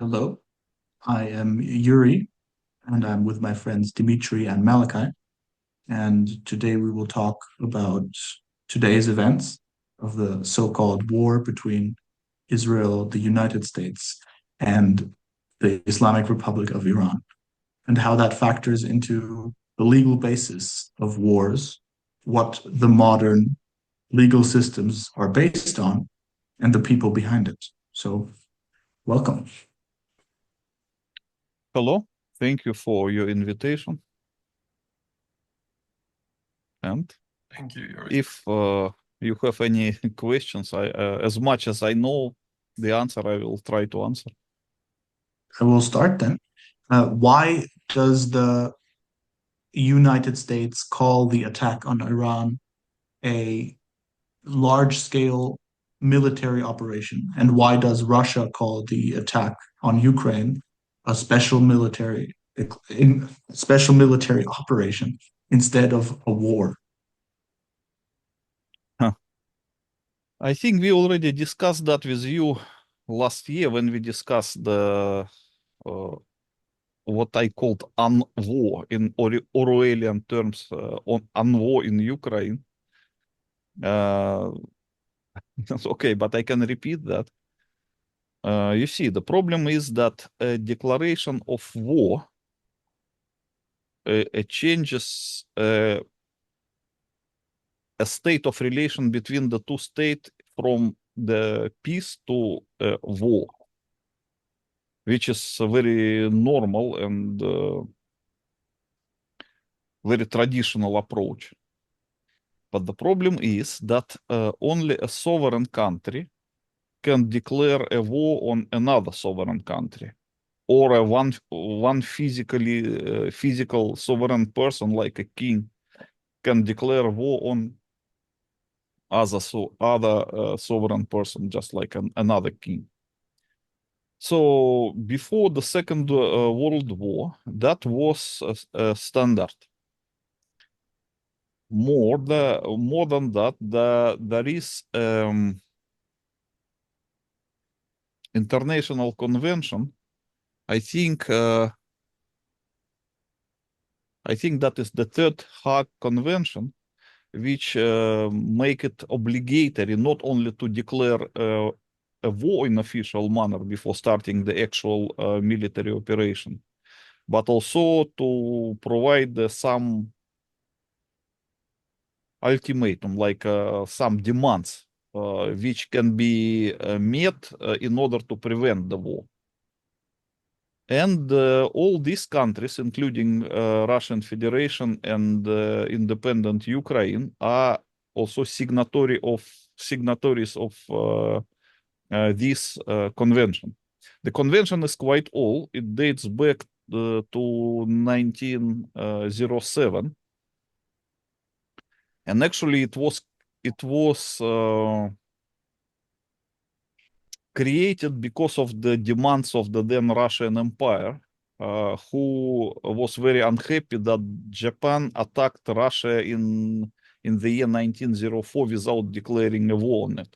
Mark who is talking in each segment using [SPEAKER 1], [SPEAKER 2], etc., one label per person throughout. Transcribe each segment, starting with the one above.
[SPEAKER 1] Hello, I am Yuri, and I'm with my friends Dimitri and Malachi. And today we will talk about today's events of the so-called war between Israel, the United States, and the Islamic Republic of Iran, and how that factors into the legal basis of wars, what the modern legal systems are based on, and the people behind it. So, welcome.
[SPEAKER 2] Hello, thank you for your invitation. And
[SPEAKER 3] Thank you, Yuri.
[SPEAKER 2] if you have any questions, as much as I know the answer, I will try to answer.
[SPEAKER 1] I will start then. Why does the United States call the attack on Iran a large scale military operation? And why does Russia call the attack on Ukraine a special military operation instead of a war?
[SPEAKER 2] I think we already discussed that with you last year when we discussed the what I called unWar in Orwellian terms, on unWar in Ukraine. Okay, but I can repeat that. You see, the problem is that a declaration of war changes a state of relation between the two states from the peace to war, which is a very normal and very traditional approach. But the problem is that only a sovereign country can declare a war on another sovereign country, or one physical sovereign person like a king can declare war on other sovereign person, just like another king. So before the Second World War, that was a standard. More than that, there is international convention. I think that is the Third Hague Convention, which make it obligatory not only to declare a war in official manner before starting the actual military operation, but also to provide some ultimatum, like some demands, which can be met in order to prevent the war. And all these countries, including Russian Federation and independent Ukraine, are also signatories of this convention. The convention is quite old. It dates back to 1907, and actually it was created because of the demands of the then Russian Empire, who was very unhappy that Japan attacked Russia in the year 1904 without declaring a war on it.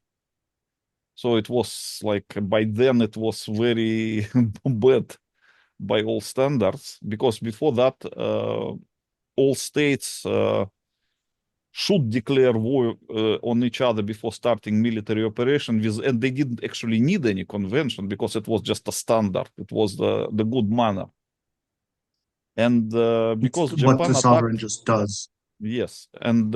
[SPEAKER 2] So it was like, by then it was very bad by all standards, because before that all states should declare war on each other before starting military operation, and they didn't actually need any convention because it was just a standard. It was the good manner. And because
[SPEAKER 1] It's what
[SPEAKER 2] Japan
[SPEAKER 1] the sovereign
[SPEAKER 2] attacked,
[SPEAKER 1] just does.
[SPEAKER 2] yes, and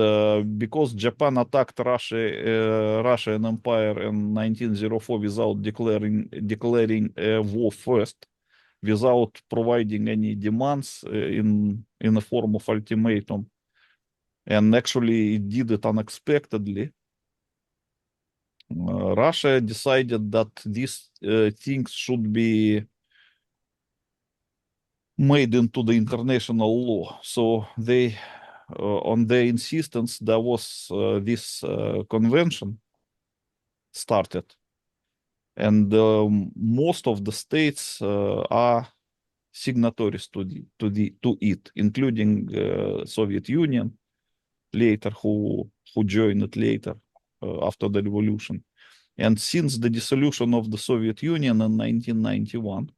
[SPEAKER 2] because Japan attacked Russian Empire in 1904 without declaring a war first, without providing any demands in the form of ultimatum, and actually it did it unexpectedly. Russia decided that these things should be made into the international law. So they, on their insistence, there was this convention started, and most of the states are signatories to it, including Soviet Union later, who joined it later after the revolution. And since the dissolution of the Soviet Union in 1991,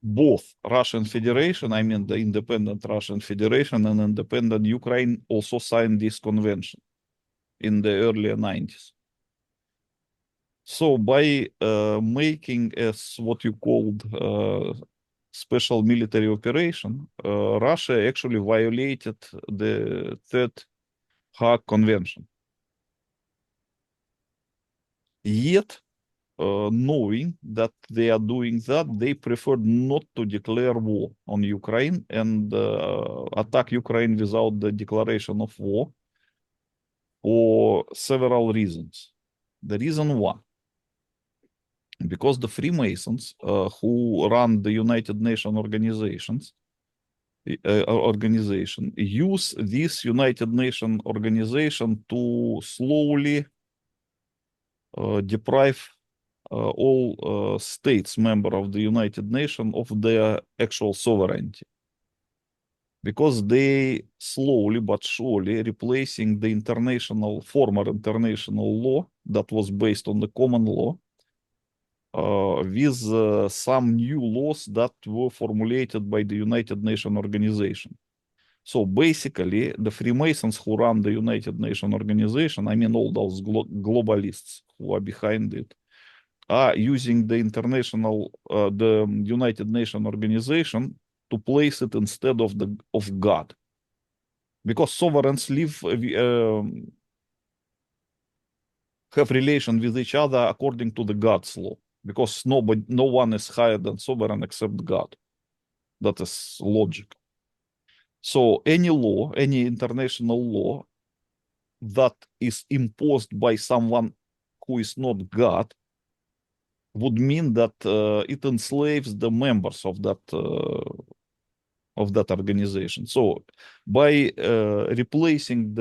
[SPEAKER 2] both Russian Federation, I mean the independent Russian Federation and independent Ukraine also signed this convention in the early 90s. So by making as what you called special military operation, Russia actually violated the Third Hague Convention. Yet, knowing that they are doing that, they preferred not to declare war on Ukraine and attack Ukraine without the declaration of war for several reasons. The reason one, because the Freemasons who run the United Nations organization use this United Nations organization to slowly deprive all states member of the United Nations of their actual sovereignty, because they slowly but surely replacing the former international law that was based on the common law with some new laws that were formulated by the United Nations organization. So basically, the Freemasons who run the United Nations organization, I mean all those globalists who are behind it, are using the the United Nations organization to place it instead of God, because sovereigns have relation with each other according to the God's law, because no one is higher than sovereign except God. That is logic. So any law, any international law that is imposed by someone who is not God would mean that it enslaves the members of that organization. So by replacing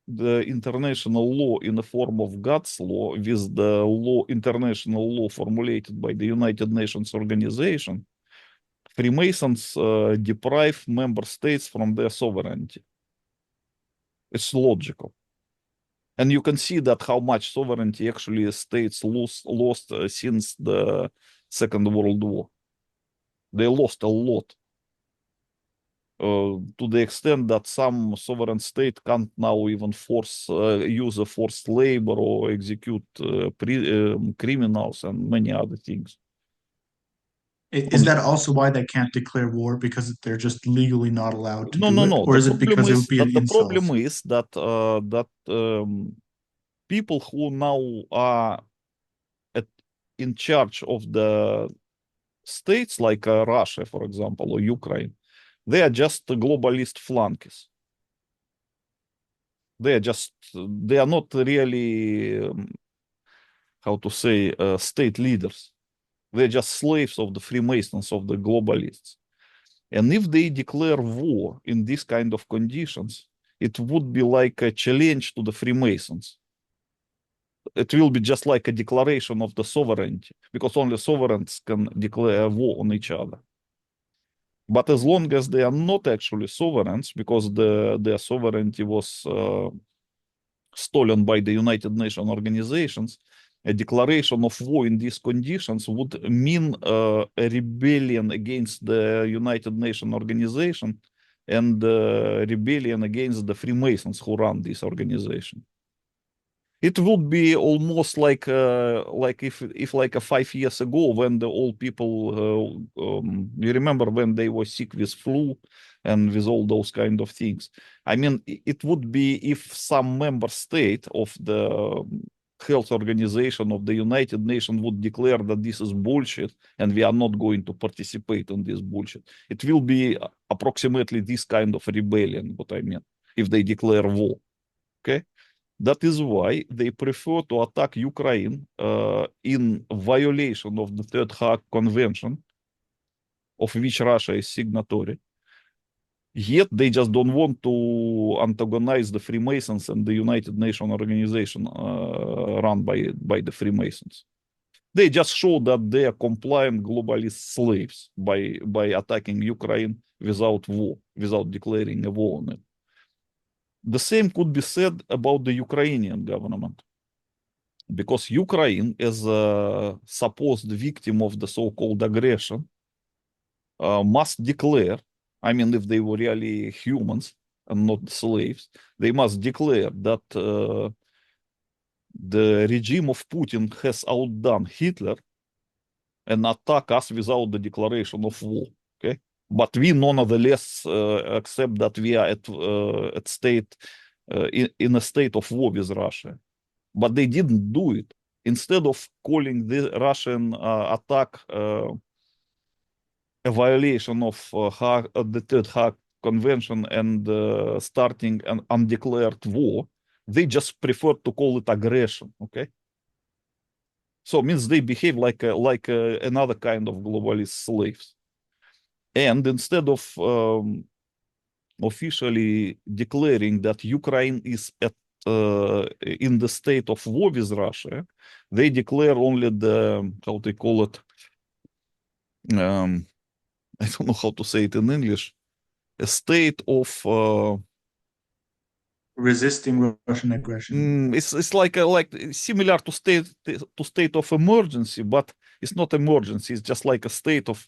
[SPEAKER 2] the international law in the form of God's law with the international law formulated by the United Nations organization, Freemasons deprive member states from their sovereignty. It's logical. And you can see that how much sovereignty actually states lost since the Second World War. They lost a lot. To the extent that some sovereign state can't now even use a forced labor or execute criminals and many other things.
[SPEAKER 1] Is that also why they can't declare war, because they're just legally not allowed to
[SPEAKER 2] No,
[SPEAKER 1] do
[SPEAKER 2] no,
[SPEAKER 1] it,
[SPEAKER 2] no.
[SPEAKER 1] or
[SPEAKER 2] The
[SPEAKER 1] is it
[SPEAKER 2] problem
[SPEAKER 1] because it would
[SPEAKER 2] is
[SPEAKER 1] be an
[SPEAKER 2] that
[SPEAKER 1] insult?
[SPEAKER 2] people who now are in charge of the states like Russia, for example, or Ukraine, they are just globalist flunkies. They are not really, how to say, state leaders. They're just slaves of the Freemasons, of the globalists. And if they declare war in these kind of conditions, it would be like a challenge to the Freemasons. It will be just like a declaration of the sovereignty, because only sovereigns can declare war on each other. But as long as they are not actually sovereigns, because their sovereignty was stolen by the United Nations organizations, a declaration of war in these conditions would mean a rebellion against the United Nations organization and rebellion against the Freemasons who run this organization. It would be almost like if like 5 years ago, when the old people you remember when they were sick with flu and with all those kind of things. I mean, it would be if some member state of the health organization of the United Nations would declare that this is bullshit and we are not going to participate in this bullshit. It will be approximately this kind of rebellion, what I mean, if they declare war. Okay. That is why they prefer to attack Ukraine in violation of the Third Hague Convention, of which Russia is signatory. Yet they just don't want to antagonize the Freemasons and the United Nations organization run by the Freemasons. They just show that they are compliant globalist slaves by attacking Ukraine without war, without declaring a war on it. The same could be said about the Ukrainian government, because Ukraine, as a supposed victim of the so-called aggression, must declare, I mean, if they were really humans and not slaves, they must declare that the regime of Putin has outdone Hitler and attack us without the declaration of war. Okay, but we nonetheless accept that we are at state in a state of war with Russia. But they didn't do it. Instead of calling the Russian attack a violation of the Third Hague Convention and starting an undeclared war, they just prefer to call it aggression. Okay, so it means they behave like another kind of globalist slaves. And instead of officially declaring that Ukraine is in the state of war with Russia, they declare only the, how they call it, I don't know how to say it in English, a state of
[SPEAKER 1] Resisting Russian aggression.
[SPEAKER 2] it's like similar to state of emergency, but it's not emergency. It's just like a state of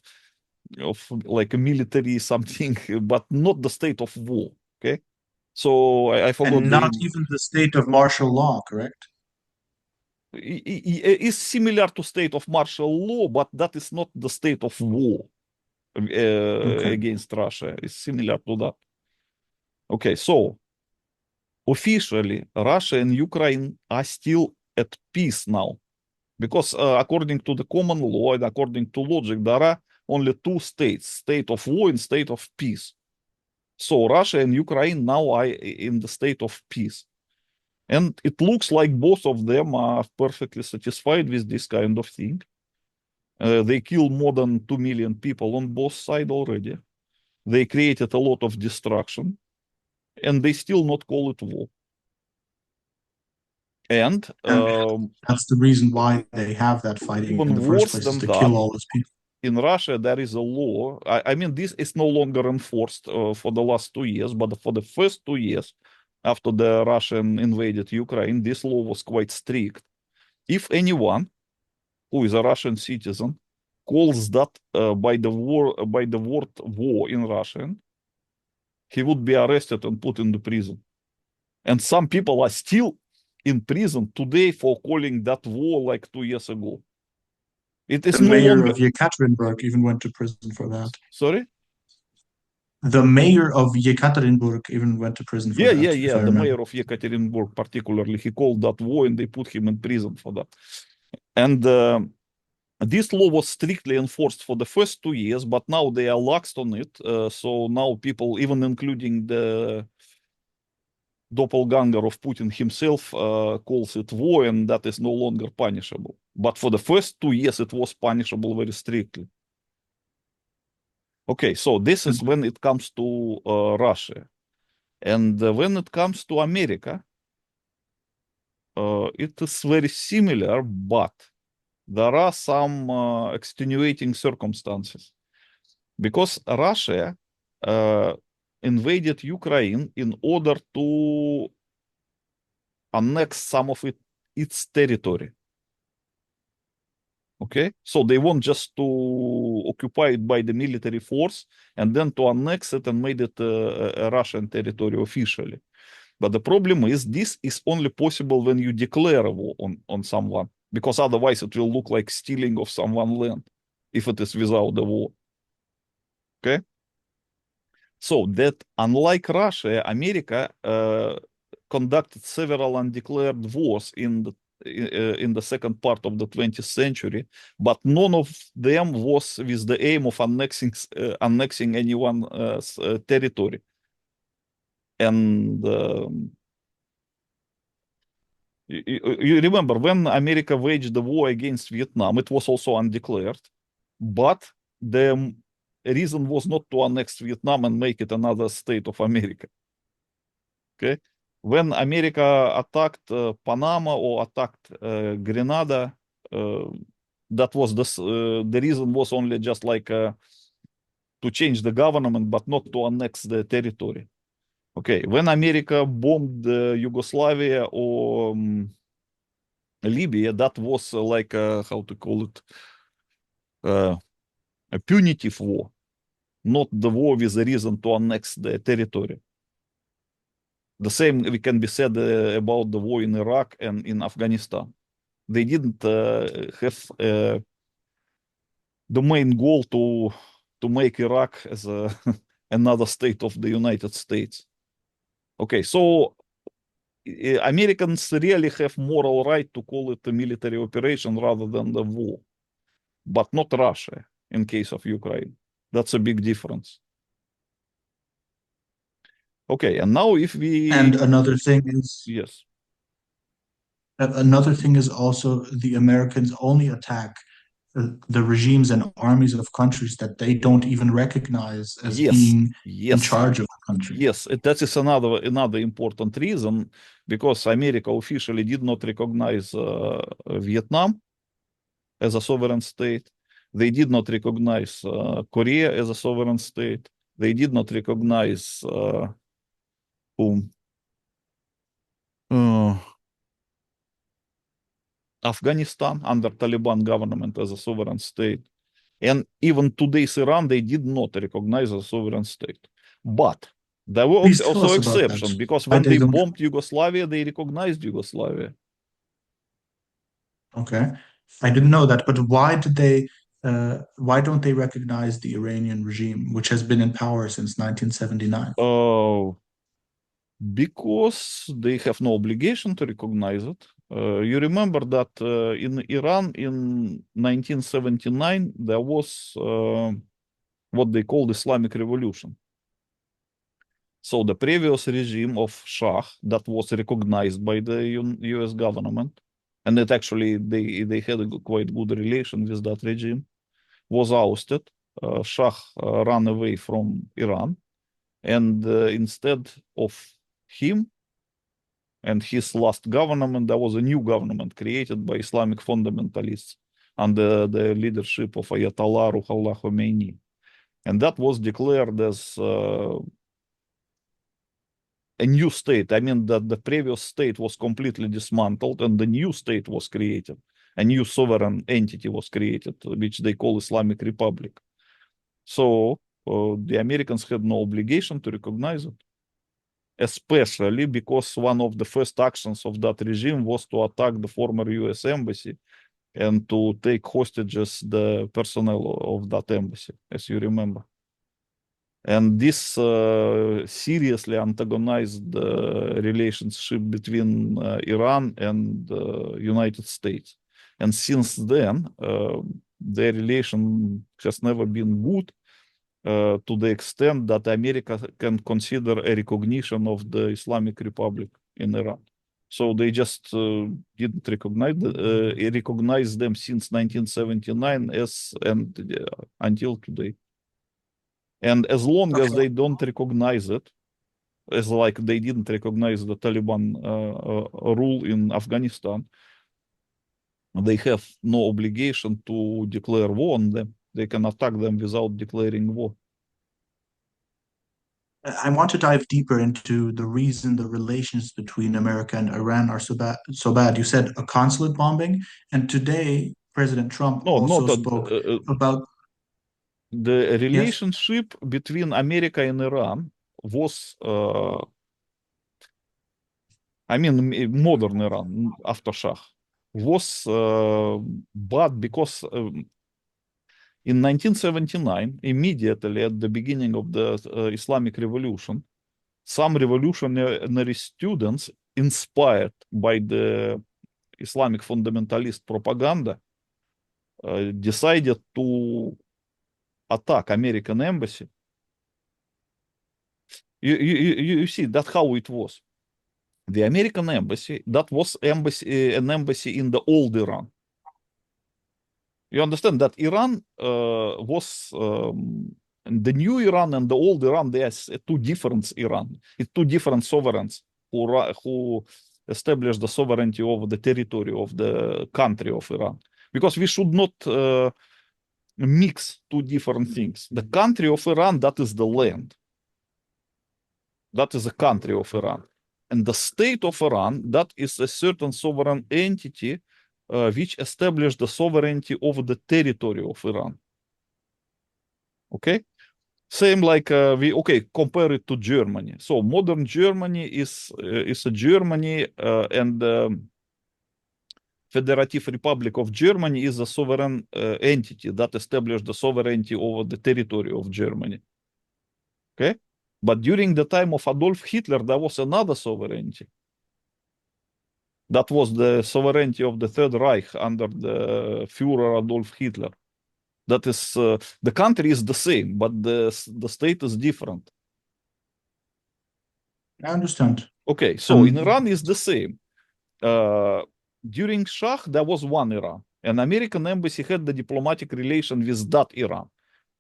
[SPEAKER 2] like a military something, but not the state of war. Okay, so I forgot
[SPEAKER 1] And
[SPEAKER 2] the
[SPEAKER 1] not even the state of martial law, correct?
[SPEAKER 2] is similar to state of martial law, but that is not the state of war
[SPEAKER 1] Okay.
[SPEAKER 2] against Russia. It's similar to that. Okay, so officially, Russia and Ukraine are still at peace now, because according to the common law and according to logic, there are only two states: state of war and state of peace. So Russia and Ukraine now are in the state of peace. And it looks like both of them are perfectly satisfied with this kind of thing. They killed more than 2 million people on both sides already. They created a lot of destruction, and they still not call it war. And
[SPEAKER 1] And that's the reason why they have that fighting in
[SPEAKER 2] even
[SPEAKER 1] the first
[SPEAKER 2] worse
[SPEAKER 1] place, is
[SPEAKER 2] than
[SPEAKER 1] to
[SPEAKER 2] that,
[SPEAKER 1] kill all those people.
[SPEAKER 2] in Russia, there is a law. I mean, this is no longer enforced for the last 2 years, but for the first 2 years after the Russian invaded Ukraine, this law was quite strict. If anyone who is a Russian citizen calls that by the word war in Russian, he would be arrested and put in the prison. And some people are still in prison today for calling that war like 2 years ago. It
[SPEAKER 1] The
[SPEAKER 2] is no
[SPEAKER 1] mayor
[SPEAKER 2] longer.
[SPEAKER 1] of Yekaterinburg even went to prison for that.
[SPEAKER 2] Sorry.
[SPEAKER 1] The mayor of Yekaterinburg even went to prison for that, if
[SPEAKER 2] Yeah.
[SPEAKER 1] I
[SPEAKER 2] The
[SPEAKER 1] remember.
[SPEAKER 2] mayor of Yekaterinburg, particularly, he called that war and they put him in prison for that. And this law was strictly enforced for the first 2 years, but now they are laxed on it. So now people, even including the doppelganger of Putin himself, calls it war, and that is no longer punishable. But for the first 2 years, it was punishable very strictly. Okay, so this is when it comes to Russia. And when it comes to America, it is very similar, but there are some extenuating circumstances. Because Russia invaded Ukraine in order to annex some of its territory. Okay, so they want just to occupy it by the military force and then to annex it and made it a Russian territory officially. But the problem is this is only possible when you declare a war on someone, because otherwise it will look like stealing of someone's land if it is without the war. Okay, so that unlike Russia, America conducted several undeclared wars in the second part of the 20th century, but none of them was with the aim of annexing anyone's territory. And you remember when America waged the war against Vietnam, it was also undeclared, but the reason was not to annex Vietnam and make it another state of America. Okay, when America attacked Panama or attacked Grenada, that was the reason was only just like to change the government, but not to annex the territory. Okay, when America bombed Yugoslavia or Libya, that was like how to call it, a punitive war. not the war with a reason to annex the territory. The same we can be said about the war in Iraq and in Afghanistan. They didn't have the main goal to make Iraq as another state of the United States. Okay, so Americans really have moral right to call it a military operation rather than the war, but not Russia in case of Ukraine. That's a big difference. Okay, and now if we...
[SPEAKER 1] And another thing is
[SPEAKER 2] Yes.
[SPEAKER 1] another thing is also the Americans only attack the regimes and armies of countries that they don't even recognize as
[SPEAKER 2] Yes,
[SPEAKER 1] being in
[SPEAKER 2] yes,
[SPEAKER 1] charge of the country.
[SPEAKER 2] yes. That is another important reason, because America officially did not recognize Vietnam as a sovereign state. They did not recognize Korea as a sovereign state. They did not recognize whom? Uh, Afghanistan under Taliban government as a sovereign state. And even today's Iran, they did not recognize a sovereign state. But there were
[SPEAKER 1] Please tell
[SPEAKER 2] also
[SPEAKER 1] us about that.
[SPEAKER 2] exceptions, because
[SPEAKER 1] Why
[SPEAKER 2] when
[SPEAKER 1] they
[SPEAKER 2] they
[SPEAKER 1] don't.
[SPEAKER 2] bombed Yugoslavia, they recognized Yugoslavia.
[SPEAKER 1] Okay, I didn't know that. But why did they? Why don't they recognize the Iranian regime, which has been in power since 1979?
[SPEAKER 2] Because they have no obligation to recognize it. You remember that in Iran in 1979, there was what they called Islamic Revolution. So the previous regime of Shah that was recognized by the US government, and that actually they had a quite good relation with that regime, was ousted. Shah ran away from Iran, and instead of him and his last government, there was a new government created by Islamic fundamentalists under the leadership of Ayatollah Ruhollah Khomeini. And that was declared as a new state. I mean that the previous state was completely dismantled and the new state was created. A new sovereign entity was created, which they call Islamic Republic. So the Americans had no obligation to recognize it, especially because one of the first actions of that regime was to attack the former US embassy and to take hostages the personnel of that embassy, as you remember. And this seriously antagonized the relationship between Iran and the United States. And since then, their relation has never been good, to the extent that America can consider a recognition of the Islamic Republic in Iran. So they just didn't recognize them since 1979 and until today. And as long as
[SPEAKER 1] Okay.
[SPEAKER 2] they don't recognize it, as like they didn't recognize the Taliban rule in Afghanistan, they have no obligation to declare war on them. They can attack them without declaring war.
[SPEAKER 1] I want to dive deeper into the reason the relations between America and Iran are so bad. You said a consulate bombing, and today President Trump
[SPEAKER 2] No,
[SPEAKER 1] also
[SPEAKER 2] not
[SPEAKER 1] spoke about,
[SPEAKER 2] the
[SPEAKER 1] yes,
[SPEAKER 2] relationship between America and Iran was, I mean, modern Iran after Shah was bad because in 1979, immediately at the beginning of the Islamic Revolution, some revolutionary students inspired by the Islamic fundamentalist propaganda decided to attack American embassy. You see, that's how it was. The American embassy, that was an embassy in the old Iran. You understand that Iran was the new Iran and the old Iran. There's two different Iran. It's two different sovereigns who established the sovereignty over the territory of the country of Iran. Because we should not mix two different things. The country of Iran, that is the land. That is the country of Iran. And the state of Iran, that is a certain sovereign entity which established the sovereignty over the territory of Iran. Okay? Same like compare it to Germany. So modern Germany is a Germany and Federative Republic of Germany is a sovereign entity that established the sovereignty over the territory of Germany. Okay, but during the time of Adolf Hitler, there was another sovereignty. That was the sovereignty of the Third Reich under the Führer Adolf Hitler. That is, the country is the same, but the state is different.
[SPEAKER 1] I understand.
[SPEAKER 2] Okay, so in
[SPEAKER 1] Um,
[SPEAKER 2] Iran is the same. Uh, During Shah, there was one Iran. An American embassy had the diplomatic relation with that Iran.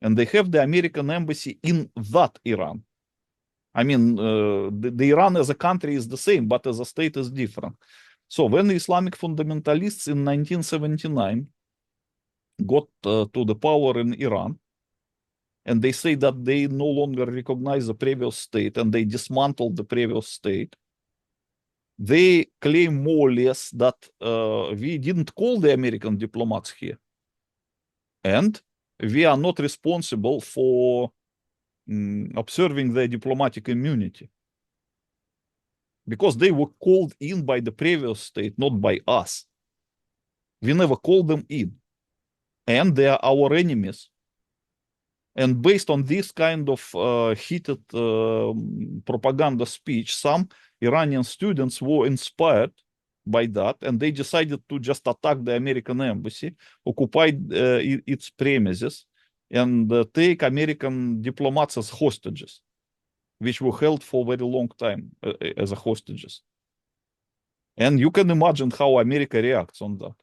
[SPEAKER 2] And they have the American embassy in that Iran. I mean, the Iran as a country is the same, but as a state is different. So when the Islamic fundamentalists in 1979 got to the power in Iran, and they say that they no longer recognize the previous state and they dismantled the previous state, they claim more or less that we didn't call the American diplomats here. And we are not responsible for observing their diplomatic immunity. Because they were called in by the previous state, not by us. We never called them in. And they are our enemies. And based on this kind of heated propaganda speech, some Iranian students were inspired by that, and they decided to just attack the American embassy, occupy its premises, and take American diplomats as hostages, which were held for a very long time as hostages. And you can imagine how America reacts on that.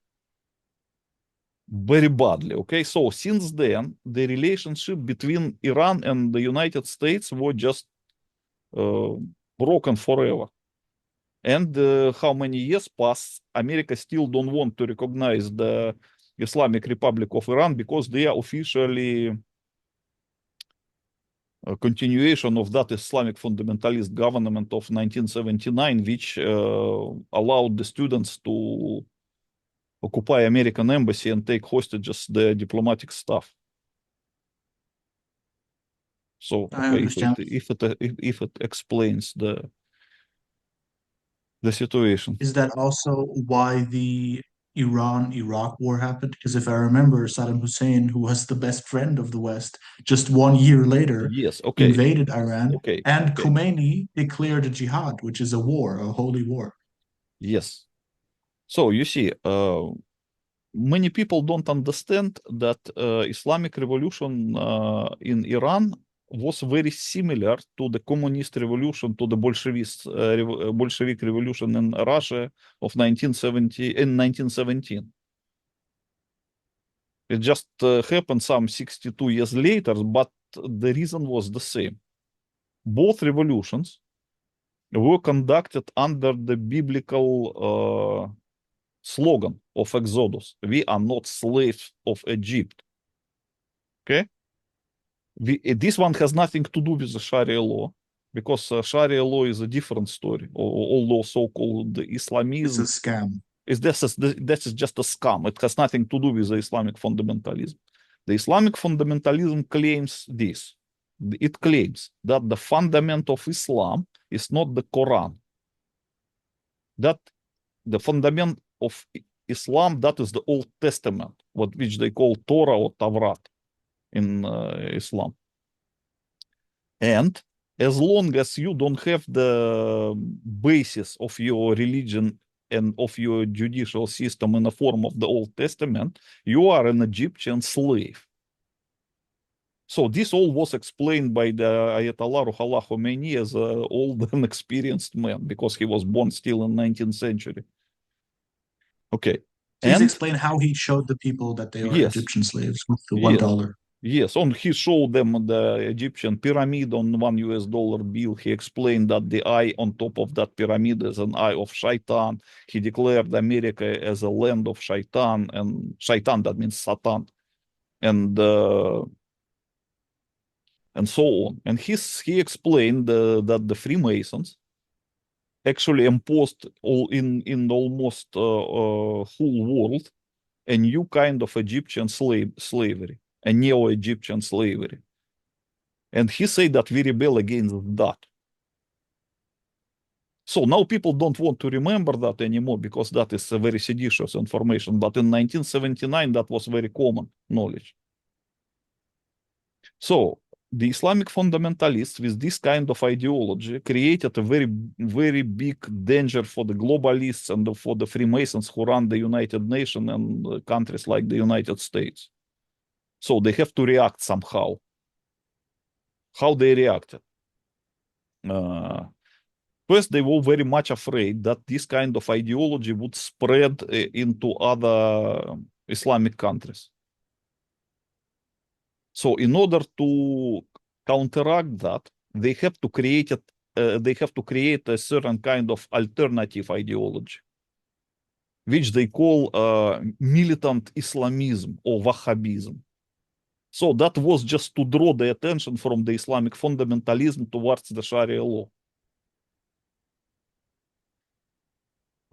[SPEAKER 2] Very badly. Okay, so since then, the relationship between Iran and the United States were just broken forever. And how many years pass, America still don't want to recognize the Islamic Republic of Iran because they are officially a continuation of that Islamic fundamentalist government of 1979, which allowed the students to occupy American embassy and take hostages the diplomatic staff. So
[SPEAKER 1] I
[SPEAKER 2] okay,
[SPEAKER 1] understand.
[SPEAKER 2] if it explains the situation.
[SPEAKER 1] Is that also why the Iran-Iraq war happened? Because if I remember, Saddam Hussein, who was the best friend of the West, just 1 year later
[SPEAKER 2] Yes, okay,
[SPEAKER 1] invaded Iran,
[SPEAKER 2] okay,
[SPEAKER 1] and
[SPEAKER 2] okay.
[SPEAKER 1] Khomeini declared a jihad, which is a war, a holy war.
[SPEAKER 2] Yes. So you see, many people don't understand that Islamic revolution in Iran was very similar to the communist revolution, to the Bolshevik revolution in Russia of 1917. It just happened some 62 years later, but the reason was the same. Both revolutions were conducted under the biblical slogan of Exodus. We are not slaves of Egypt. Okay? This one has nothing to do with the Sharia law because Sharia law is a different story. Although so-called
[SPEAKER 1] It's a
[SPEAKER 2] Islamism
[SPEAKER 1] scam.
[SPEAKER 2] this is just a scam. It has nothing to do with the Islamic fundamentalism. The Islamic fundamentalism claims this. It claims that the fundament of Islam is not the Quran. That the fundament of Islam, that is the Old Testament, which they call Torah or Tavrat in Islam. And as long as you don't have the basis of your religion and of your judicial system in the form of the Old Testament, you are an Egyptian slave. So this all was explained by the Ayatollah Ruhollah Khomeini as an old and experienced man because he was born still in 19th century. Okay.
[SPEAKER 1] Please
[SPEAKER 2] And
[SPEAKER 1] explain how he showed the people that they are
[SPEAKER 2] yes,
[SPEAKER 1] Egyptian slaves with the one
[SPEAKER 2] yes,
[SPEAKER 1] dollar.
[SPEAKER 2] yes. On he showed them the Egyptian pyramid on $1 bill. He explained that the eye on top of that pyramid is an eye of Shaitan. He declared America as a land of Shaitan, and Shaitan that means Satan, and so on. And he explained that the Freemasons actually imposed in almost whole world a new kind of Egyptian slavery, a neo-Egyptian slavery. And he said that we rebel against that. So now people don't want to remember that anymore because that is a very seditious information. But in 1979, that was very common knowledge. So the Islamic fundamentalists with this kind of ideology created a very, very big danger for the globalists and for the Freemasons who run the United Nations and countries like the United States. So they have to react somehow. How they reacted? First, they were very much afraid that this kind of ideology would spread into other Islamic countries. So in order to counteract that, they have to create a certain kind of alternative ideology, which they call militant Islamism or Wahhabism. So that was just to draw the attention from the Islamic fundamentalism towards the Sharia law.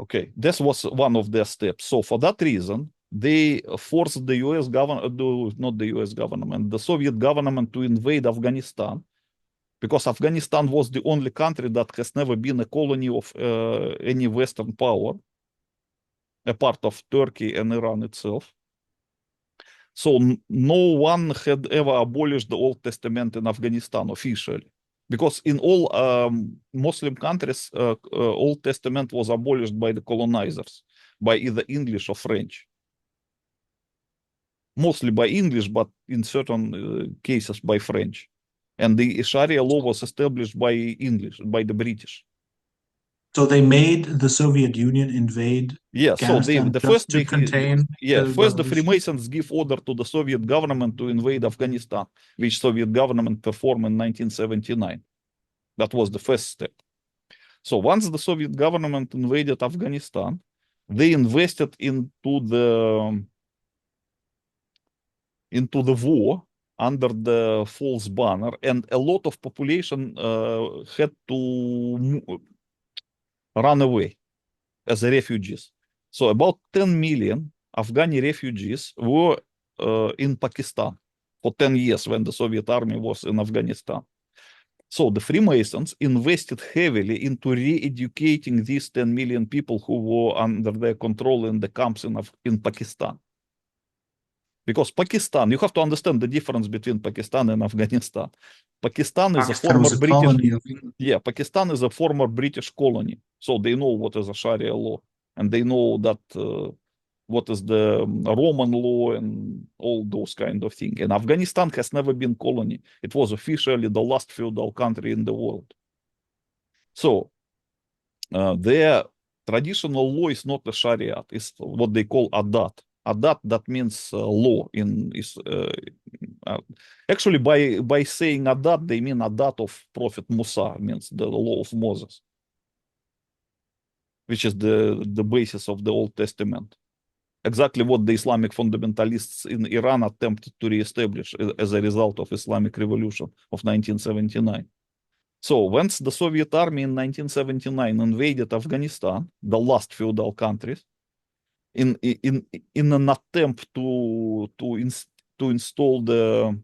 [SPEAKER 2] Okay, this was one of their steps. So for that reason, they forced the US government, not the US government, the Soviet government to invade Afghanistan, because Afghanistan was the only country that has never been a colony of any Western power, a part of Turkey and Iran itself. So no one had ever abolished the Old Testament in Afghanistan officially, because in all Muslim countries, Old Testament was abolished by the colonizers, by either English or French. Mostly by English, but in certain cases by French. And the Sharia law was established by English, by the British.
[SPEAKER 1] So they made the Soviet Union invade
[SPEAKER 2] Yeah, so
[SPEAKER 1] Afghanistan just to contain the
[SPEAKER 2] first the
[SPEAKER 1] revolution?
[SPEAKER 2] Freemasons give order to the Soviet government to invade Afghanistan, which Soviet government performed in 1979. That was the first step. So once the Soviet government invaded Afghanistan, they invested into the war under the false banner, and a lot of population had to run away as refugees. So about 10 million Afghani refugees were in Pakistan for 10 years when the Soviet army was in Afghanistan. So the Freemasons invested heavily into re-educating these 10 million people who were under their control in the camps in Pakistan. Because Pakistan, you have to understand the difference between Pakistan and Afghanistan. Pakistan is a
[SPEAKER 1] Pakistan
[SPEAKER 2] former
[SPEAKER 1] was a
[SPEAKER 2] British,
[SPEAKER 1] colony of England.
[SPEAKER 2] yeah, Pakistan is a former British colony. So they know what is a Sharia law, and they know that what is the Roman law and all those kind of things. And Afghanistan has never been colony. It was officially the last feudal country in the world. So their traditional law is not a Sharia, it's what they call adat. Adat, that means law actually by saying adat, they mean adat of Prophet Musa, means the law of Moses, which is the basis of the Old Testament. Exactly what the Islamic fundamentalists in Iran attempted to reestablish as a result of Islamic Revolution of 1979. So once the Soviet army in 1979 invaded Afghanistan, the last feudal countries, in an attempt to install the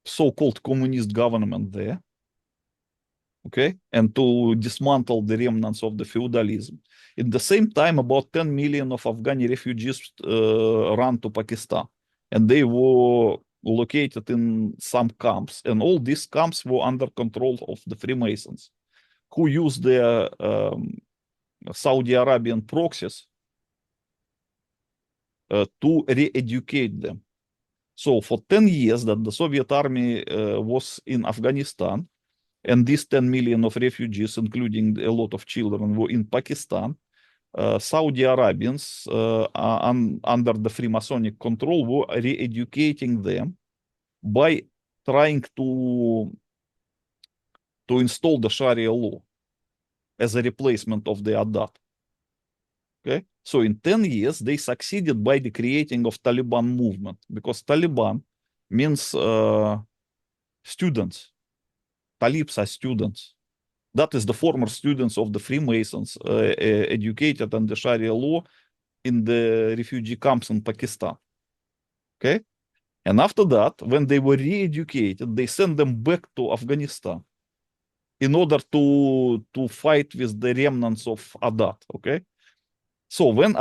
[SPEAKER 2] so-called communist government there, okay, and to dismantle the remnants of the feudalism. At the same time, about 10 million of Afghani refugees ran to Pakistan, and they were located in some camps, and all these camps were under control of the Freemasons, who used their Saudi Arabian proxies to re-educate them. So for 10 years that the Soviet army was in Afghanistan, and these 10 million of refugees, including a lot of children, were in Pakistan, Saudi Arabians under the Freemasonic control were re-educating them by trying to install the Sharia law as a replacement of the Adat. Okay, so in 10 years, they succeeded by the creating of Taliban movement, because Taliban means students. Talibs are students. That is the former students of the Freemasons educated under Sharia law in the refugee camps in Pakistan. Okay, And after that, when they were re-educated, they sent them back to Afghanistan in order to fight with the remnants of Adat, okay? So when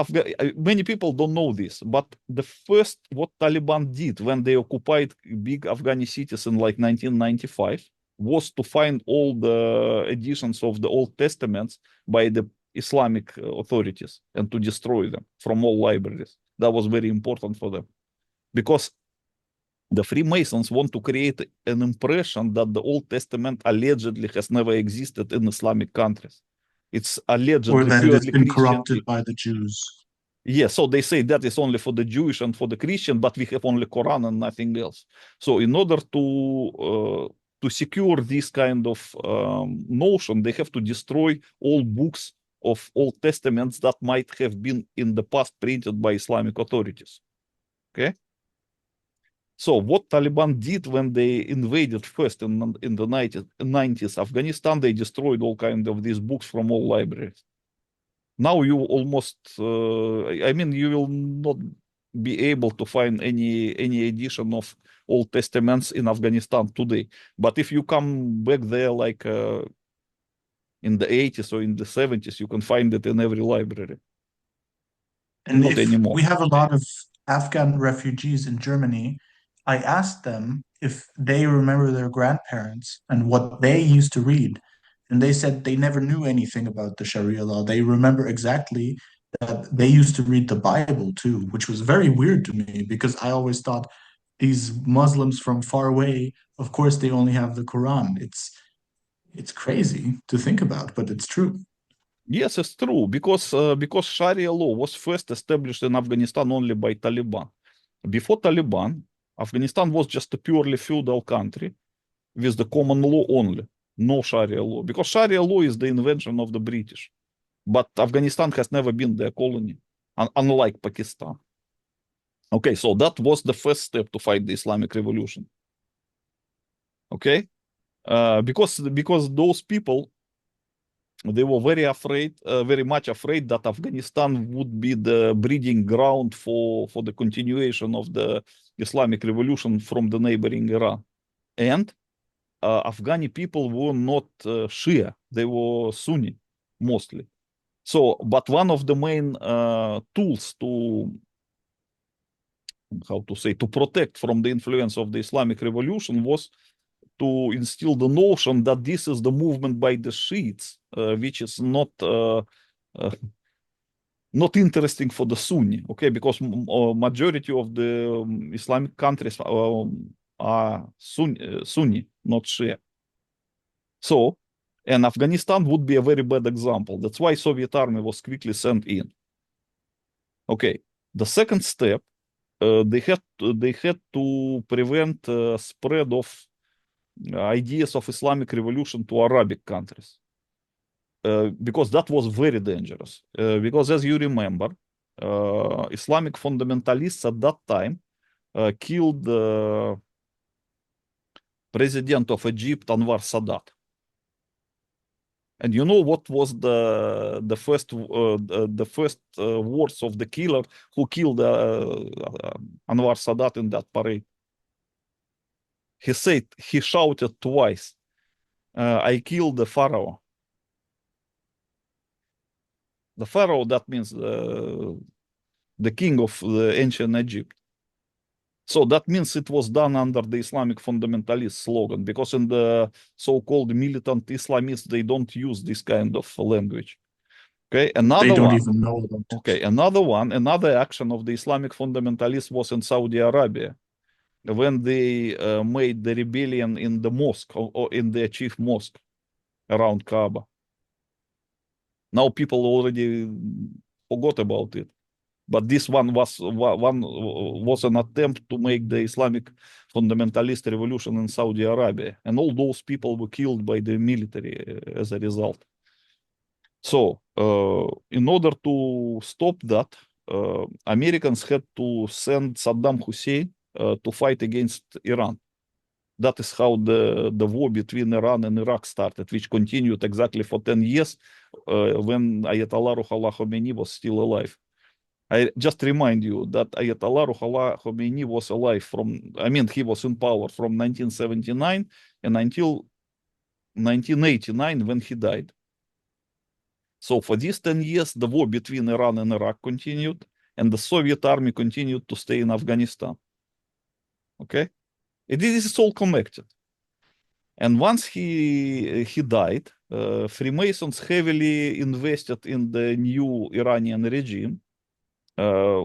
[SPEAKER 2] many people don't know this, but the first what Taliban did when they occupied big Afghani cities in like 1995 was to find all the editions of the Old Testaments by the Islamic authorities and to destroy them from all libraries. That was very important for them because the Freemasons want to create an impression that the Old Testament allegedly has never existed in Islamic countries. It's
[SPEAKER 1] Or
[SPEAKER 2] allegedly
[SPEAKER 1] that it has
[SPEAKER 2] purely
[SPEAKER 1] been
[SPEAKER 2] Christian
[SPEAKER 1] corrupted
[SPEAKER 2] thing.
[SPEAKER 1] by the Jews.
[SPEAKER 2] Yeah, so they say that is only for the Jewish and for the Christian, but we have only Quran and nothing else. So in order to secure this kind of notion, they have to destroy all books of Old Testaments that might have been in the past printed by Islamic authorities. Okay. So what Taliban did when they invaded first in the 90s Afghanistan, they destroyed all kind of these books from all libraries. Now you almost, I mean, you will not be able to find any edition of Old Testaments in Afghanistan today. But if you come back there like in the 80s or in the 70s, you can find it in every library.
[SPEAKER 1] And
[SPEAKER 2] Not
[SPEAKER 1] if
[SPEAKER 2] anymore.
[SPEAKER 1] we have a lot of Afghan refugees in Germany, I asked them if they remember their grandparents and what they used to read. And they said they never knew anything about the Sharia law. They remember exactly that they used to read the Bible too, which was very weird to me because I always thought these Muslims from far away, of course, they only have the Quran. It's crazy to think about, but it's true.
[SPEAKER 2] Yes, it's true because Sharia law was first established in Afghanistan only by Taliban. Before Taliban, Afghanistan was just a purely feudal country with the common law only, no Sharia law, because Sharia law is the invention of the British. But Afghanistan has never been their colony, unlike Pakistan. Okay, so that was the first step to fight the Islamic Revolution. Okay, because those people they were very much afraid that Afghanistan would be the breeding ground for the continuation of the Islamic Revolution from the neighboring Iran. And Afghani people were not Shia; they were Sunni mostly. So, but one of the main tools to how to say to protect from the influence of the Islamic Revolution was to instill the notion that this is the movement by the Shiites, which is uh, not interesting for the Sunni, okay, because majority of the Islamic countries are Sunni, not Shia. So, and Afghanistan would be a very bad example. That's why Soviet army was quickly sent in. Okay, the second step, they had to prevent spread of ideas of Islamic revolution to Arabic countries because that was very dangerous. Because as you remember, Islamic fundamentalists at that time killed the president of Egypt, Anwar Sadat. And you know what was the first words of the killer who killed Anwar Sadat in that parade? He shouted twice, "I killed the pharaoh." The pharaoh, that means the king of the ancient Egypt. So that means it was done under the Islamic fundamentalist slogan, because in the so-called militant Islamists, they don't use this kind of language. Okay,
[SPEAKER 1] They
[SPEAKER 2] another
[SPEAKER 1] don't
[SPEAKER 2] one.
[SPEAKER 1] even know about
[SPEAKER 2] Okay, another action of the Islamic fundamentalists was in Saudi Arabia when they made the rebellion in the mosque or in their chief mosque around Kaaba. Now people already forgot about it. But this one was an attempt to make the Islamic fundamentalist revolution in Saudi Arabia, and all those people were killed by the military as a result. So, in order to stop that, Americans had to send Saddam Hussein to fight against Iran. That is how the war between Iran and Iraq started, which continued exactly for 10 years when Ayatollah Ruhollah Khomeini was still alive. I just remind you that Ayatollah Ruhollah Khomeini was alive he was in power from 1979 and until 1989 when he died. So for these 10 years, the war between Iran and Iraq continued, and the Soviet army continued to stay in Afghanistan. Okay? This is all connected. And once he died, Freemasons heavily invested in the new Iranian regime,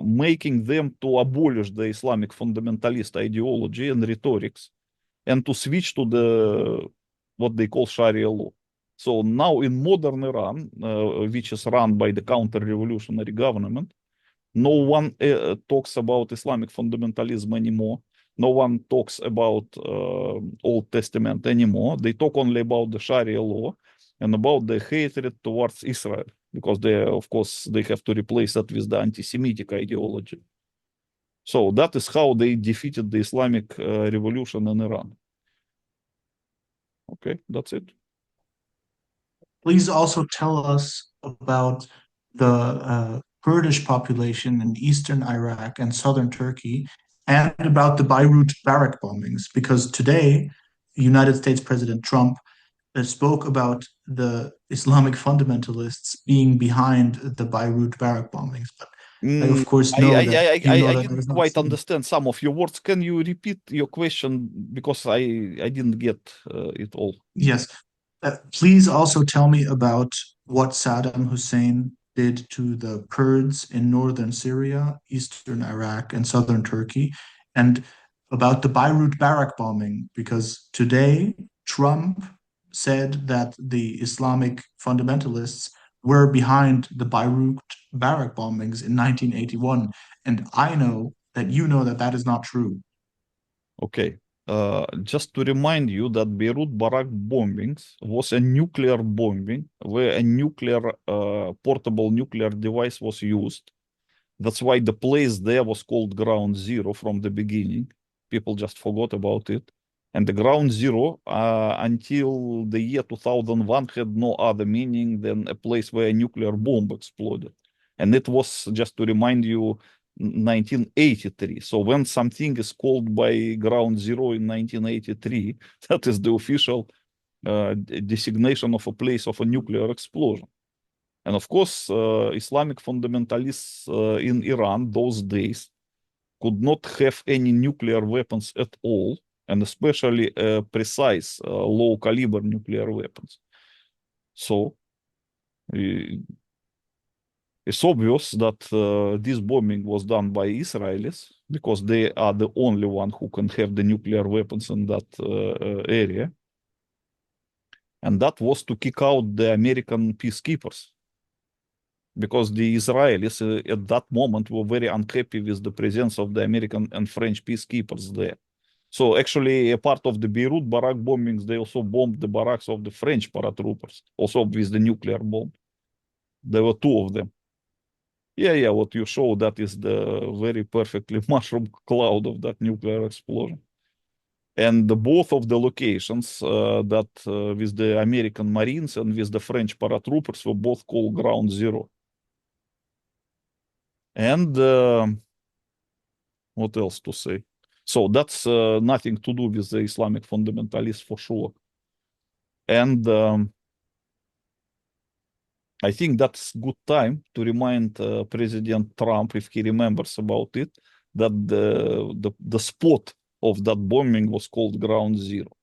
[SPEAKER 2] making them to abolish the Islamic fundamentalist ideology and rhetorics and to switch to the what they call Sharia law. So now in modern Iran, which is run by the counter-revolutionary government, no one talks about Islamic fundamentalism anymore. No one talks about Old Testament anymore. They talk only about the Sharia law and about the hatred towards Israel, because of course, they have to replace that with the anti-Semitic ideology. So that is how they defeated the Islamic revolution in Iran. Okay, that's it.
[SPEAKER 1] Please also tell us about the Kurdish population in eastern Iraq and southern Turkey, and about the Beirut barrack bombings, because today, United States President Trump spoke about the Islamic fundamentalists being behind the Beirut barrack bombings. But I, of course, know that you know
[SPEAKER 2] I
[SPEAKER 1] that that
[SPEAKER 2] didn't
[SPEAKER 1] is not
[SPEAKER 2] quite
[SPEAKER 1] true.
[SPEAKER 2] understand some of your words. Can you repeat your question, because I didn't get it all.
[SPEAKER 1] Yes. Please also tell me about what Saddam Hussein did to the Kurds in northern Syria, eastern Iraq, and southern Turkey, and about the Beirut barrack bombing, because today Trump said that the Islamic fundamentalists were behind the Beirut barrack bombings in 1981. And I know that you know that that is not true.
[SPEAKER 2] Okay. Just to remind you that Beirut barrack bombings was a nuclear bombing where a portable nuclear device was used. That's why the place there was called Ground Zero from the beginning. People just forgot about it. And the Ground Zero, until the year 2001, had no other meaning than a place where a nuclear bomb exploded. And it was, just to remind you, 1983. So when something is called by Ground Zero in 1983, that is the official designation of a place of a nuclear explosion. And of course, Islamic fundamentalists in Iran those days could not have any nuclear weapons at all, and especially precise low caliber nuclear weapons. So it's obvious that this bombing was done by Israelis, because they are the only one who can have the nuclear weapons in that area. And that was to kick out the American peacekeepers, because the Israelis at that moment were very unhappy with the presence of the American and French peacekeepers there. So actually, a part of the Beirut barrack bombings, they also bombed the barracks of the French paratroopers, also with the nuclear bomb. There were two of them. Yeah, what you show, that is the very perfectly mushroom cloud of that nuclear explosion. And both of the locations that with the American Marines and with the French paratroopers were both called Ground Zero. And what else to say? So that's nothing to do with the Islamic fundamentalists for sure. And I think that's good time to remind President Trump, if he remembers about it, that the spot of that bombing was called Ground Zero.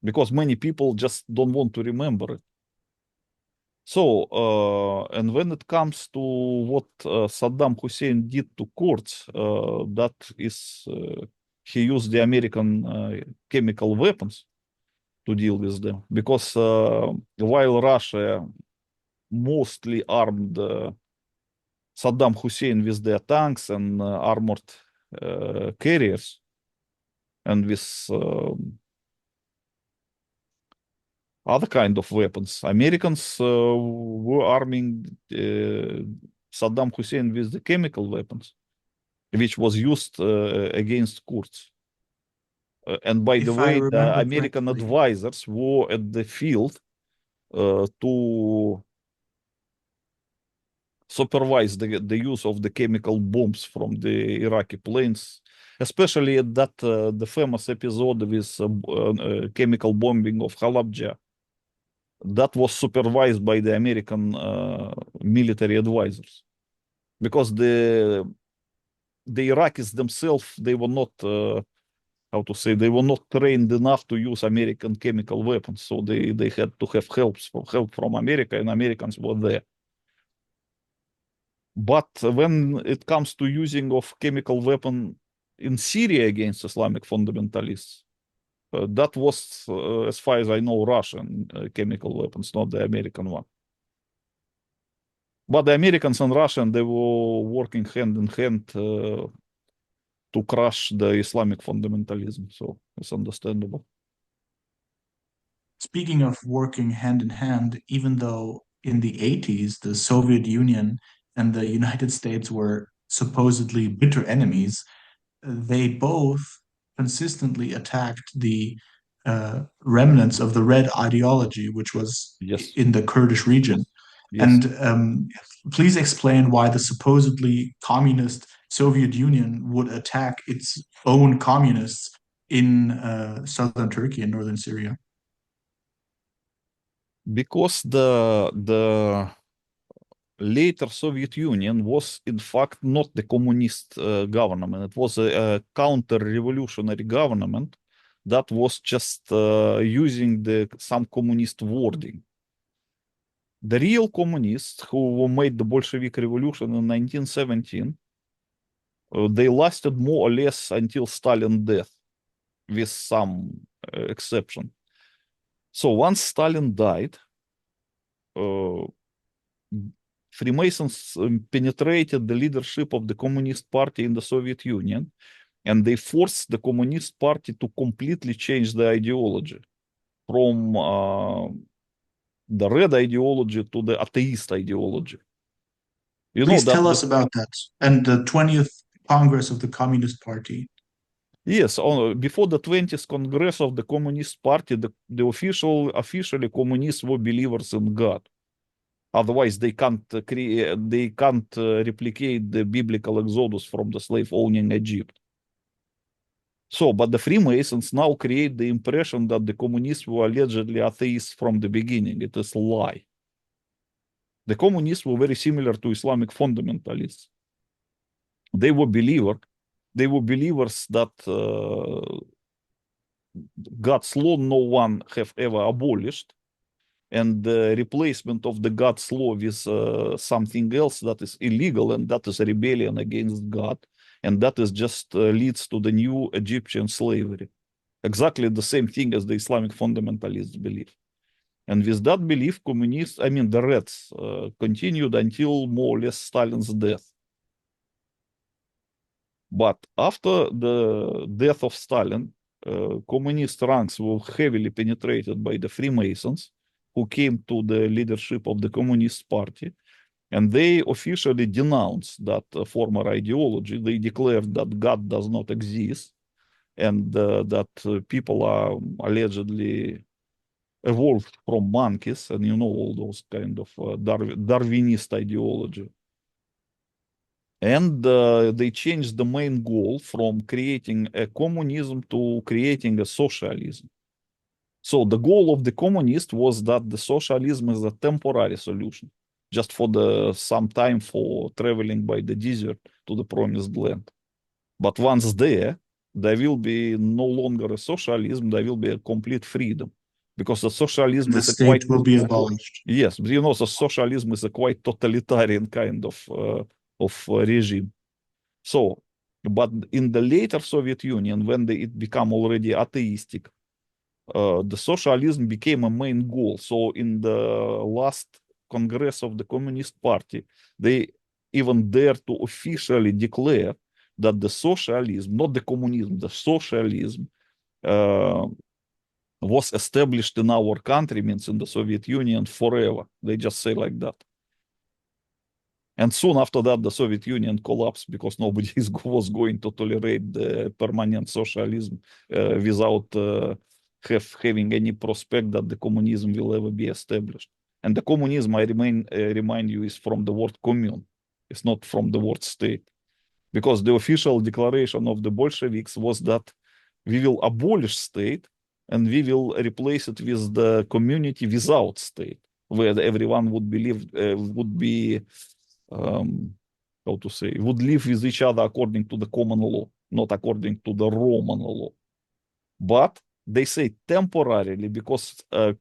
[SPEAKER 2] Because many people just don't want to remember it. So, and when it comes to what Saddam Hussein did to Kurds, that is, he used the American chemical weapons to deal with them. Because while Russia mostly armed Saddam Hussein with their tanks and armored carriers, and with other kind of weapons. Americans were arming Saddam Hussein with the chemical weapons, which was used against Kurds. And by the
[SPEAKER 1] If I
[SPEAKER 2] way, the
[SPEAKER 1] remember
[SPEAKER 2] American
[SPEAKER 1] correctly,
[SPEAKER 2] advisors were at the field to supervised the use of the chemical bombs from the Iraqi planes, especially that the famous episode with chemical bombing of Halabja. That was supervised by the American military advisors, because the Iraqis themselves, they were not how to say, they were not trained enough to use American chemical weapons, so they had to have help from America, and Americans were there. But when it comes to using of chemical weapon in Syria against Islamic fundamentalists, that was, as far as I know, Russian chemical weapons, not the American one. But the Americans and Russian, they were working hand in hand to crush the Islamic fundamentalism. So it's understandable.
[SPEAKER 1] Speaking of working hand in hand, even though in the 80s the Soviet Union and the United States were supposedly bitter enemies, they both consistently attacked the remnants of the Red ideology, which was
[SPEAKER 2] Yes.
[SPEAKER 1] in the Kurdish region.
[SPEAKER 2] Yes.
[SPEAKER 1] And please explain why the supposedly communist Soviet Union would attack its own communists in southern Turkey and northern Syria.
[SPEAKER 2] Because the later Soviet Union was in fact not the communist government. It was a counter-revolutionary government that was just using some communist wording. The real communists who made the Bolshevik Revolution in 1917, they lasted more or less until Stalin's death, with some exception. So once Stalin died, Freemasons penetrated the leadership of the Communist Party in the Soviet Union, and they forced the Communist Party to completely change the ideology from the red ideology to the atheist ideology.
[SPEAKER 1] Please tell us about that and the 20th Congress of the Communist Party.
[SPEAKER 2] Yes, before the 20th Congress of the Communist Party, the officially communists were believers in God. Otherwise, they can't replicate the biblical exodus from the slave-owning Egypt. So, but the Freemasons now create the impression that the communists were allegedly atheists from the beginning. It is a lie. The communists were very similar to Islamic fundamentalists. They were believers that God's law no one have ever abolished, and the replacement of the God's law with something else that is illegal, and that is a rebellion against God, and that is just leads to the new Egyptian slavery. Exactly the same thing as the Islamic fundamentalists believe. And with that belief, the Reds, continued until more or less Stalin's death. But after the death of Stalin, communist ranks were heavily penetrated by the Freemasons, who came to the leadership of the Communist Party, and they officially denounced that former ideology. They declared that God does not exist, and that people are allegedly evolved from monkeys, and all those kind of Darwinist ideology. And they changed the main goal from creating a communism to creating a socialism. So the goal of the communist was that the socialism is a temporary solution, just for some time for traveling by the desert to the promised land. But once there will be no longer a socialism, there will be a complete freedom. Because the socialism is
[SPEAKER 1] the state will be abolished.
[SPEAKER 2] Yes, but the socialism is a quite totalitarian kind of regime. So, but in the later Soviet Union, when it became already atheistic, the socialism became a main goal. So in the last Congress of the Communist Party, they even dare to officially declare that the socialism, not the communism, the socialism was established in our country, means in the Soviet Union, forever. They just say like that. And soon after that, the Soviet Union collapsed because nobody was going to tolerate the permanent socialism without having any prospect that the communism will ever be established. And the communism, I remind you, is from the word commune. It's not from the word state. Because the official declaration of the Bolsheviks was that we will abolish state and we will replace it with the community without state, where everyone would be how to say, would live with each other according to the common law, not according to the Roman law. But they say temporarily, because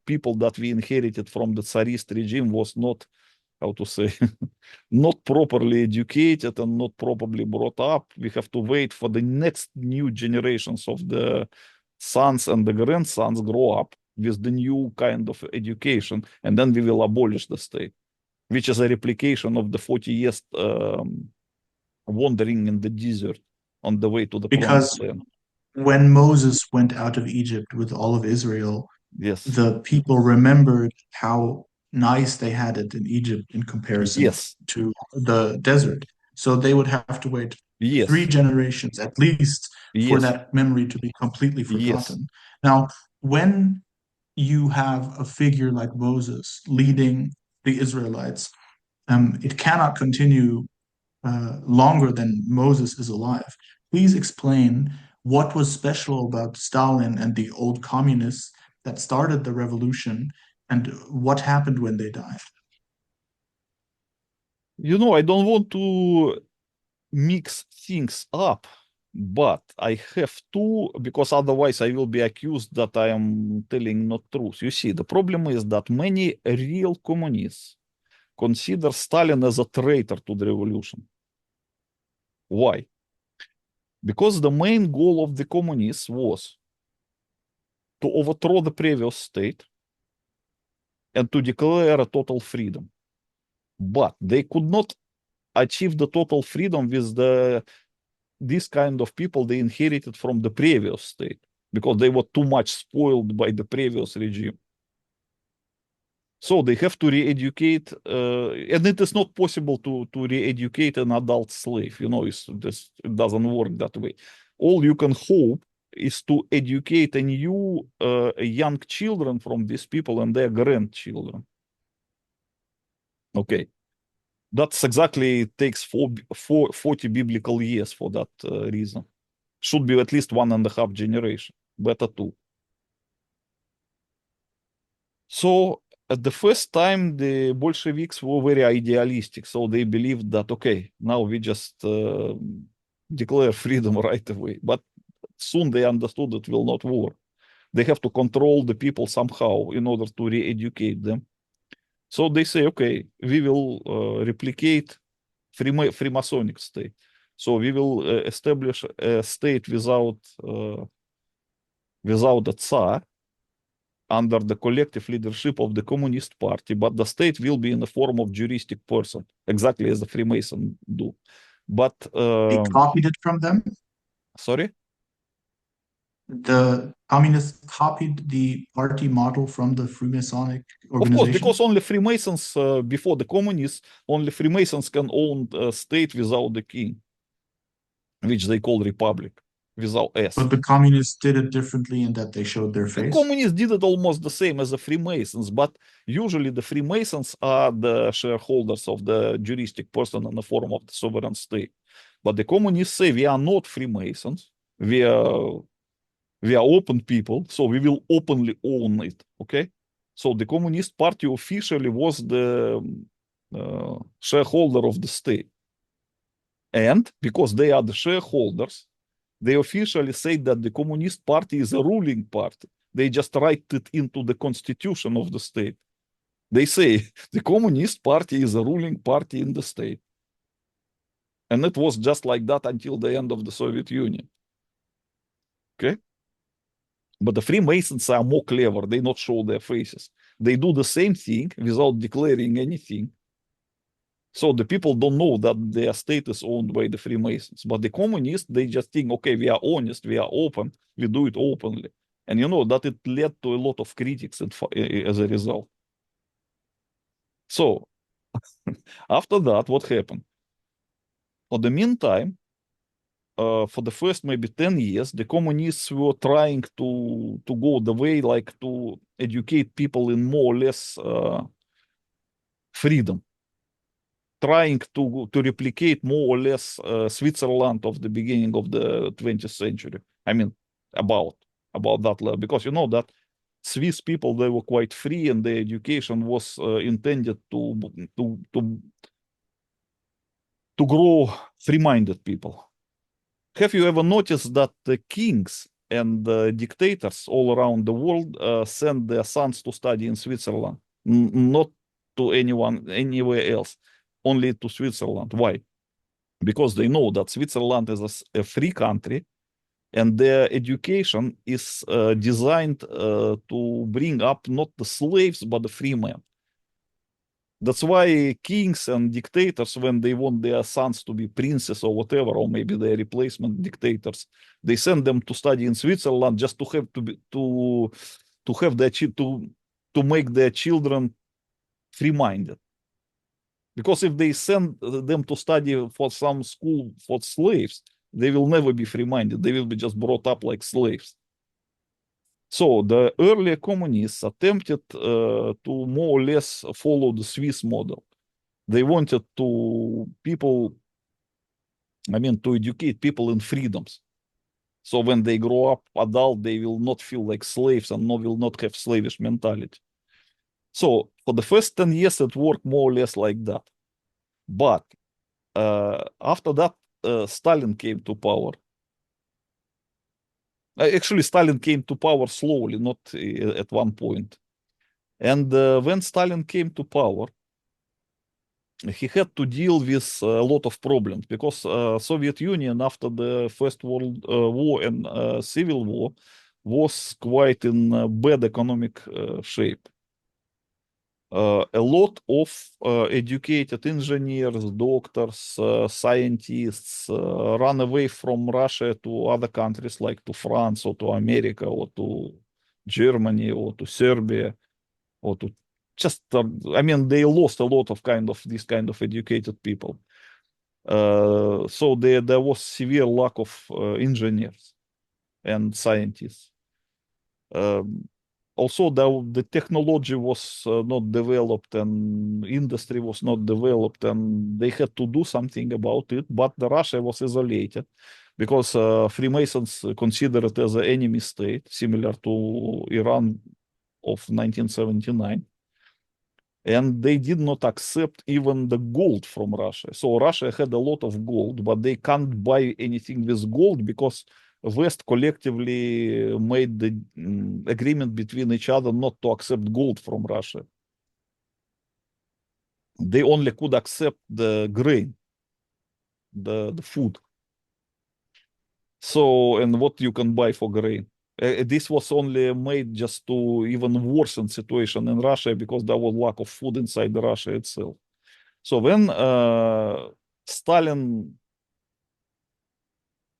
[SPEAKER 2] people that we inherited from the Tsarist regime was not, how to say, not properly educated and not properly brought up. We have to wait for the next new generations of the sons and the grandsons grow up with the new kind of education, and then we will abolish the state, which is a replication of the 40 years wandering in the desert on the way to the promised
[SPEAKER 1] Because
[SPEAKER 2] land.
[SPEAKER 1] when Moses went out of Egypt with all of Israel,
[SPEAKER 2] Yes,
[SPEAKER 1] the people remembered how nice they had it in Egypt in comparison
[SPEAKER 2] yes,
[SPEAKER 1] to the desert. So they would have to wait three
[SPEAKER 2] yes,
[SPEAKER 1] generations at least for
[SPEAKER 2] yes,
[SPEAKER 1] that memory to be completely
[SPEAKER 2] yes.
[SPEAKER 1] forgotten. Now, when you have a figure like Moses leading the Israelites, it cannot continue longer than Moses is alive. Please explain what was special about Stalin and the old communists that started the revolution and what happened when they died.
[SPEAKER 2] I don't want to mix things up, but I have to, because otherwise I will be accused that I am telling not truth. You see, the problem is that many real communists consider Stalin as a traitor to the revolution. Why? Because the main goal of the communists was to overthrow the previous state and to declare a total freedom. But they could not achieve the total freedom with this kind of people they inherited from the previous state, because they were too much spoiled by the previous regime. So they have to re-educate, and it is not possible to re-educate an adult slave. It doesn't work that way. All you can hope is to educate a new young children from these people and their grandchildren. Okay, that's exactly takes 40 biblical years for that reason. Should be at least 1.5 generation, better two. So at the first time, the Bolsheviks were very idealistic. So they believed that, okay, now we just declare freedom right away. But soon they understood it will not work. They have to control the people somehow in order to re-educate them. So they say, okay, we will replicate Freemasonic state. So we will establish a state without a Tsar, under the collective leadership of the Communist Party, but the state will be in the form of juristic person, exactly as the Freemason do. But
[SPEAKER 1] They copied it from them.
[SPEAKER 2] sorry,
[SPEAKER 1] The communists copied the party model from the Freemasonic
[SPEAKER 2] of course,
[SPEAKER 1] organization.
[SPEAKER 2] because only Freemasons before the communists, only Freemasons can own a state without the king, which they call republic, without S.
[SPEAKER 1] But the communists did it differently in that they showed their
[SPEAKER 2] The
[SPEAKER 1] face.
[SPEAKER 2] communists did it almost the same as the Freemasons, but usually the Freemasons are the shareholders of the juristic person in the form of the sovereign state. But the communists say we are not Freemasons, we are open people, so we will openly own it. Okay, so the Communist Party officially was the shareholder of the state, and because they are the shareholders, they officially say that the Communist Party is a ruling party. They just write it into the constitution of the state. They say the Communist Party is a ruling party in the state. And it was just like that until the end of the Soviet Union. Okay? But the Freemasons are more clever. They not show their faces. They do the same thing without declaring anything. So the people don't know that their state is owned by the Freemasons. But the communists, they just think, okay, we are honest, we are open, we do it openly. And that it led to a lot of critics as a result. So after that, what happened? For the meantime, for the first maybe 10 years, the communists were trying to go the way, like to educate people in more or less freedom, trying to replicate more or less Switzerland of the beginning of the 20th century. I mean, about that level, because you know that Swiss people, they were quite free, and their education was intended to grow free-minded people. Have you ever noticed that the kings and dictators all around the world send their sons to study in Switzerland, not to anyone anywhere else, only to Switzerland? Why? Because they know that Switzerland is a free country, and their education is designed to bring up not the slaves but the free men. That's why kings and dictators, when they want their sons to be princes or whatever, or maybe their replacement dictators, they send them to study in Switzerland just to have to have their to make their children free-minded. Because if they send them to study for some school for slaves, they will never be free-minded. They will be just brought up like slaves. So the early communists attempted to more or less follow the Swiss model. They wanted to educate people in freedoms. So when they grow up adult, they will not feel like slaves and will not have slavish mentality. So for the first 10 years, it worked more or less like that. But after that, Stalin came to power. Actually, Stalin came to power slowly, not at one point. And when Stalin came to power, he had to deal with a lot of problems because Soviet Union after the First World War and Civil War was quite in bad economic shape. A lot of educated engineers, doctors, scientists ran away from Russia to other countries like to France or to America or to Germany or to Serbia or to just, they lost a lot of these kind of educated people. So there was severe lack of engineers and scientists. Also, the technology was not developed and industry was not developed, and they had to do something about it. But Russia was isolated because Freemasons considered it as an enemy state, similar to Iran of 1979. And they did not accept even the gold from Russia. So Russia had a lot of gold, but they can't buy anything with gold because West collectively made the agreement between each other not to accept gold from Russia. They only could accept the grain, the food. So, and what you can buy for grain. This was only made just to even worsen situation in Russia because there was lack of food inside Russia itself. So when Stalin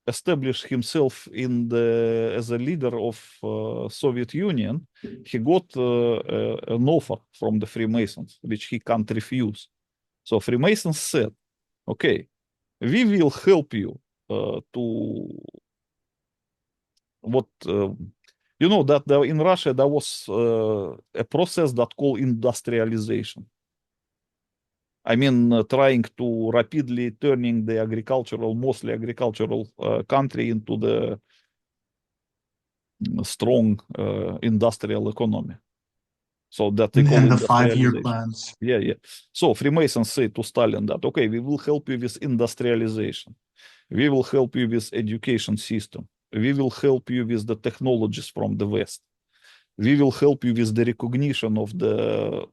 [SPEAKER 2] established himself as a leader of Soviet Union, he got an offer from the Freemasons, which he can't refuse. So Freemasons said, okay, we will help you to what you know that in Russia there was a process that called industrialization. Trying to rapidly turning the mostly agricultural country into the strong industrial economy. So that they call
[SPEAKER 1] And the 5-year
[SPEAKER 2] industrialization.
[SPEAKER 1] plans.
[SPEAKER 2] Yeah, yeah. So Freemasons say to Stalin that, okay, we will help you with industrialization. We will help you with education system. We will help you with the technologies from the West. We will help you with the recognition of the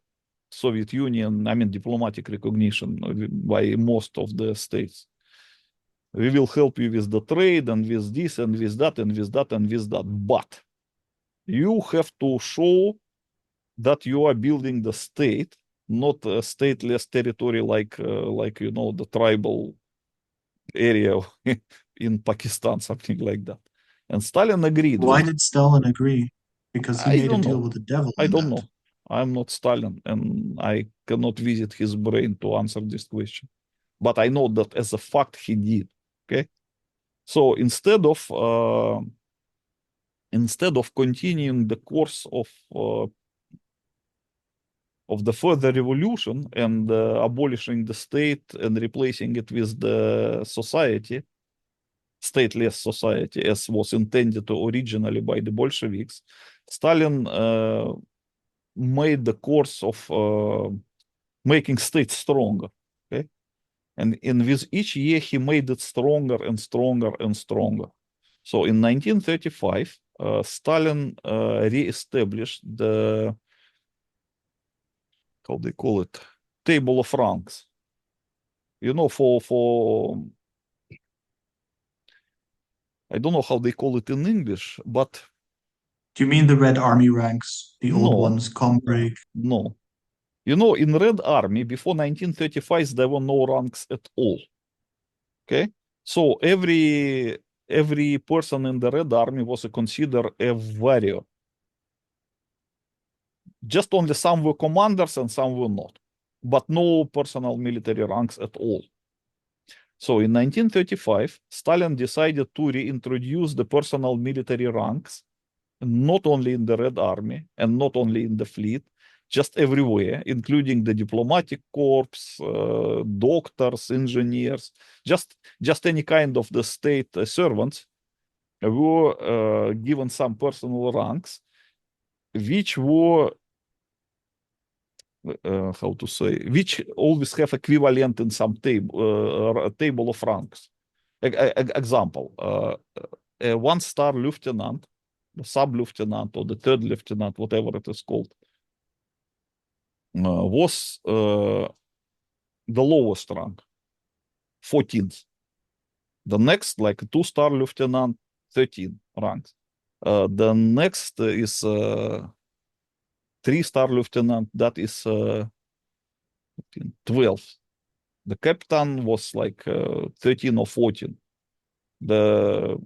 [SPEAKER 2] Soviet Union, diplomatic recognition by most of the states. We will help you with the trade and with this and with that and with that and with that. But you have to show that you are building the state, not a stateless territory like the tribal area in Pakistan, something like that. And Stalin agreed
[SPEAKER 1] Why
[SPEAKER 2] with.
[SPEAKER 1] did Stalin agree? Because he
[SPEAKER 2] I
[SPEAKER 1] made a
[SPEAKER 2] don't
[SPEAKER 1] deal
[SPEAKER 2] know.
[SPEAKER 1] with the devil
[SPEAKER 2] I
[SPEAKER 1] in
[SPEAKER 2] don't
[SPEAKER 1] that.
[SPEAKER 2] know. I'm not Stalin, and I cannot visit his brain to answer this question. But I know that as a fact he did. Okay, so instead of continuing the course of of the further revolution and abolishing the state and replacing it with the society, stateless society, as was intended originally by the Bolsheviks, Stalin made the course of making states stronger. Okay, and with each year he made it stronger and stronger and stronger. So in 1935, Stalin re-established the, how they call it, table of ranks. You know, for I don't know how they call it in English, but
[SPEAKER 1] Do you mean the Red Army ranks, the old
[SPEAKER 2] no,
[SPEAKER 1] ones, Combreg?
[SPEAKER 2] no. You know, in Red Army before 1935, there were no ranks at all. Okay, so every person in the Red Army was considered a warrior. Just only some were commanders and some were not, but no personal military ranks at all. So in 1935, Stalin decided to reintroduce the personal military ranks, not only in the Red Army and not only in the fleet, just everywhere, including the diplomatic corps, doctors, engineers, just any kind of the state servants were given some personal ranks, which were how to say, which always have equivalent in some table of ranks. Example, a one-star lieutenant, the sub-lieutenant or the third lieutenant, whatever it is called, was the lowest rank, 14th. The next, like a two-star lieutenant, 13 ranks. The next is three-star lieutenant, that is 12. The captain was like 13 or 14. The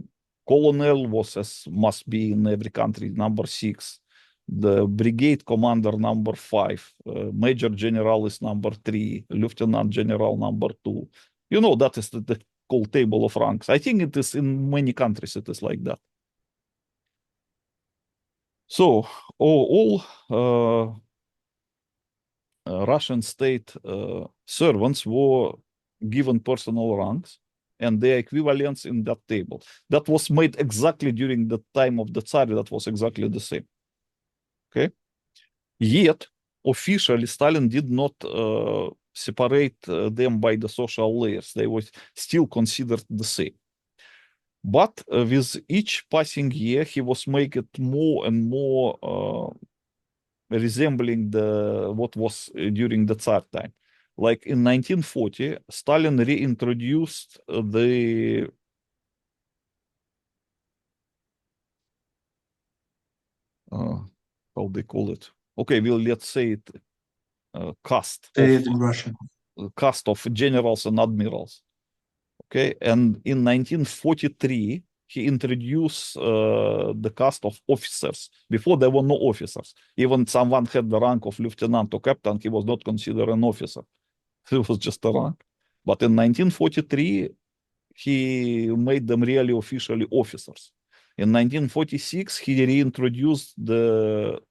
[SPEAKER 2] colonel was, as must be in every country, number 6. The brigade commander, number 5. Major general is number 3. Lieutenant general, number 2. You know, that is the called table of ranks. I think it is in many countries, it is like that. So all Russian state servants were given personal ranks and their equivalents in that table. That was made exactly during the time of the Tsar. That was exactly the same. Okay. Yet, officially, Stalin did not separate them by the social layers. They were still considered the same. But with each passing year, he was making it more and more resembling what was during the Tsar time. Like in 1940, Stalin reintroduced the how they call it. Okay, well, let's say it caste
[SPEAKER 1] Say it in Russian.
[SPEAKER 2] of generals and admirals. Okay, and in 1943, he introduced the caste of officers. Before there were no officers. Even someone had the rank of lieutenant or captain, he was not considered an officer. It was just a rank. But in 1943, he made them really officially officers. In 1946, he reintroduced the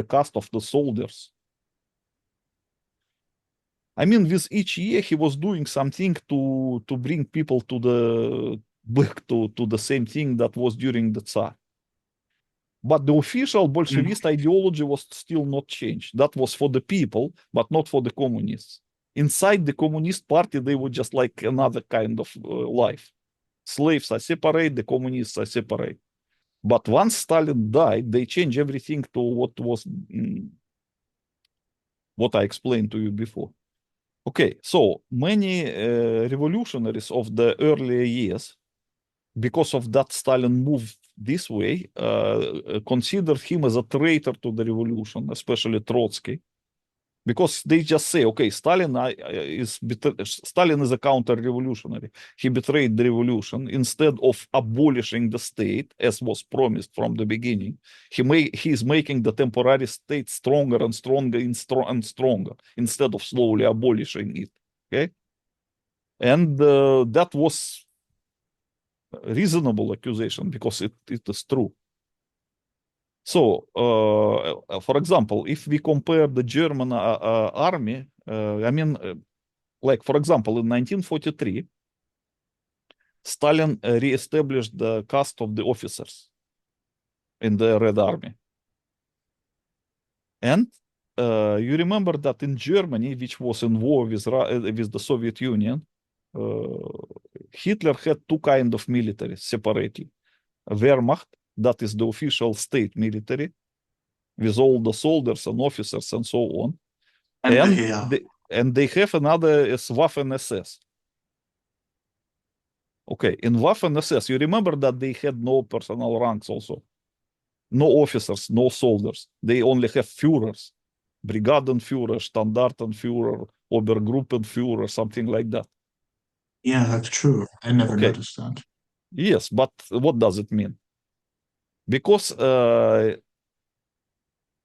[SPEAKER 2] caste of the soldiers. I mean, with each year, he was doing something to bring people to the back to the same thing that was during the Tsar. But the official Bolshevist ideology was still not changed. That was for the people, but not for the communists. Inside the Communist Party, they were just like another kind of life. Slaves are separate, the communists are separate. But once Stalin died, they changed everything to what was what I explained to you before. Okay, so many revolutionaries of the earlier years, because of that Stalin moved this way, considered him as a traitor to the revolution, especially Trotsky, because they just say, okay, Stalin is a counter-revolutionary. He betrayed the revolution. Instead of abolishing the state, as was promised from the beginning, he is making the temporary state stronger and stronger and stronger instead of slowly abolishing it. Okay, and that was a reasonable accusation because it is true. So, for example, if we compare the German army, like, for example, in 1943, Stalin re-established the caste of the officers in the Red Army. And you remember that in Germany, which was in war with the Soviet Union, Hitler had two kinds of military separately. Wehrmacht, that is the official state military, with all the soldiers and officers and so on.
[SPEAKER 1] And
[SPEAKER 2] And
[SPEAKER 1] yeah,
[SPEAKER 2] they have another is Waffen SS. Okay, in Waffen SS, you remember that they had no personal ranks also. No officers, no soldiers. They only have Führers. Brigadenführer, Standartenführer, Obergruppenführer, something like that.
[SPEAKER 1] yeah, that's true. I never
[SPEAKER 2] Okay,
[SPEAKER 1] noticed that.
[SPEAKER 2] yes, but what does it mean? Because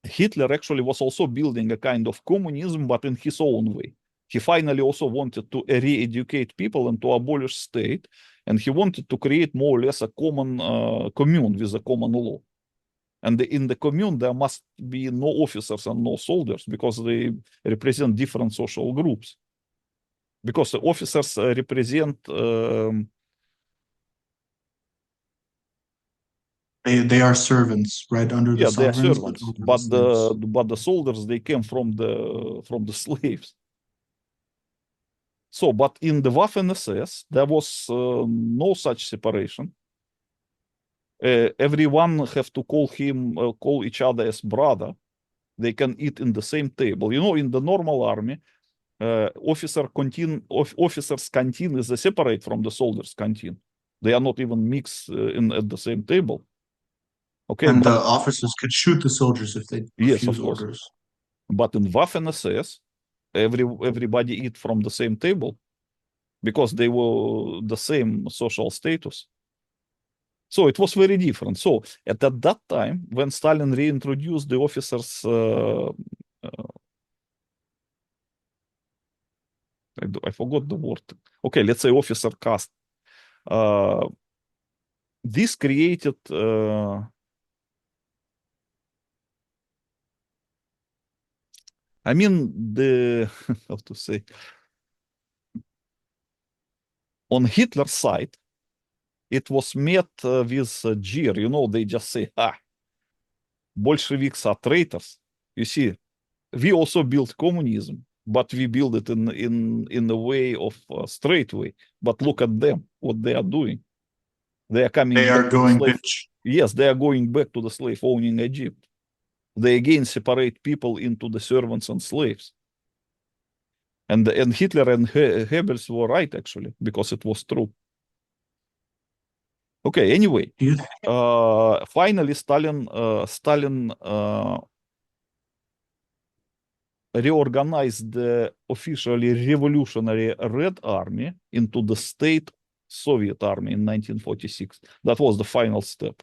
[SPEAKER 2] Hitler actually was also building a kind of communism, but in his own way. He finally also wanted to re-educate people and to abolish state, and he wanted to create more or less a common commune with a common law. And in the commune, there must be no officers and no soldiers because they represent different social groups. Because the officers represent
[SPEAKER 1] They are servants, right, under the
[SPEAKER 2] yeah, they are
[SPEAKER 1] sovereigns, but
[SPEAKER 2] servants,
[SPEAKER 1] over the
[SPEAKER 2] but
[SPEAKER 1] slaves.
[SPEAKER 2] the soldiers they came from the slaves. So, but in the Waffen SS, there was no such separation. Everyone have to call each other as brother. They can eat in the same table. You know, in the normal army, officers' canteen is separate from the soldiers' canteen. They are not even mixed at the same table. Okay,
[SPEAKER 1] And
[SPEAKER 2] but
[SPEAKER 1] the officers could shoot the soldiers if they
[SPEAKER 2] yes,
[SPEAKER 1] refuse
[SPEAKER 2] of course.
[SPEAKER 1] orders.
[SPEAKER 2] But in Waffen SS, everybody eat from the same table because they were the same social status. So it was very different. So at that time, when Stalin reintroduced the officers, I forgot the word. Okay, let's say officer caste. Uh, this created I mean the how to say on Hitler's side, it was met with jeer. You know, they just say, Bolsheviks are traitors. You see, we also built communism, but we build it in the way of straight way. But look at them, what they are doing. They are coming
[SPEAKER 1] They are
[SPEAKER 2] back to the
[SPEAKER 1] going
[SPEAKER 2] slave.
[SPEAKER 1] bitch.
[SPEAKER 2] Yes, they are going back to the slave owning Egypt. They again separate people into the servants and slaves. And Hitler and Goebbels were right actually because it was true. Okay, anyway,
[SPEAKER 1] Do you
[SPEAKER 2] finally Stalin reorganized the officially revolutionary Red Army into the state Soviet Army in 1946. That was the final step.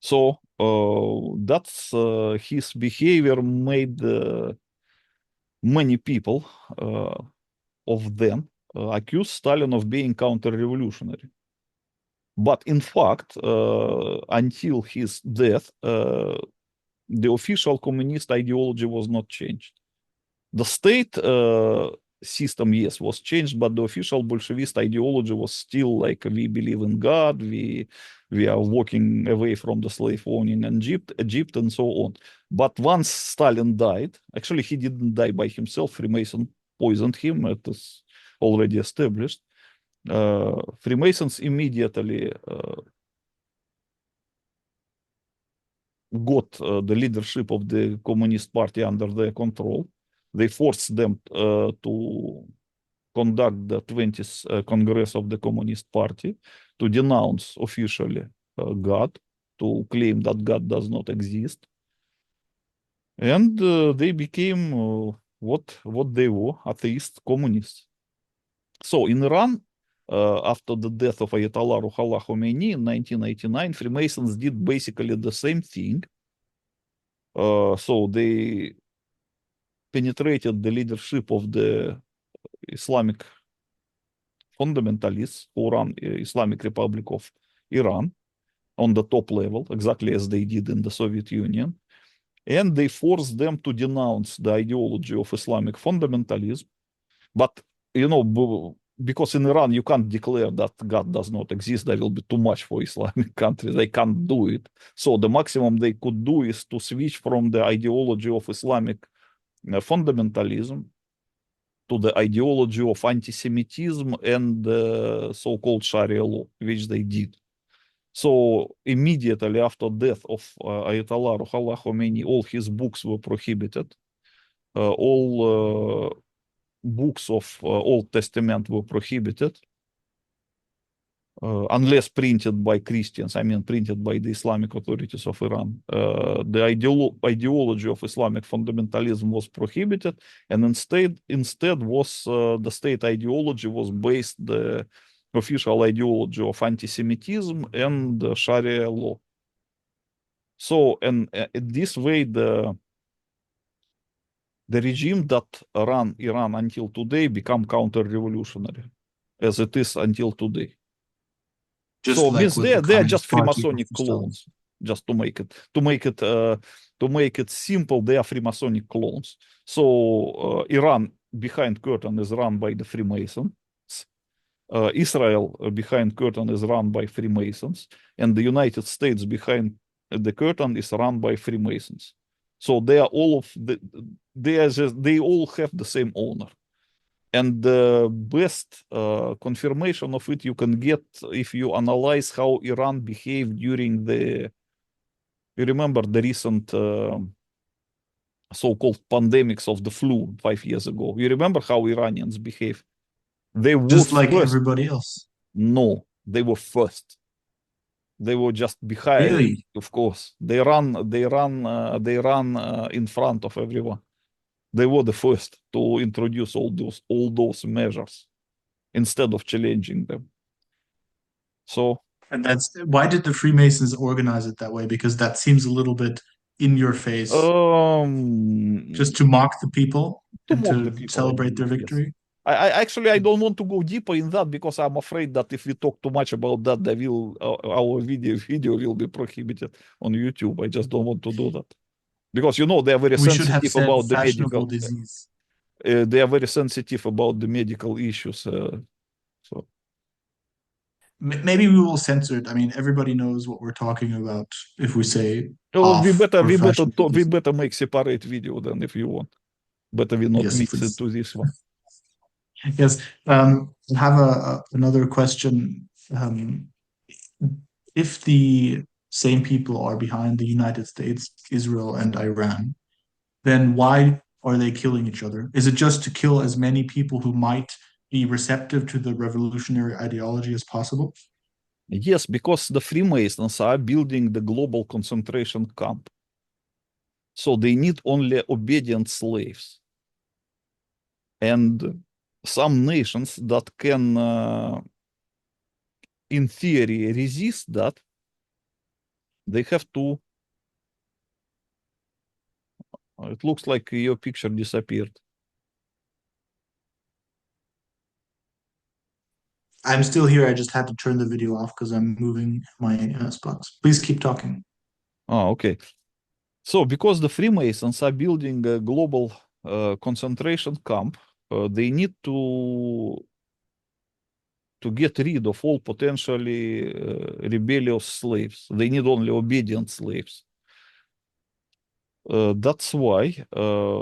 [SPEAKER 2] So that's his behavior made many people of them accuse Stalin of being counter-revolutionary. But in fact, until his death, the official communist ideology was not changed. The state system, yes, was changed, but the official Bolshevist ideology was still like we believe in God, we are walking away from the slave owning Egypt, and so on. But once Stalin died, actually he didn't die by himself. Freemason poisoned him. It is already established. Freemasons immediately got the leadership of the Communist Party under their control. They forced them to conduct the 20th Congress of the Communist Party, to denounce officially God, to claim that God does not exist. And they became what they were, atheist communists. So in Iran, after the death of Ayatollah Ruhollah Khomeini in 1989, Freemasons did basically the same thing. So they penetrated the leadership of the Islamic fundamentalists who run Islamic Republic of Iran. on the top level, exactly as they did in the Soviet Union. And they forced them to denounce the ideology of Islamic fundamentalism. But, because in Iran you can't declare that God does not exist, there will be too much for Islamic countries. They can't do it. So the maximum they could do is to switch from the ideology of Islamic fundamentalism to the ideology of anti-Semitism and so-called Sharia law, which they did. So immediately after death of Ayatollah Ruhollah Khomeini, all his books were prohibited. All books of Old Testament were prohibited, unless printed by Christians, I mean printed by the Islamic authorities of Iran. The ideology of Islamic fundamentalism was prohibited, and instead was the state ideology was based the official ideology of anti-Semitism and Sharia law. So, and in this way, the regime that ran Iran until today become counter-revolutionary, as it is until today.
[SPEAKER 1] Just
[SPEAKER 2] So
[SPEAKER 1] like
[SPEAKER 2] means
[SPEAKER 1] with the
[SPEAKER 2] they are just
[SPEAKER 1] Communist Party
[SPEAKER 2] Freemasonic
[SPEAKER 1] of Stalin.
[SPEAKER 2] clones. Just to make it simple, they are Freemasonic clones. So Iran behind curtain is run by the Freemasons. Israel behind curtain is run by Freemasons, and the United States behind the curtain is run by Freemasons. So they are all of the they all have the same owner. And the best confirmation of it you can get if you analyze how Iran behaved during you remember the recent so-called pandemics of the flu 5 years ago. You remember how Iranians behave? They were
[SPEAKER 1] Just like
[SPEAKER 2] first.
[SPEAKER 1] everybody else.
[SPEAKER 2] No, they were first. They were just behind,
[SPEAKER 1] Really?
[SPEAKER 2] of course. They ran in front of everyone. They were the first to introduce all those measures instead of challenging them. So,
[SPEAKER 1] And that's why did the Freemasons organize it that way? Because that seems a little bit in your face, just to mock the people
[SPEAKER 2] to
[SPEAKER 1] and
[SPEAKER 2] mock the
[SPEAKER 1] to
[SPEAKER 2] people, I
[SPEAKER 1] celebrate their
[SPEAKER 2] believe, yes.
[SPEAKER 1] victory.
[SPEAKER 2] I actually I don't want to go deeper in that because I'm afraid that if we talk too much about that, our video will be prohibited on YouTube. I just don't want to do that because they are very
[SPEAKER 1] We should have
[SPEAKER 2] sensitive
[SPEAKER 1] said
[SPEAKER 2] about the
[SPEAKER 1] fashionable
[SPEAKER 2] medical.
[SPEAKER 1] disease.
[SPEAKER 2] They are very sensitive about the medical issues. So
[SPEAKER 1] Maybe we will censor it. I mean, everybody knows what we're talking about if we say
[SPEAKER 2] we
[SPEAKER 1] half
[SPEAKER 2] better
[SPEAKER 1] or fashionable
[SPEAKER 2] we
[SPEAKER 1] disease.
[SPEAKER 2] better make separate video then if you want. Better we not
[SPEAKER 1] Yes,
[SPEAKER 2] mix
[SPEAKER 1] please.
[SPEAKER 2] into this one.
[SPEAKER 1] Yes. I have another question. If the same people are behind the United States, Israel, and Iran, then why are they killing each other? Is it just to kill as many people who might be receptive to the revolutionary ideology as possible?
[SPEAKER 2] Yes, because the Freemasons are building the global concentration camp. So they need only obedient slaves. And some nations that can, in theory, resist that, they have to. It looks like your picture disappeared.
[SPEAKER 1] I'm still here. I just had to turn the video off because I'm moving my spots. Please keep talking.
[SPEAKER 2] Okay. So because the Freemasons are building a global concentration camp, they need to get rid of all potentially rebellious slaves. They need only obedient slaves. That's why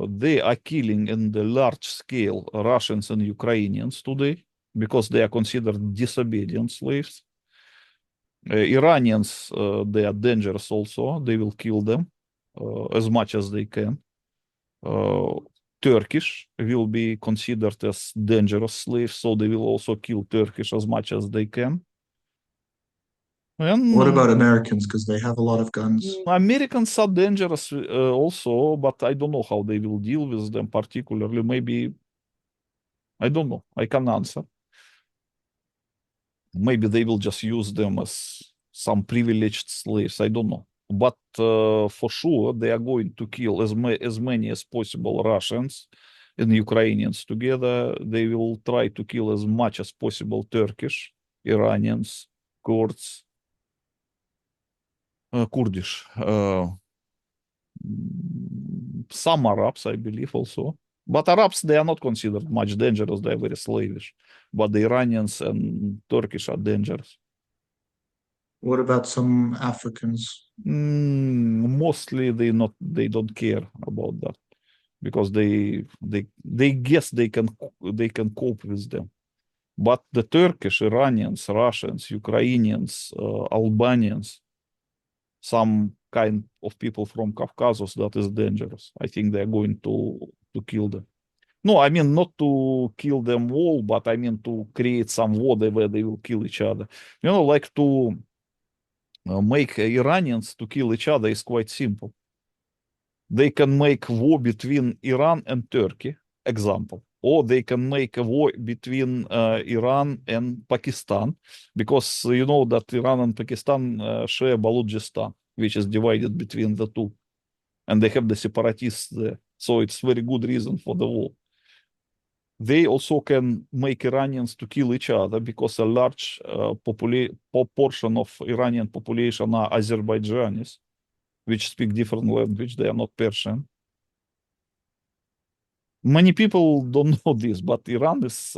[SPEAKER 2] they are killing in the large scale Russians and Ukrainians today because they are considered disobedient slaves. Iranians, they are dangerous also. They will kill them as much as they can. Turkish will be considered as dangerous slaves, so they will also kill Turkish as much as they can.
[SPEAKER 1] What
[SPEAKER 2] And
[SPEAKER 1] about Americans? Because they have a lot of guns.
[SPEAKER 2] Americans are dangerous also, but I don't know how they will deal with them particularly. Maybe, I don't know. I can answer. Maybe they will just use them as some privileged slaves. I don't know. But for sure, they are going to kill as many as possible Russians and Ukrainians together. They will try to kill as much as possible Turkish, Iranians, Kurds, Kurdish. Some Arabs, I believe, also. But Arabs, they are not considered much dangerous. They are very slavish. But the Iranians and Turkish are dangerous.
[SPEAKER 1] What about some Africans?
[SPEAKER 2] Mostly they don't care about that because they guess they can cope with them. But the Turkish, Iranians, Russians, Ukrainians, Albanians, some kind of people from Caucasus, that is dangerous. I think they're going to kill them. No, I mean not to kill them all, but I mean to create some war where they will kill each other. Like to make Iranians to kill each other is quite simple. They can make war between Iran and Turkey, example, or they can make a war between Iran and Pakistan, because you know that Iran and Pakistan share Balochistan, which is divided between the two, and they have the separatists there. So it's very good reason for the war. They also can make Iranians to kill each other because a large portion of Iranian population are Azerbaijanis, which speak different language. They are not Persian. Many people don't know this, but Iran's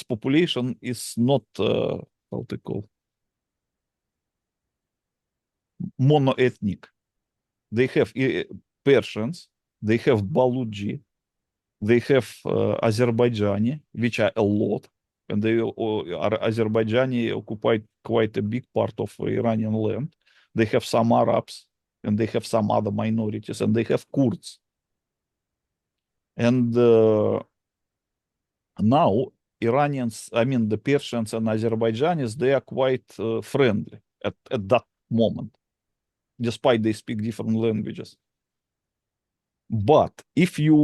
[SPEAKER 2] population is not how they call monoethnic. They have Persians, they have Baluchi, they have Azerbaijani, which are a lot, and they are Azerbaijani occupied quite a big part of Iranian land. They have some Arabs, and they have some other minorities, and they have Kurds. And now Iranians, I mean the Persians and Azerbaijanis, they are quite friendly at that moment, despite they speak different languages. But if you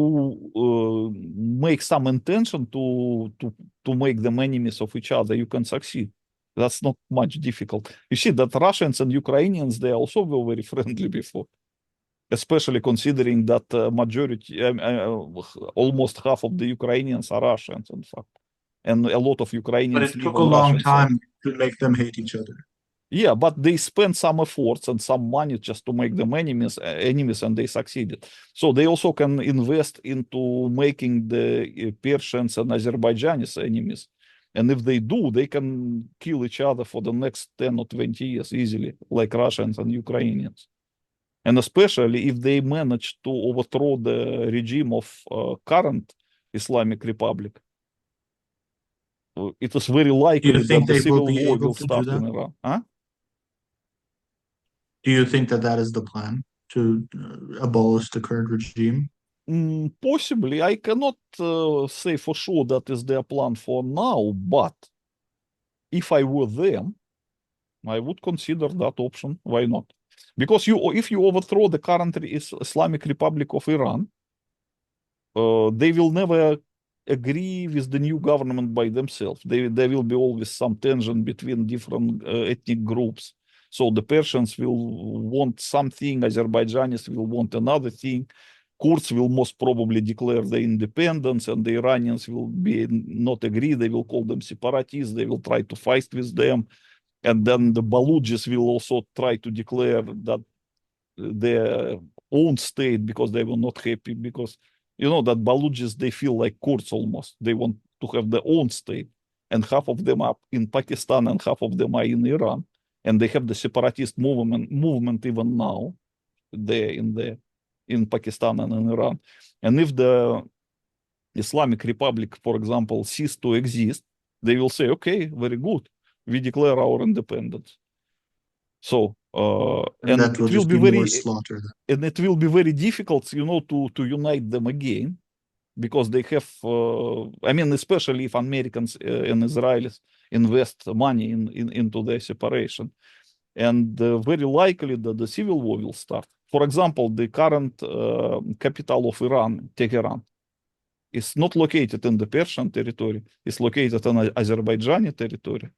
[SPEAKER 2] make some intention to make them enemies of each other, you can succeed. That's not much difficult. You see that Russians and Ukrainians, they also were very friendly before, especially considering that majority, almost half of the Ukrainians are Russians, in fact, and a lot of
[SPEAKER 1] But
[SPEAKER 2] Ukrainians
[SPEAKER 1] it
[SPEAKER 2] live
[SPEAKER 1] took a
[SPEAKER 2] on
[SPEAKER 1] long
[SPEAKER 2] Russian side.
[SPEAKER 1] time to make them hate each other.
[SPEAKER 2] Yeah, but they spent some efforts and some money just to make them enemies, and they succeeded. So they also can invest into making the Persians and Azerbaijanis enemies. And if they do, they can kill each other for the next 10 or 20 years easily, like Russians and Ukrainians. And especially if they manage to overthrow the regime of current Islamic Republic, it is very
[SPEAKER 1] Do you
[SPEAKER 2] likely
[SPEAKER 1] think
[SPEAKER 2] that the
[SPEAKER 1] they will
[SPEAKER 2] civil
[SPEAKER 1] be
[SPEAKER 2] war
[SPEAKER 1] able
[SPEAKER 2] will
[SPEAKER 1] to do
[SPEAKER 2] start
[SPEAKER 1] that?
[SPEAKER 2] in Iran. Huh?
[SPEAKER 1] Do you think that that is the plan to abolish the current regime?
[SPEAKER 2] Possibly. I cannot say for sure that is their plan for now, but if I were them, I would consider that option. Why not? Because if you overthrow the current Islamic Republic of Iran, they will never agree with the new government by themselves. There will be always some tension between different ethnic groups. So the Persians will want something, Azerbaijanis will want another thing, Kurds will most probably declare their independence, and the Iranians will be not agree. They will call them separatists. They will try to fight with them, and then the Baluchis will also try to declare that their own state because they were not happy, because you know that Baluchis, they feel like Kurds almost. They want to have their own state, and half of them are in Pakistan and half of them are in Iran, and they have the separatist movement even now there in Pakistan and in Iran. And if the Islamic Republic, for example, cease to exist, they will say, okay, very good, we declare our independence. So
[SPEAKER 1] And that will just be more slaughter then.
[SPEAKER 2] and it will be very difficult, to unite them again, because they have, I mean, especially if Americans and Israelis invest money into their separation, and very likely that the civil war will start. For example, the current capital of Iran, Tehran, is not located in the Persian territory; it's located on Azerbaijani territory.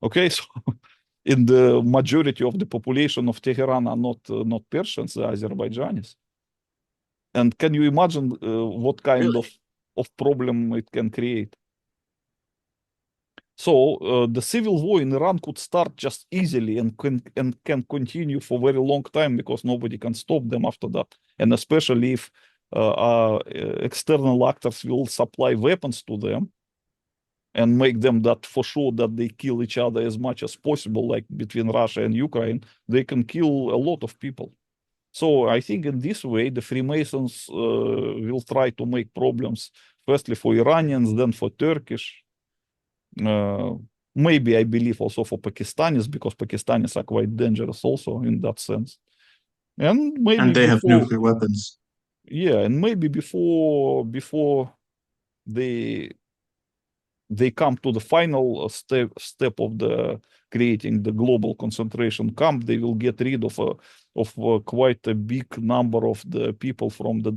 [SPEAKER 2] Okay, so in the majority of the population of Tehran are not Persians, they're Azerbaijanis. And can you imagine what kind
[SPEAKER 1] Really?
[SPEAKER 2] of problem it can create? So the civil war in Iran could start just easily and can continue for a very long time because nobody can stop them after that. And especially if external actors will supply weapons to them and make them that for sure that they kill each other as much as possible, like between Russia and Ukraine, they can kill a lot of people. So I think in this way, the Freemasons will try to make problems firstly for Iranians, then for Turkish, uh, maybe I believe also for Pakistanis, because Pakistanis are quite dangerous also in that sense. And maybe
[SPEAKER 1] And they have
[SPEAKER 2] before,
[SPEAKER 1] nuclear weapons.
[SPEAKER 2] yeah, and maybe before they they come to the final step of the creating the global concentration camp, they will get rid of quite a big number of the people from the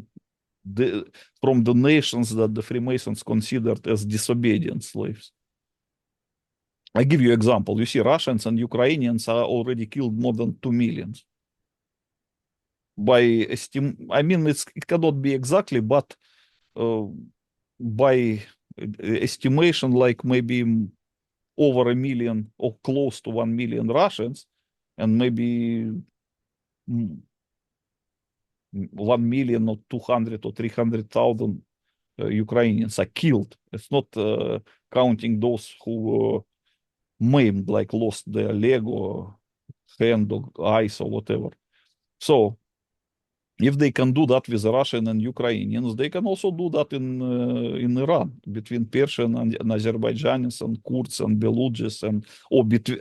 [SPEAKER 2] nations that the Freemasons considered as disobedient slaves. I give you example. You see, Russians and Ukrainians are already killed more than 2 million. I mean, it cannot be exactly, but uh, by estimation, like maybe over a million or close to 1 million Russians, and maybe 1 million or 200 or 300,000 Ukrainians are killed. It's not counting those who were maimed, like lost their leg or hand or eyes or whatever. So if they can do that with Russian and Ukrainians, they can also do that in Iran between Persian and Azerbaijanis and Kurds and Belugis and or between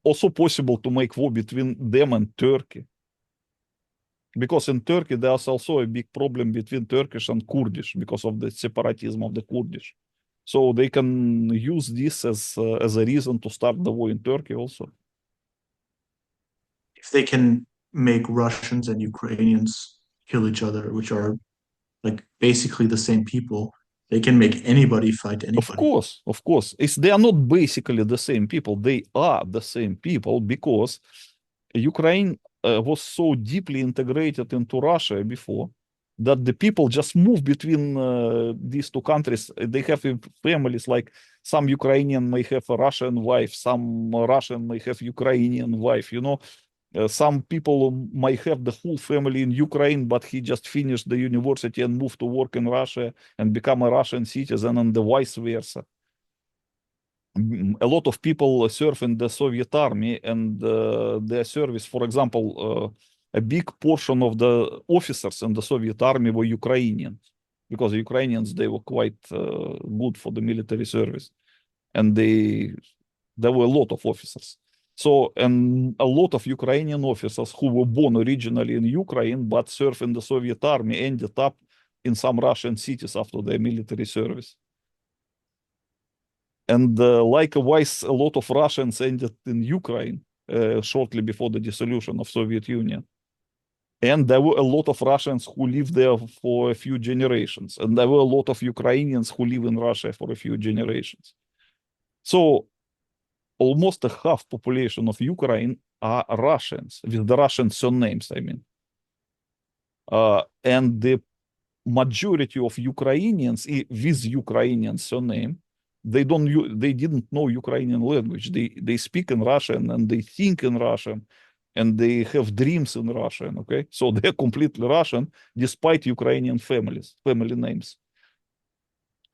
[SPEAKER 2] also possible to make war between them and Turkey. Because in Turkey there's also a big problem between Turkish and Kurdish because of the separatism of the Kurdish. So they can use this as a reason to start the war in Turkey also.
[SPEAKER 1] If they can make Russians and Ukrainians kill each other, which are like basically the same people, they can make anybody fight anybody.
[SPEAKER 2] Of course. They are not basically the same people. They are the same people because Ukraine was so deeply integrated into Russia before that the people just move between these two countries. They have families, like some Ukrainian may have a Russian wife, some Russian may have Ukrainian wife, you know. Some people might have the whole family in Ukraine, but he just finished the university and moved to work in Russia and become a Russian citizen, and the vice versa. A lot of people serve in the Soviet army, and their service, for example, a big portion of the officers in the Soviet army were Ukrainians, because the Ukrainians, they were quite good for the military service, and there were a lot of officers. So, and a lot of Ukrainian officers who were born originally in Ukraine but served in the Soviet army ended up in some Russian cities after their military service. And likewise, a lot of Russians ended in Ukraine shortly before the dissolution of Soviet Union. And there were a lot of Russians who lived there for a few generations. And there were a lot of Ukrainians who live in Russia for a few generations. So almost a half population of Ukraine are Russians, with the Russian surnames, I mean. And the majority of Ukrainians with Ukrainian surname, they didn't know Ukrainian language. They speak in Russian and they think in Russian and they have dreams in Russian. Okay, so they're completely Russian despite Ukrainian family names.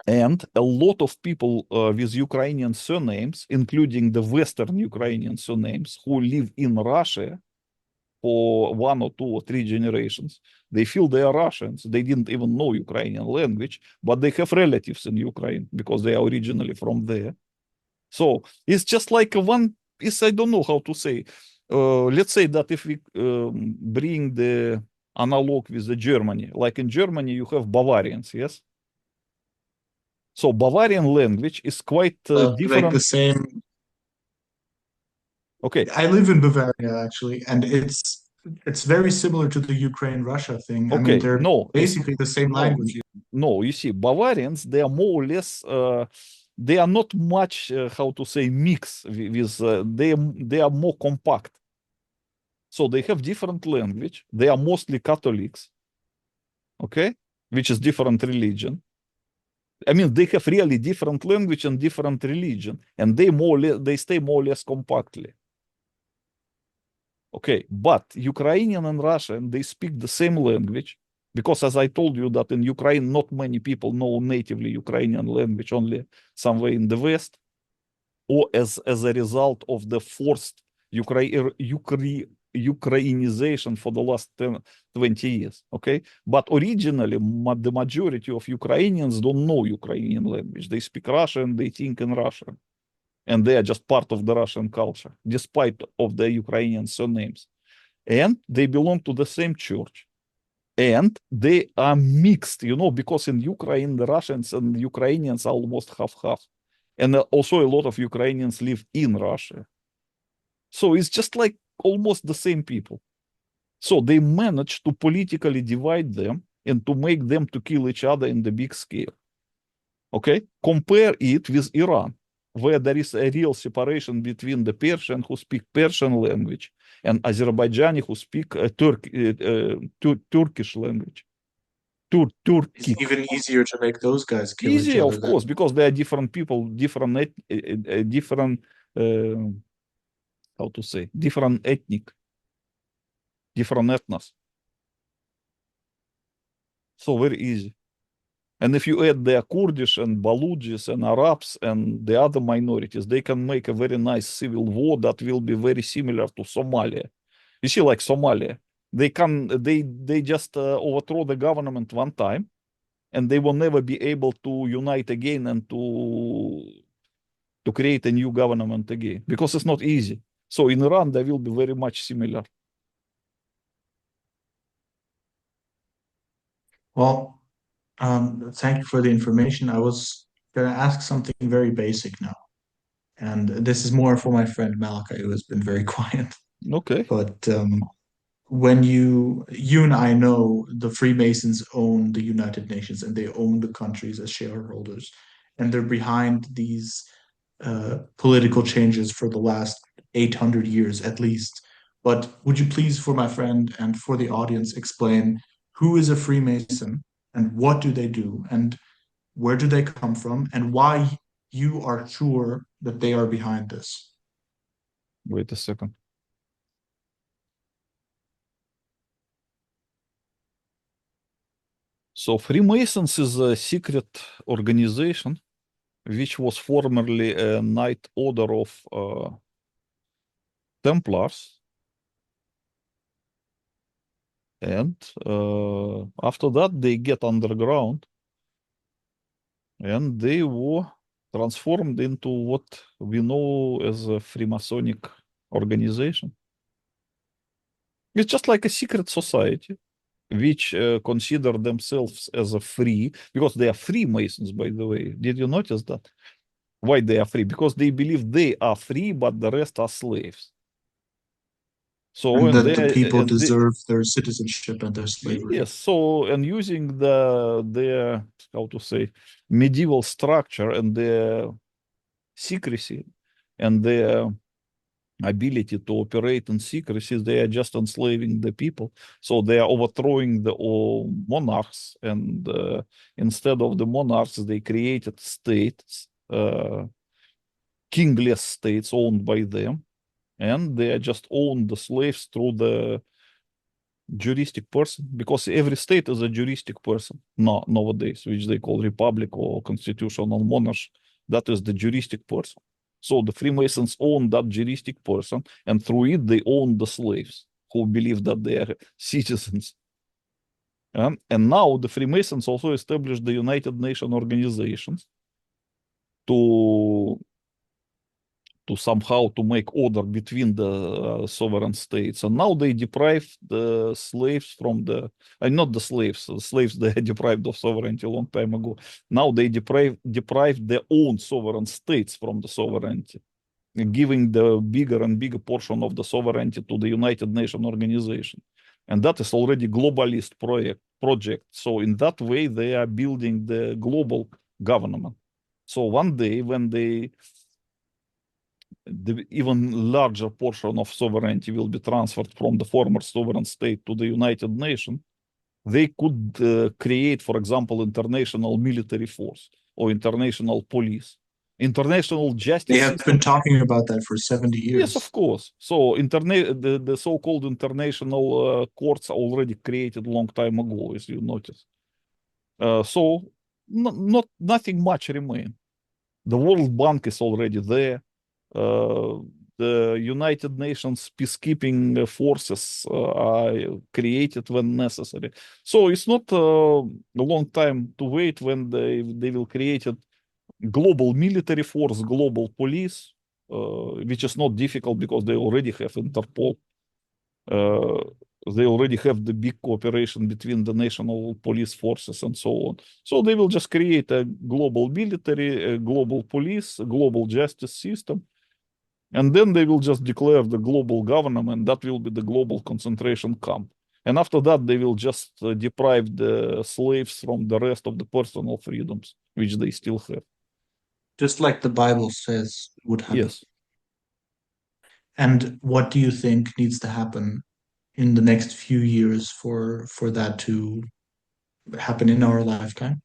[SPEAKER 2] And a lot of people with Ukrainian surnames, including the Western Ukrainian surnames, who live in Russia for 1 or 2 or 3 generations, they feel they are Russians. They didn't even know Ukrainian language, but they have relatives in Ukraine because they are originally from there. So it's just like I don't know how to say. Let's say that if we bring the analog with the Germany, like in Germany, you have Bavarians, yes? So Bavarian language is quite
[SPEAKER 1] Like the
[SPEAKER 2] different.
[SPEAKER 1] same.
[SPEAKER 2] Okay,
[SPEAKER 1] I live in Bavaria actually, and it's very similar to the Ukraine-Russia thing. I mean,
[SPEAKER 2] okay,
[SPEAKER 1] they're
[SPEAKER 2] no, it's
[SPEAKER 1] basically the same
[SPEAKER 2] no,
[SPEAKER 1] language.
[SPEAKER 2] no. You see, Bavarians, they are more or less. They are not much, how to say, mix with. They are more compact. So they have different language. They are mostly Catholics. Okay, which is different religion. I mean, they have really different language and different religion, and they stay more or less compactly. Okay, but Ukrainian and Russian, they speak the same language, because as I told you that in Ukraine, not many people know natively Ukrainian language, only somewhere in the West, or as a result of the forced Ukrainization for the last 10, 20 years. Okay, but originally the majority of Ukrainians don't know Ukrainian language. They speak Russian, they think in Russian, and they are just part of the Russian culture, despite of the Ukrainian surnames. And they belong to the same church. And they are mixed, because in Ukraine, the Russians and the Ukrainians are almost half-half. And also a lot of Ukrainians live in Russia. So it's just like almost the same people. So they managed to politically divide them and to make them to kill each other in the big scale. Okay? Compare it with Iran, where there is a real separation between the Persian who speak Persian language and Azerbaijani who speak Turkish language.
[SPEAKER 1] It's
[SPEAKER 2] Turkic.
[SPEAKER 1] even easier to make those guys kill each
[SPEAKER 2] Easier,
[SPEAKER 1] other
[SPEAKER 2] of
[SPEAKER 1] than.
[SPEAKER 2] course, because they are different people, different, how to say, different ethnic, different ethnos. So very easy. And if you add the Kurdish and Baluchis and Arabs and the other minorities, they can make a very nice civil war that will be very similar to Somalia. You see, like Somalia, they just overthrow the government one time, and they will never be able to unite again and to create a new government again, because it's not easy. So in Iran, they will be very much similar.
[SPEAKER 1] Well, thank you for the information. I was going to ask something very basic now, and this is more for my friend Malachi, who has been very quiet.
[SPEAKER 2] Okay.
[SPEAKER 1] But when you and I know the Freemasons own the United Nations and they own the countries as shareholders, and they're behind these political changes for the last 800 years at least. But would you please, for my friend and for the audience, explain who is a Freemason and what do they do and where do they come from and why you are sure that they are behind this?
[SPEAKER 2] Wait a second. So Freemasons is a secret organization which was formerly a Knight Order of Templars. And after that, they get underground and they were transformed into what we know as a Freemasonic organization. It's just like a secret society which consider themselves as a free, because they are Freemasons, by the way. Did you notice that? Why they are free? Because they believe they are free, but the rest are slaves. So
[SPEAKER 1] And
[SPEAKER 2] and
[SPEAKER 1] that the
[SPEAKER 2] they
[SPEAKER 1] people
[SPEAKER 2] and they,
[SPEAKER 1] deserve their citizenship and their slavery.
[SPEAKER 2] yes. So and using their how to say medieval structure and their secrecy and their ability to operate in secrecy, they are just enslaving the people. So they are overthrowing the monarchs, and instead of the monarchs, they created states, kingless states owned by them, and they are just own the slaves through the juristic person, because every state is a juristic person nowadays, which they call republic or constitutional monarchy. That is the juristic person. So the Freemasons own that juristic person, and through it they own the slaves who believe that they are citizens. And now the Freemasons also established the United Nations organizations to somehow to make order between the sovereign states. And now they deprive the slaves from not the slaves they are deprived of sovereignty a long time ago. Now they deprive their own sovereign states from the sovereignty, giving the bigger and bigger portion of the sovereignty to the United Nations organization. And that is already globalist project. So in that way, they are building the global government. So one day when the even larger portion of sovereignty will be transferred from the former sovereign state to the United Nations, they could create, for example, international military force. or international police. International
[SPEAKER 1] They
[SPEAKER 2] justice
[SPEAKER 1] have been
[SPEAKER 2] system.
[SPEAKER 1] talking about that for 70
[SPEAKER 2] Yes, of
[SPEAKER 1] years.
[SPEAKER 2] course. So the so-called international courts are already created a long time ago, as you notice. So not nothing much remain. The World Bank is already there. Uh, the United Nations peacekeeping forces are created when necessary. So it's not a long time to wait when they will create a global military force, global police, which is not difficult because they already have Interpol. Uh, they already have the big cooperation between the national police forces and so on. So they will just create a global military, a global police, a global justice system, and then they will just declare the global government. That will be the global concentration camp. And after that, they will just deprive the slaves from the rest of the personal freedoms, which they still have.
[SPEAKER 1] Just like the Bible says would happen.
[SPEAKER 2] Yes.
[SPEAKER 1] And what do you think needs to happen in the next few years for that to happen in our lifetime?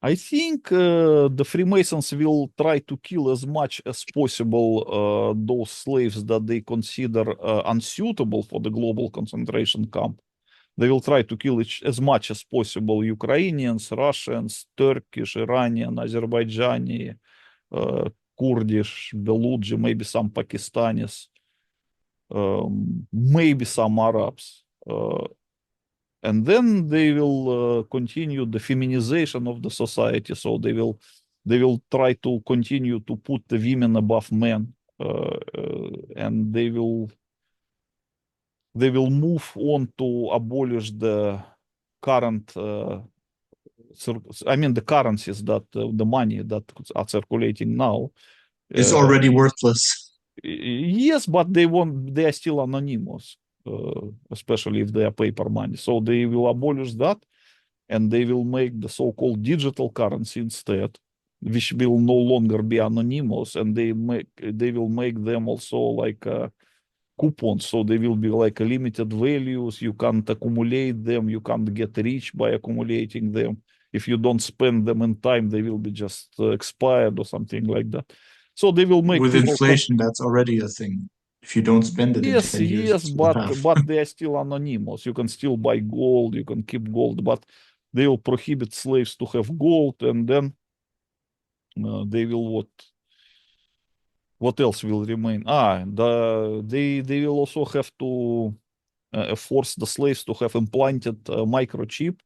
[SPEAKER 2] I think the Freemasons will try to kill as much as possible those slaves that they consider unsuitable for the global concentration camp. They will try to kill as much as possible Ukrainians, Russians, Turkish, Iranian, Azerbaijani, Kurdish, Beluji, maybe some Pakistanis, maybe some Arabs. And then they will continue the feminization of the society. So they will try to continue to put the women above men, and they will move on to abolish the current I mean the currencies that the money that are circulating now.
[SPEAKER 1] It's
[SPEAKER 2] uh,
[SPEAKER 1] already worthless.
[SPEAKER 2] yes, but they are still anonymous, especially if they are paper money. So they will abolish that, and they will make the so-called digital currency instead, which will no longer be anonymous, and they will make them also like coupons. So they will be like limited values. You can't accumulate them. You can't get rich by accumulating them. If you don't spend them in time, they will be just expired or something like that. So they will make
[SPEAKER 1] With
[SPEAKER 2] people.
[SPEAKER 1] inflation, that's already a thing. If you don't spend it in
[SPEAKER 2] Yes,
[SPEAKER 1] 10 years,
[SPEAKER 2] yes,
[SPEAKER 1] it's worth
[SPEAKER 2] but
[SPEAKER 1] half.
[SPEAKER 2] they are still anonymous. You can still buy gold. You can keep gold, but they will prohibit slaves to have gold, and then they will what? What else will remain? They will also have to force the slaves to have implanted a microchip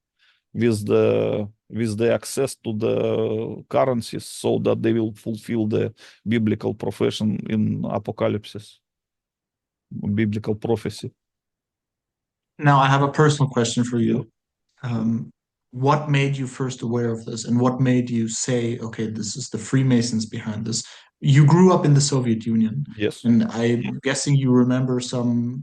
[SPEAKER 2] with the access to the currencies, so that they will fulfill the biblical profession in apocalypse, biblical prophecy.
[SPEAKER 1] Now, I have a personal question for
[SPEAKER 2] Yeah.
[SPEAKER 1] you. Um, what made you first aware of this, and what made you say, okay, this is the Freemasons behind this? You grew up in the Soviet Union,
[SPEAKER 2] Yes.
[SPEAKER 1] and I'm guessing you remember some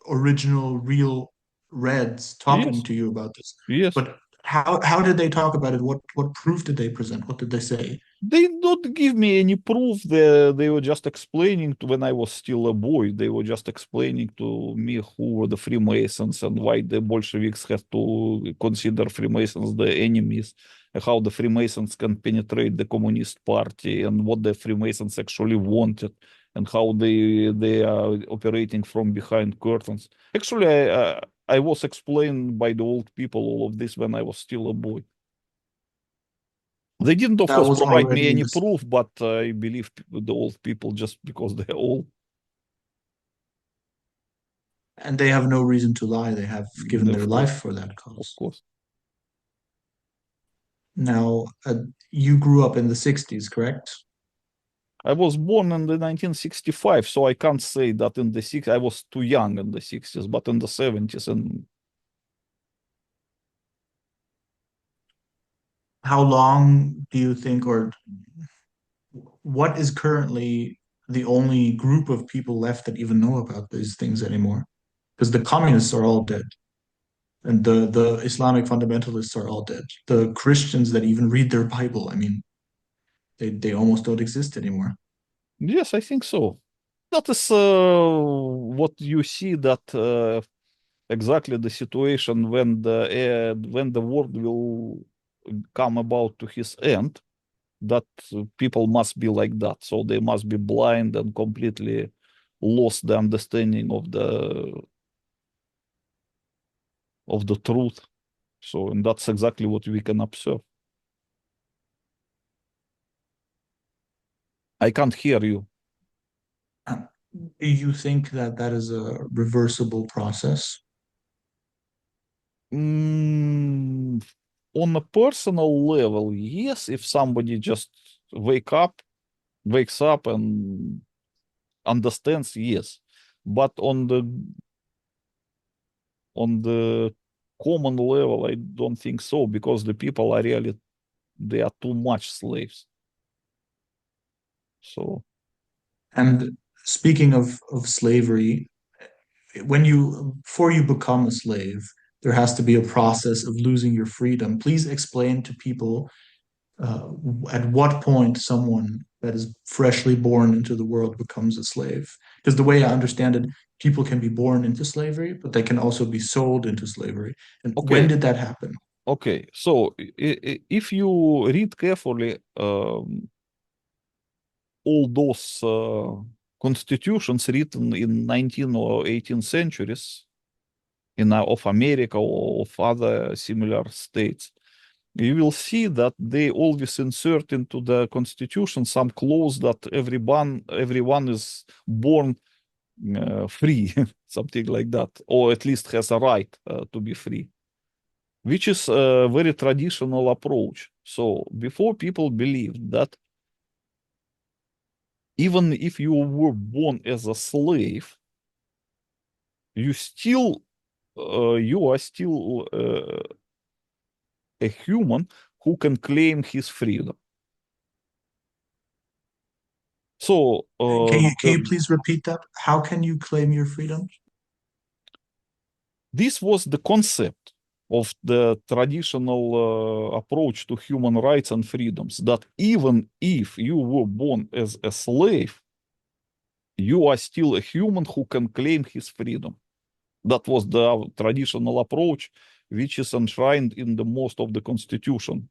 [SPEAKER 1] original, real Reds talking
[SPEAKER 2] Yes.
[SPEAKER 1] to you about this.
[SPEAKER 2] Yes.
[SPEAKER 1] But how did they talk about it? What proof did they present? What did they say?
[SPEAKER 2] They don't give me any proof. They were just explaining to when I was still a boy. They were just explaining to me who were the Freemasons and why the Bolsheviks have to consider Freemasons the enemies, and how the Freemasons can penetrate the Communist Party, and what the Freemasons actually wanted, and how they are operating from behind curtains. Actually, I was explained by the old people all of this when I was still a boy. They didn't, of
[SPEAKER 1] That
[SPEAKER 2] course,
[SPEAKER 1] was
[SPEAKER 2] provide me
[SPEAKER 1] already
[SPEAKER 2] any
[SPEAKER 1] this,
[SPEAKER 2] proof, but I believe the old people just because they're old.
[SPEAKER 1] and they have no reason to lie. They have given their
[SPEAKER 2] Of course,
[SPEAKER 1] life for that
[SPEAKER 2] of
[SPEAKER 1] cause.
[SPEAKER 2] course.
[SPEAKER 1] Now, you grew up in the 60s, correct?
[SPEAKER 2] I was born in the 1965, so I can't say that in the 60s. I was too young in the 60s, but in the 70s. And
[SPEAKER 1] How long do you think, or what is currently the only group of people left that even know about these things anymore? Because the communists are all dead, and the Islamic fundamentalists are all dead. The Christians that even read their Bible, I mean, they almost don't exist anymore.
[SPEAKER 2] yes, I think so. That is what you see, that exactly the situation when the world will come about to his end, that people must be like that. So they must be blind and completely lost the understanding of the truth. So, and that's exactly what we can observe. I can't hear you.
[SPEAKER 1] Do you think that that is a reversible process?
[SPEAKER 2] Mm, on a personal level, yes, if somebody just wakes up and understands, yes. But on the common level, I don't think so, because the people are really, they are too much slaves. So
[SPEAKER 1] And speaking of slavery, before you become a slave, there has to be a process of losing your freedom. Please explain to people uh, at what point someone that is freshly born into the world becomes a slave. Because the way I understand it, people can be born into slavery, but they can also be sold into slavery. And when
[SPEAKER 2] okay,
[SPEAKER 1] did that happen?
[SPEAKER 2] okay. So if you read carefully all those constitutions written in 19th or 18th centuries of America or of other similar states, you will see that they always insert into the constitution some clause that everyone is born free, something like that, or at least has a right to be free, which is a very traditional approach. So before, people believed that even if you were born as a slave, you still you are still a human who can claim his freedom. So
[SPEAKER 1] Can you please repeat that? How can you claim your freedom?
[SPEAKER 2] this was the concept of the traditional approach to human rights and freedoms, that even if you were born as a slave, you are still a human who can claim his freedom. That was the traditional approach, which is enshrined in the most of the constitutions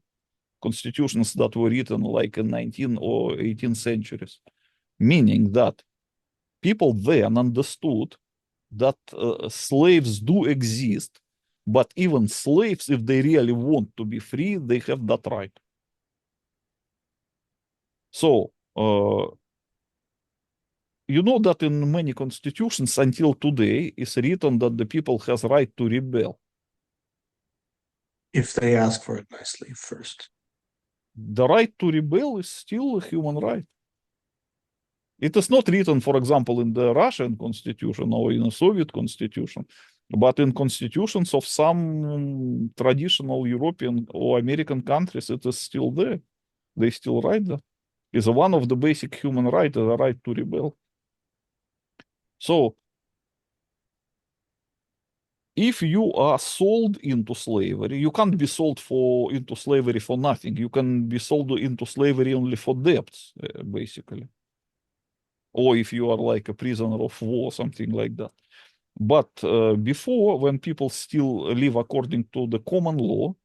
[SPEAKER 2] that were written like in 19th or 18th centuries, meaning that people then understood that slaves do exist, but even slaves, if they really want to be free, they have that right. So you know that in many constitutions until today is written that the people has right to rebel.
[SPEAKER 1] If they ask for it nicely first.
[SPEAKER 2] The right to rebel is still a human right. It is not written, for example, in the Russian constitution or in a Soviet constitution, but in constitutions of some traditional European or American countries, it is still there. They still write that. It's one of the basic human rights, the right to rebel. So if you are sold into slavery, you can't be sold into slavery for nothing. You can be sold into slavery only for debts, basically. Or if you are like a prisoner of war, something like that. But before, when people still live according to the common law,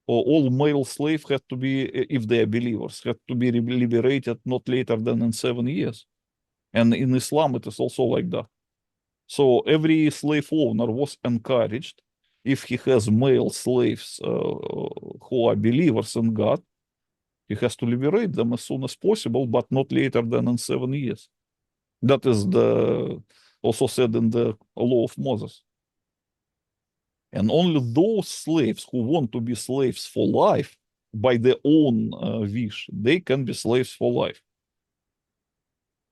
[SPEAKER 2] all male slaves had to be, if they are believers, had to be liberated not later than in 7 years. And in Islam, it is also like that. So every slave owner was encouraged, if he has male slaves who are believers in God, he has to liberate them as soon as possible, but not later than in 7 years. That is also said in the law of Moses. And only those slaves who want to be slaves for life by their own wish, they can be slaves for life.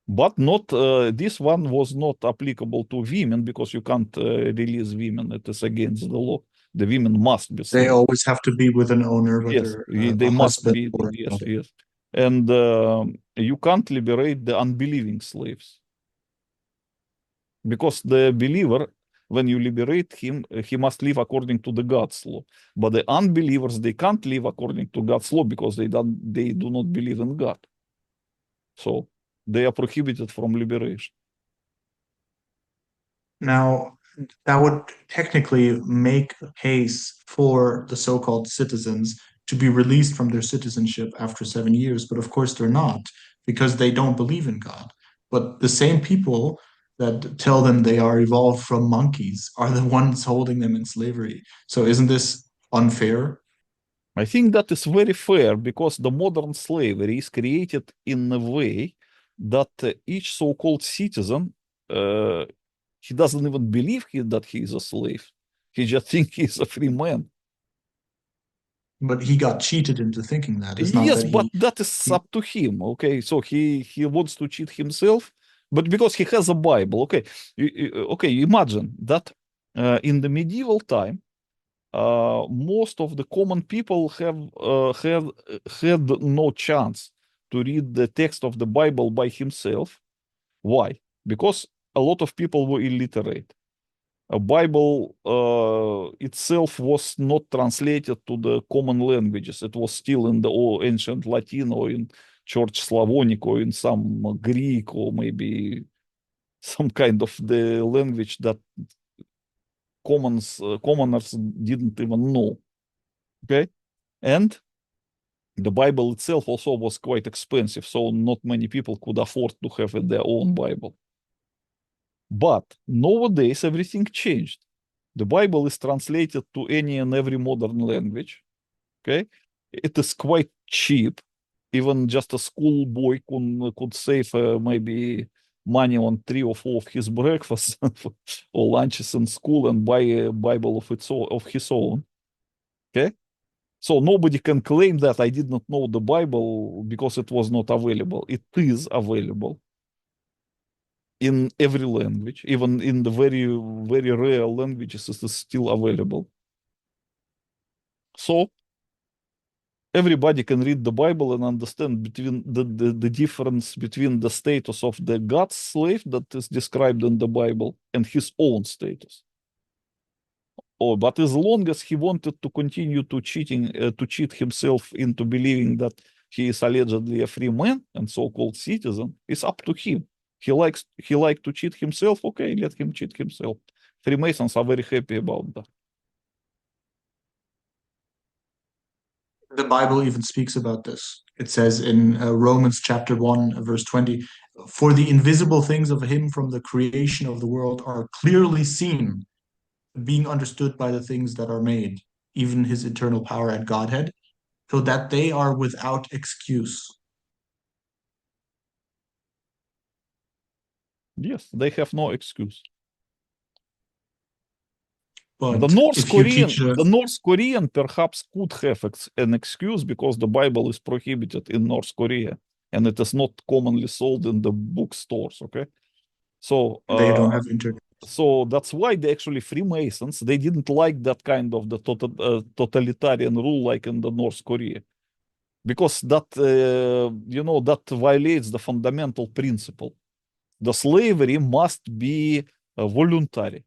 [SPEAKER 2] But not this one was not applicable to women, because you can't release women. It is against the law. The women must be
[SPEAKER 1] They
[SPEAKER 2] slaves.
[SPEAKER 1] always have to be with an owner,
[SPEAKER 2] Yes,
[SPEAKER 1] whether
[SPEAKER 2] they
[SPEAKER 1] a
[SPEAKER 2] must
[SPEAKER 1] husband
[SPEAKER 2] be.
[SPEAKER 1] or
[SPEAKER 2] Yes,
[SPEAKER 1] another.
[SPEAKER 2] yes. And you can't liberate the unbelieving slaves, because the believer, when you liberate him, he must live according to the God's law. But the unbelievers, they can't live according to God's law, because they do not believe in God. So they are prohibited from liberation.
[SPEAKER 1] Now, that would technically make a case for the so-called citizens to be released from their citizenship after 7 years, but of course they're not because they don't believe in God. But the same people that tell them they are evolved from monkeys are the ones holding them in slavery. So isn't this unfair?
[SPEAKER 2] I think that is very fair because the modern slavery is created in a way that each so-called citizen, he doesn't even believe that he is a slave. He just thinks he's a free man.
[SPEAKER 1] But he got cheated into thinking that. It's not
[SPEAKER 2] Yes,
[SPEAKER 1] that
[SPEAKER 2] but that is
[SPEAKER 1] he
[SPEAKER 2] up to him. Okay, so he wants to cheat himself, but because he has a Bible. Okay, okay. Imagine that in the medieval time, most of the common people had no chance to read the text of the Bible by himself. Why? Because a lot of people were illiterate. A Bible itself was not translated to the common languages. It was still in the ancient Latin or in Church Slavonic or in some Greek or maybe some kind of the language that commoners didn't even know. Okay, and the Bible itself also was quite expensive, so not many people could afford to have their own Bible. But nowadays everything changed. The Bible is translated to any and every modern language. Okay, it is quite cheap. Even just a schoolboy could save maybe money on 3 or 4 of his breakfasts or lunches in school and buy a Bible of his own. Okay, so nobody can claim that I did not know the Bible because it was not available. It is available in every language, even in the very rare languages, it is still available. So everybody can read the Bible and understand between the difference between the status of the God's slave that is described in the Bible and his own status. Oh, but as long as he wanted to continue to cheat himself into believing that he is allegedly a free man and so-called citizen, it's up to him. He likes to cheat himself. Okay, let him cheat himself. Freemasons are very happy about that.
[SPEAKER 1] the Bible even speaks about this. It says in Romans chapter 1, verse 20, for the invisible things of him from the creation of the world are clearly seen, being understood by the things that are made, even his eternal power and Godhead, so that they are without excuse.
[SPEAKER 2] Yes, they have no excuse.
[SPEAKER 1] But if you teach
[SPEAKER 2] The North Korean perhaps could have an excuse because the Bible is prohibited in North Korea and it is not commonly sold in the bookstores. Okay, so
[SPEAKER 1] they don't have internet.
[SPEAKER 2] so that's why they actually Freemasons they didn't like that kind of the totalitarian rule like in the North Korea because that that violates the fundamental principle. The slavery must be voluntary.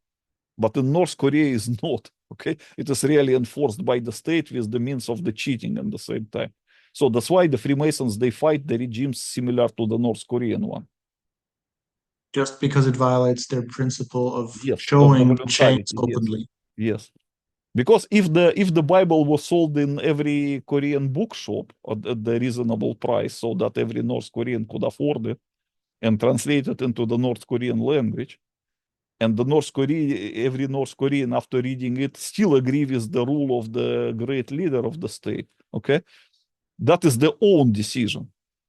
[SPEAKER 2] But in North Korea is not, okay? It is really enforced by the state with the means of the cheating at the same time. So that's why the Freemasons, they fight the regimes similar to the North Korean one.
[SPEAKER 1] Just because it violates their principle of
[SPEAKER 2] Yes, of the
[SPEAKER 1] showing chains
[SPEAKER 2] voluntarity, yes.
[SPEAKER 1] openly.
[SPEAKER 2] Yes. Because if the Bible was sold in every Korean bookshop at the reasonable price so that every North Korean could afford it and translate it into the North Korean language, and every North Korean after reading it still agree with the rule of the great leader of the state. Okay, that is their own decision,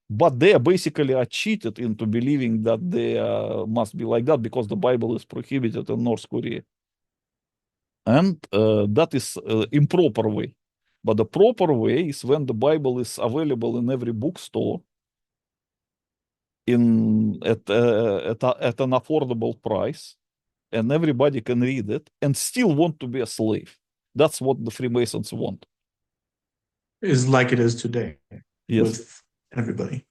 [SPEAKER 2] but they basically are cheated into believing that they must be like that because the Bible is prohibited in North Korea, and that is improper way. But the proper way is when the Bible is available in every bookstore at an affordable price and everybody can read it and still want to be a slave. That's what the Freemasons want.
[SPEAKER 1] Is like it is today
[SPEAKER 2] Yes.
[SPEAKER 1] with everybody.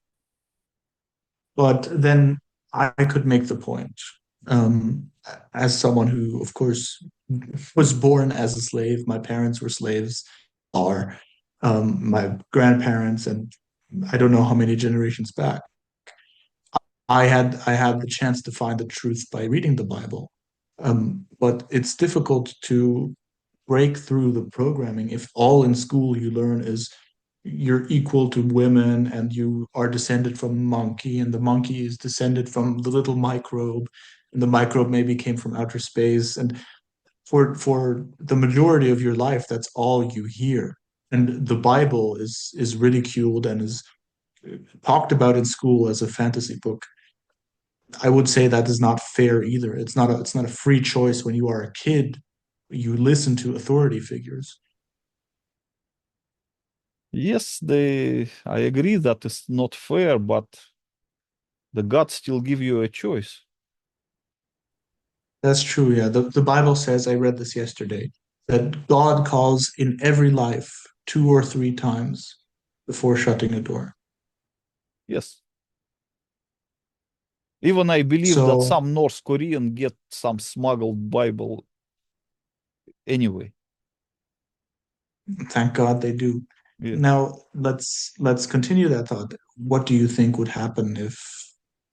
[SPEAKER 1] But then I could make the point, as someone who, of course, was born as a slave. My parents were slaves, are my grandparents, and I don't know how many generations back. I had the chance to find the truth by reading the Bible, but it's difficult to break through the programming if all in school you learn is you're equal to women and you are descended from a monkey and the monkey is descended from the little microbe and the microbe maybe came from outer space and for the majority of your life that's all you hear and the Bible is ridiculed and is talked about in school as a fantasy book. I would say that is not fair either. It's not a free choice when you are a kid. You listen to authority figures.
[SPEAKER 2] Yes, I agree that it's not fair, but the God still give you a choice.
[SPEAKER 1] That's true, yeah. The Bible says, I read this yesterday, that God calls in every life 2 or 3 times before shutting a door.
[SPEAKER 2] Yes. Even I believe that
[SPEAKER 1] So
[SPEAKER 2] some North Korean get some smuggled Bible anyway.
[SPEAKER 1] thank God they do.
[SPEAKER 2] Yeah.
[SPEAKER 1] Now let's continue that thought. What do you think would happen if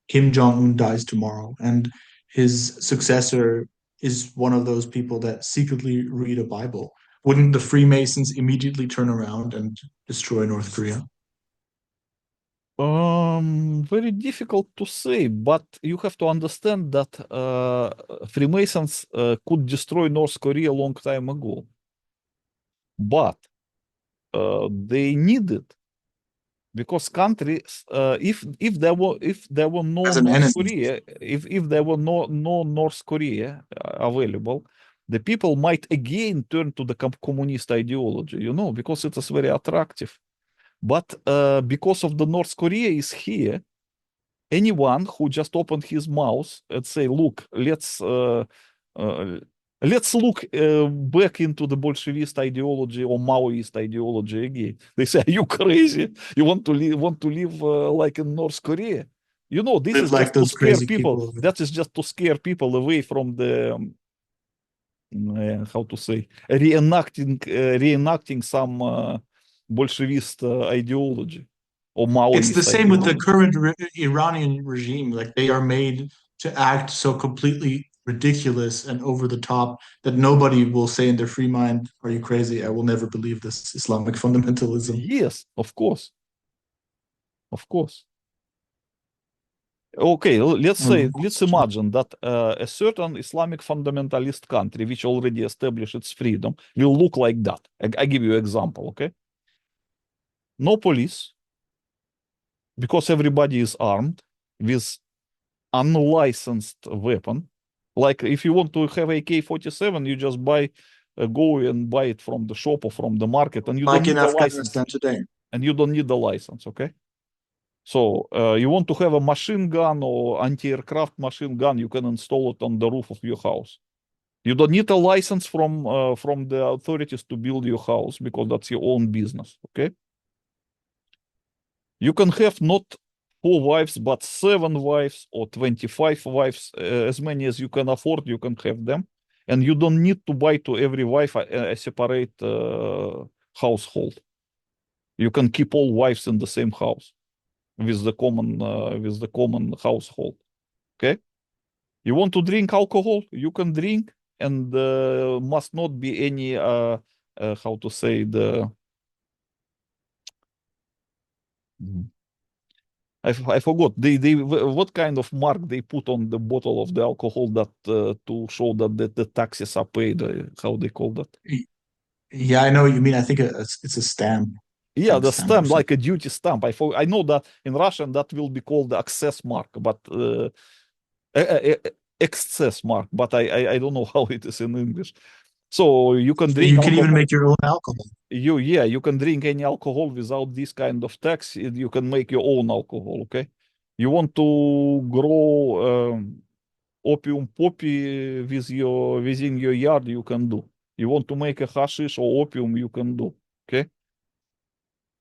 [SPEAKER 1] Kim Jong-un dies tomorrow and his successor is one of those people that secretly read a Bible? Wouldn't the Freemasons immediately turn around and destroy North Korea?
[SPEAKER 2] Very difficult to say, but you have to understand that Freemasons could destroy North Korea a long time ago, but they need it because countries, if there were no
[SPEAKER 1] As an
[SPEAKER 2] North
[SPEAKER 1] enemy.
[SPEAKER 2] Korea, if there were no North Korea available, the people might again turn to the communist ideology, because it is very attractive. But because of the North Korea is here, anyone who just opened his mouth and say, "Look, uh, let's look back into the Bolshevist ideology or Maoist ideology again." They say, "Are you crazy? You want to live like in North Korea?" This
[SPEAKER 1] Live
[SPEAKER 2] is
[SPEAKER 1] like
[SPEAKER 2] just to
[SPEAKER 1] those
[SPEAKER 2] scare
[SPEAKER 1] crazy
[SPEAKER 2] people.
[SPEAKER 1] people over there.
[SPEAKER 2] That is just to scare people away from the how to say reenacting some Bolshevist ideology or
[SPEAKER 1] It's the
[SPEAKER 2] Maoist
[SPEAKER 1] same with the
[SPEAKER 2] ideology.
[SPEAKER 1] current Iranian regime. Like they are made to act so completely ridiculous and over the top that nobody will say in their free mind, "Are you crazy? I will never believe this Islamic fundamentalism."
[SPEAKER 2] Yes, of course, of course. Okay, let's say,
[SPEAKER 1] Um,
[SPEAKER 2] let's imagine that a certain Islamic fundamentalist country, which already established its freedom, will look like that. I give you an example, okay? No police, because everybody is armed with unlicensed weapon. Like if you want to have AK-47, you just go and buy it from the shop or from the market, and you don't
[SPEAKER 1] like in
[SPEAKER 2] need a license.
[SPEAKER 1] Afghanistan today.
[SPEAKER 2] And you don't need a license, okay? So you want to have a machine gun or anti-aircraft machine gun, you can install it on the roof of your house. You don't need a license from the authorities to build your house because that's your own business, okay? You can have not 4 wives, but 7 wives or 25 wives, as many as you can afford, you can have them. And you don't need to buy to every wife a separate household. You can keep all wives in the same house with the common household. Okay, you want to drink alcohol, you can drink, and must not be any how to say the I forgot they what kind of mark they put on the bottle of the alcohol that to show that the taxes are paid. How they call that?
[SPEAKER 1] Yeah, I know what you mean. I think it's a stamp,
[SPEAKER 2] Yeah,
[SPEAKER 1] tag
[SPEAKER 2] the
[SPEAKER 1] stamp or
[SPEAKER 2] stamp, like
[SPEAKER 1] something.
[SPEAKER 2] a duty stamp. I know that in Russian that will be called the access mark, but excess mark. But I don't know how it is in English. So you can
[SPEAKER 1] So
[SPEAKER 2] drink
[SPEAKER 1] you can even
[SPEAKER 2] alcohol.
[SPEAKER 1] make your own alcohol.
[SPEAKER 2] You can drink any alcohol without this kind of tax. You can make your own alcohol. Okay, you want to grow opium poppy within your yard, you can do. You want to make a hashish or opium, you can do. Okay,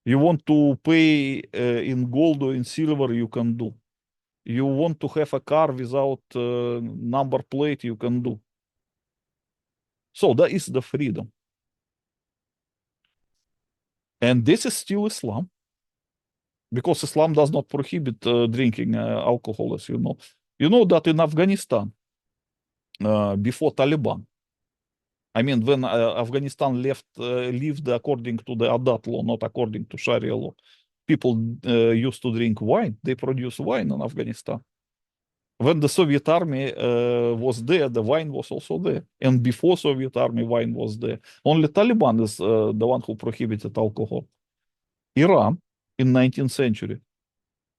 [SPEAKER 2] you want to pay in gold or in silver, you can do. You want to have a car without number plate, you can do. So that is the freedom, and this is still Islam, because Islam does not prohibit drinking alcohol, as you know. You know that in Afghanistan, before Taliban, I mean, when Afghanistan lived according to the Adat law, not according to Sharia law, people used to drink wine. They produce wine in Afghanistan. When the Soviet army was there, the wine was also there. And before Soviet army, wine was there. Only Taliban is the one who prohibited alcohol. Iran in 19th century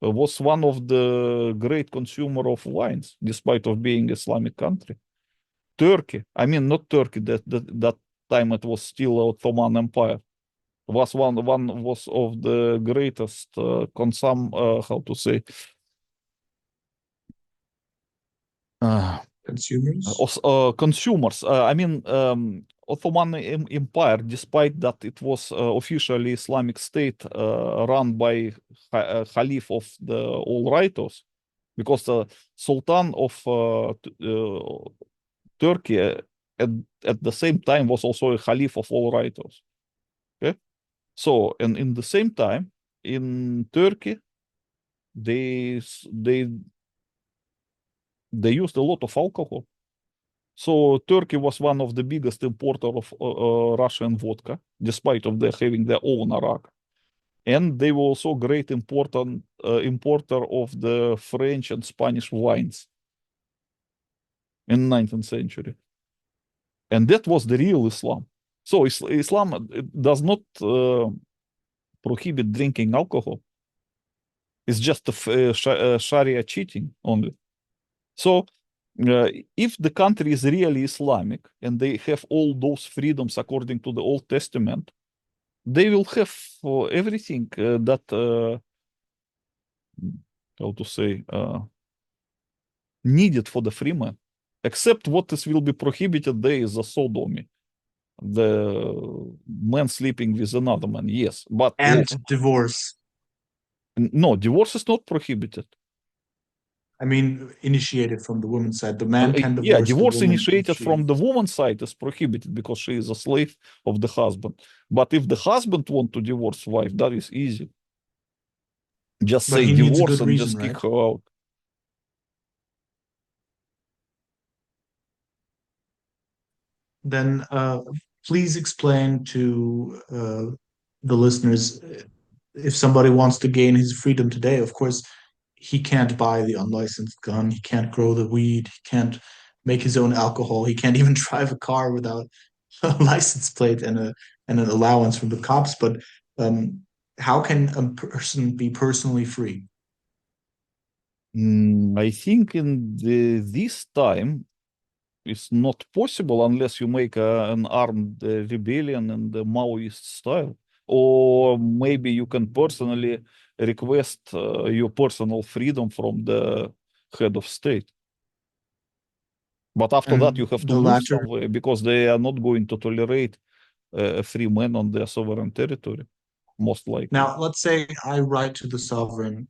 [SPEAKER 2] was one of the great consumer of wines, despite of being Islamic country. Turkey, I mean, not Turkey, that time it was still Ottoman Empire, was one was of the greatest how to say,
[SPEAKER 1] Consumers.
[SPEAKER 2] consumers. I mean, Ottoman Empire, despite that it was officially Islamic State run by Khalif of the all writers, because the Sultan of Turkey at the same time was also a Khalif of all writers. Okay, so and in the same time in Turkey they they used a lot of alcohol. So Turkey was one of the biggest importer of Russian vodka, despite of their having their own Arak. And they were also great importer of the French and Spanish wines in 19th century. And that was the real Islam. So Islam does not prohibit drinking alcohol. It's just Sharia cheating only. So if the country is really Islamic and they have all those freedoms according to the Old Testament, they will have everything that, how to say, needed for the free man, except what is will be prohibited there is the sodomy, the man sleeping with another man, yes. But
[SPEAKER 1] And divorce.
[SPEAKER 2] no, divorce is not prohibited.
[SPEAKER 1] I mean, initiated from the woman's side. The man can
[SPEAKER 2] Yeah,
[SPEAKER 1] divorce the
[SPEAKER 2] divorce
[SPEAKER 1] woman
[SPEAKER 2] initiated from the woman's side is prohibited because she is a slave of the husband. But if the husband want to divorce wife, that is easy. Just
[SPEAKER 1] But
[SPEAKER 2] say
[SPEAKER 1] he needs a
[SPEAKER 2] divorce
[SPEAKER 1] good
[SPEAKER 2] and
[SPEAKER 1] reason,
[SPEAKER 2] just kick
[SPEAKER 1] right?
[SPEAKER 2] her out.
[SPEAKER 1] Then please explain to the listeners, if somebody wants to gain his freedom today, of course, he can't buy the unlicensed gun, he can't grow the weed, he can't make his own alcohol, he can't even drive a car without a license plate and an allowance from the cops. But how can a person be personally free?
[SPEAKER 2] I think in this time, it's not possible unless you make an armed rebellion in the Maoist style. Or maybe you can personally request your personal freedom from the head of state. But after that, you
[SPEAKER 1] And
[SPEAKER 2] have to
[SPEAKER 1] the
[SPEAKER 2] move
[SPEAKER 1] latter.
[SPEAKER 2] somewhere because they are not going to tolerate a free man on their sovereign territory, most likely.
[SPEAKER 1] Now, let's say I write to the sovereign.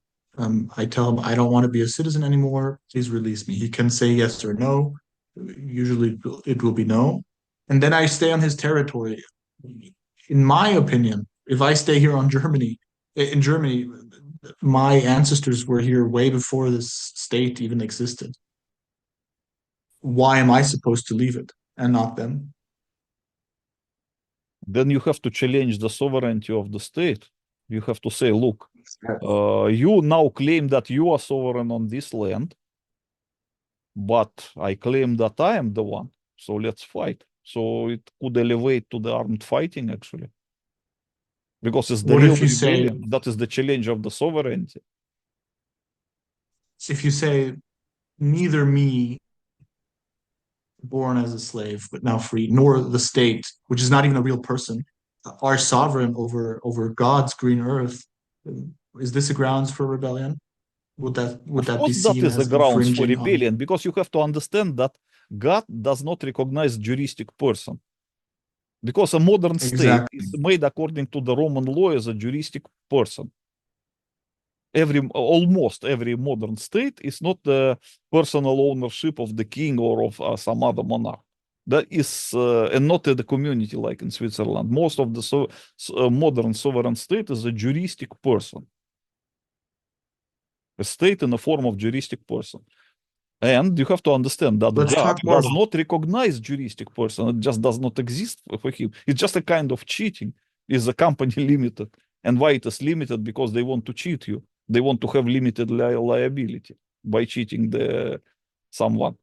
[SPEAKER 1] I tell him I don't want to be a citizen anymore. Please release me. He can say yes or no. Usually it will be no. And then I stay on his territory. In my opinion, if I stay here in Germany, my ancestors were here way before this state even existed. Why am I supposed to leave it and not them?
[SPEAKER 2] Then you have to challenge the sovereignty of the state. You have to say, look, you now claim that you are sovereign on this land, but I claim that I am the one. So let's fight. So it could elevate to the armed fighting, actually, because it's the
[SPEAKER 1] What
[SPEAKER 2] real
[SPEAKER 1] if you say,
[SPEAKER 2] rebellion. That is the challenge of the sovereignty.
[SPEAKER 1] if you say, neither me, born as a slave but now free, nor the state, which is not even a real person, are sovereign over God's green earth? Is this a grounds for rebellion? Would
[SPEAKER 2] Of
[SPEAKER 1] that be
[SPEAKER 2] course, that
[SPEAKER 1] seen
[SPEAKER 2] is the
[SPEAKER 1] as
[SPEAKER 2] grounds for
[SPEAKER 1] infringing on?
[SPEAKER 2] rebellion, because you have to understand that God does not recognize juristic person. Because a modern state
[SPEAKER 1] Exactly.
[SPEAKER 2] is made according to the Roman law as a juristic person. Almost every modern state is not the personal ownership of the king or of some other monarch. That is, and not the community like in Switzerland. Most of the modern sovereign state is a juristic person, a state in the form of juristic person. And you have to understand that
[SPEAKER 1] Let's
[SPEAKER 2] God
[SPEAKER 1] talk more
[SPEAKER 2] does
[SPEAKER 1] about.
[SPEAKER 2] not recognize juristic person. It just does not exist for him. It's just a kind of cheating. Is the company limited? And why it is limited? Because they want to cheat you. They want to have limited liability by cheating the someone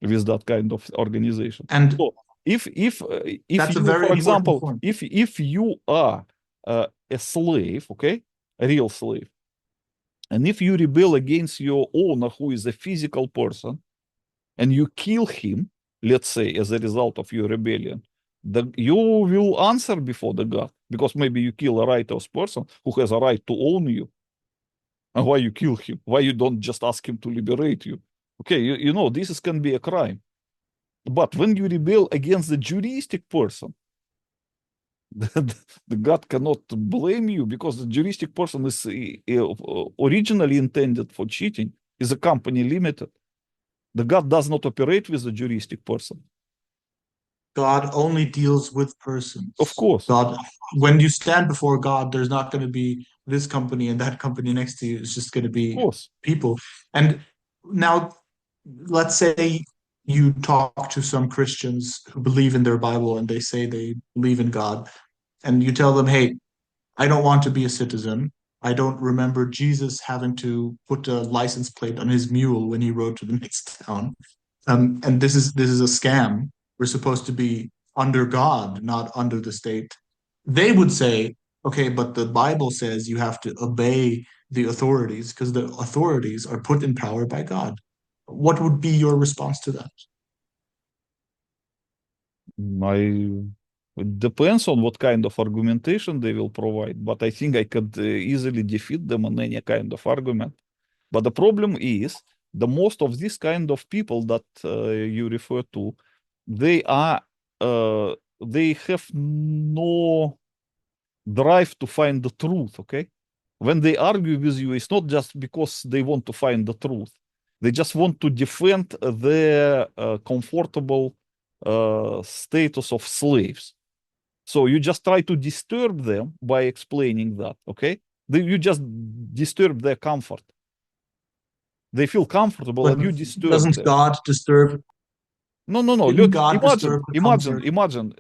[SPEAKER 2] with that kind of organization.
[SPEAKER 1] And
[SPEAKER 2] So if
[SPEAKER 1] that's a
[SPEAKER 2] you,
[SPEAKER 1] very
[SPEAKER 2] for
[SPEAKER 1] important
[SPEAKER 2] example,
[SPEAKER 1] point.
[SPEAKER 2] if you are a slave, okay, a real slave, and if you rebel against your owner, who is a physical person, and you kill him, let's say, as a result of your rebellion, you will answer before the God, because maybe you kill a righteous person who has a right to own you. And why you kill him? Why you don't just ask him to liberate you? Okay, you know, can be a crime. But when you rebel against the juristic person, the God cannot blame you, because the juristic person is originally intended for cheating, is a company limited. The God does not operate with the juristic person.
[SPEAKER 1] God only deals with
[SPEAKER 2] Of
[SPEAKER 1] persons.
[SPEAKER 2] course,
[SPEAKER 1] God, when you stand before God, there's not going to be this company and that company next to you. It's just going to
[SPEAKER 2] of
[SPEAKER 1] be
[SPEAKER 2] course.
[SPEAKER 1] people. And now, let's say you talk to some Christians who believe in their Bible and they say they believe in God, and you tell them, hey, I don't want to be a citizen. I don't remember Jesus having to put a license plate on his mule when he rode to the next town. And this is a scam. We're supposed to be under God, not under the state. They would say, okay, but the Bible says you have to obey the authorities because the authorities are put in power by God. What would be your response to that?
[SPEAKER 2] I It depends on what kind of argumentation they will provide, but I think I could easily defeat them on any kind of argument. But the problem is the most of these kind of people that you refer to, they are they have no drive to find the truth. Okay, when they argue with you, it's not just because they want to find the truth. They just want to defend their comfortable status of slaves. So you just try to disturb them by explaining that. Okay, you just disturb their comfort. They feel comfortable,
[SPEAKER 1] But
[SPEAKER 2] and you disturb
[SPEAKER 1] doesn't
[SPEAKER 2] them.
[SPEAKER 1] God disturb?
[SPEAKER 2] No, no, no.
[SPEAKER 1] Didn't
[SPEAKER 2] Look,
[SPEAKER 1] God disturb the comfort?
[SPEAKER 2] imagine.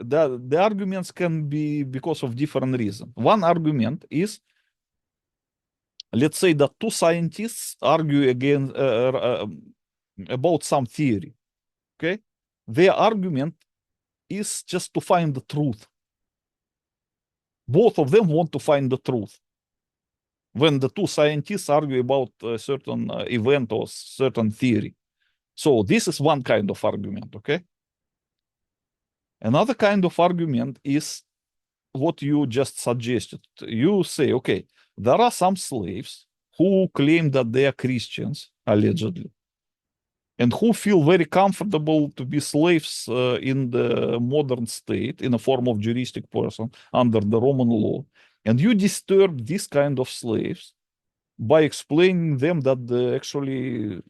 [SPEAKER 2] The arguments can be because of different reasons. One argument is, let's say that two scientists argue again about some theory. Okay, their argument is just to find the truth. Both of them want to find the truth. When the two scientists argue about a certain event or certain theory. So this is one kind of argument, okay? Another kind of argument is what you just suggested. You say, okay, there are some slaves who claim that they are Christians, allegedly, and who feel very comfortable to be slaves in the modern state in a form of juristic person under the Roman law. And you disturb this kind of slaves by explaining them that actually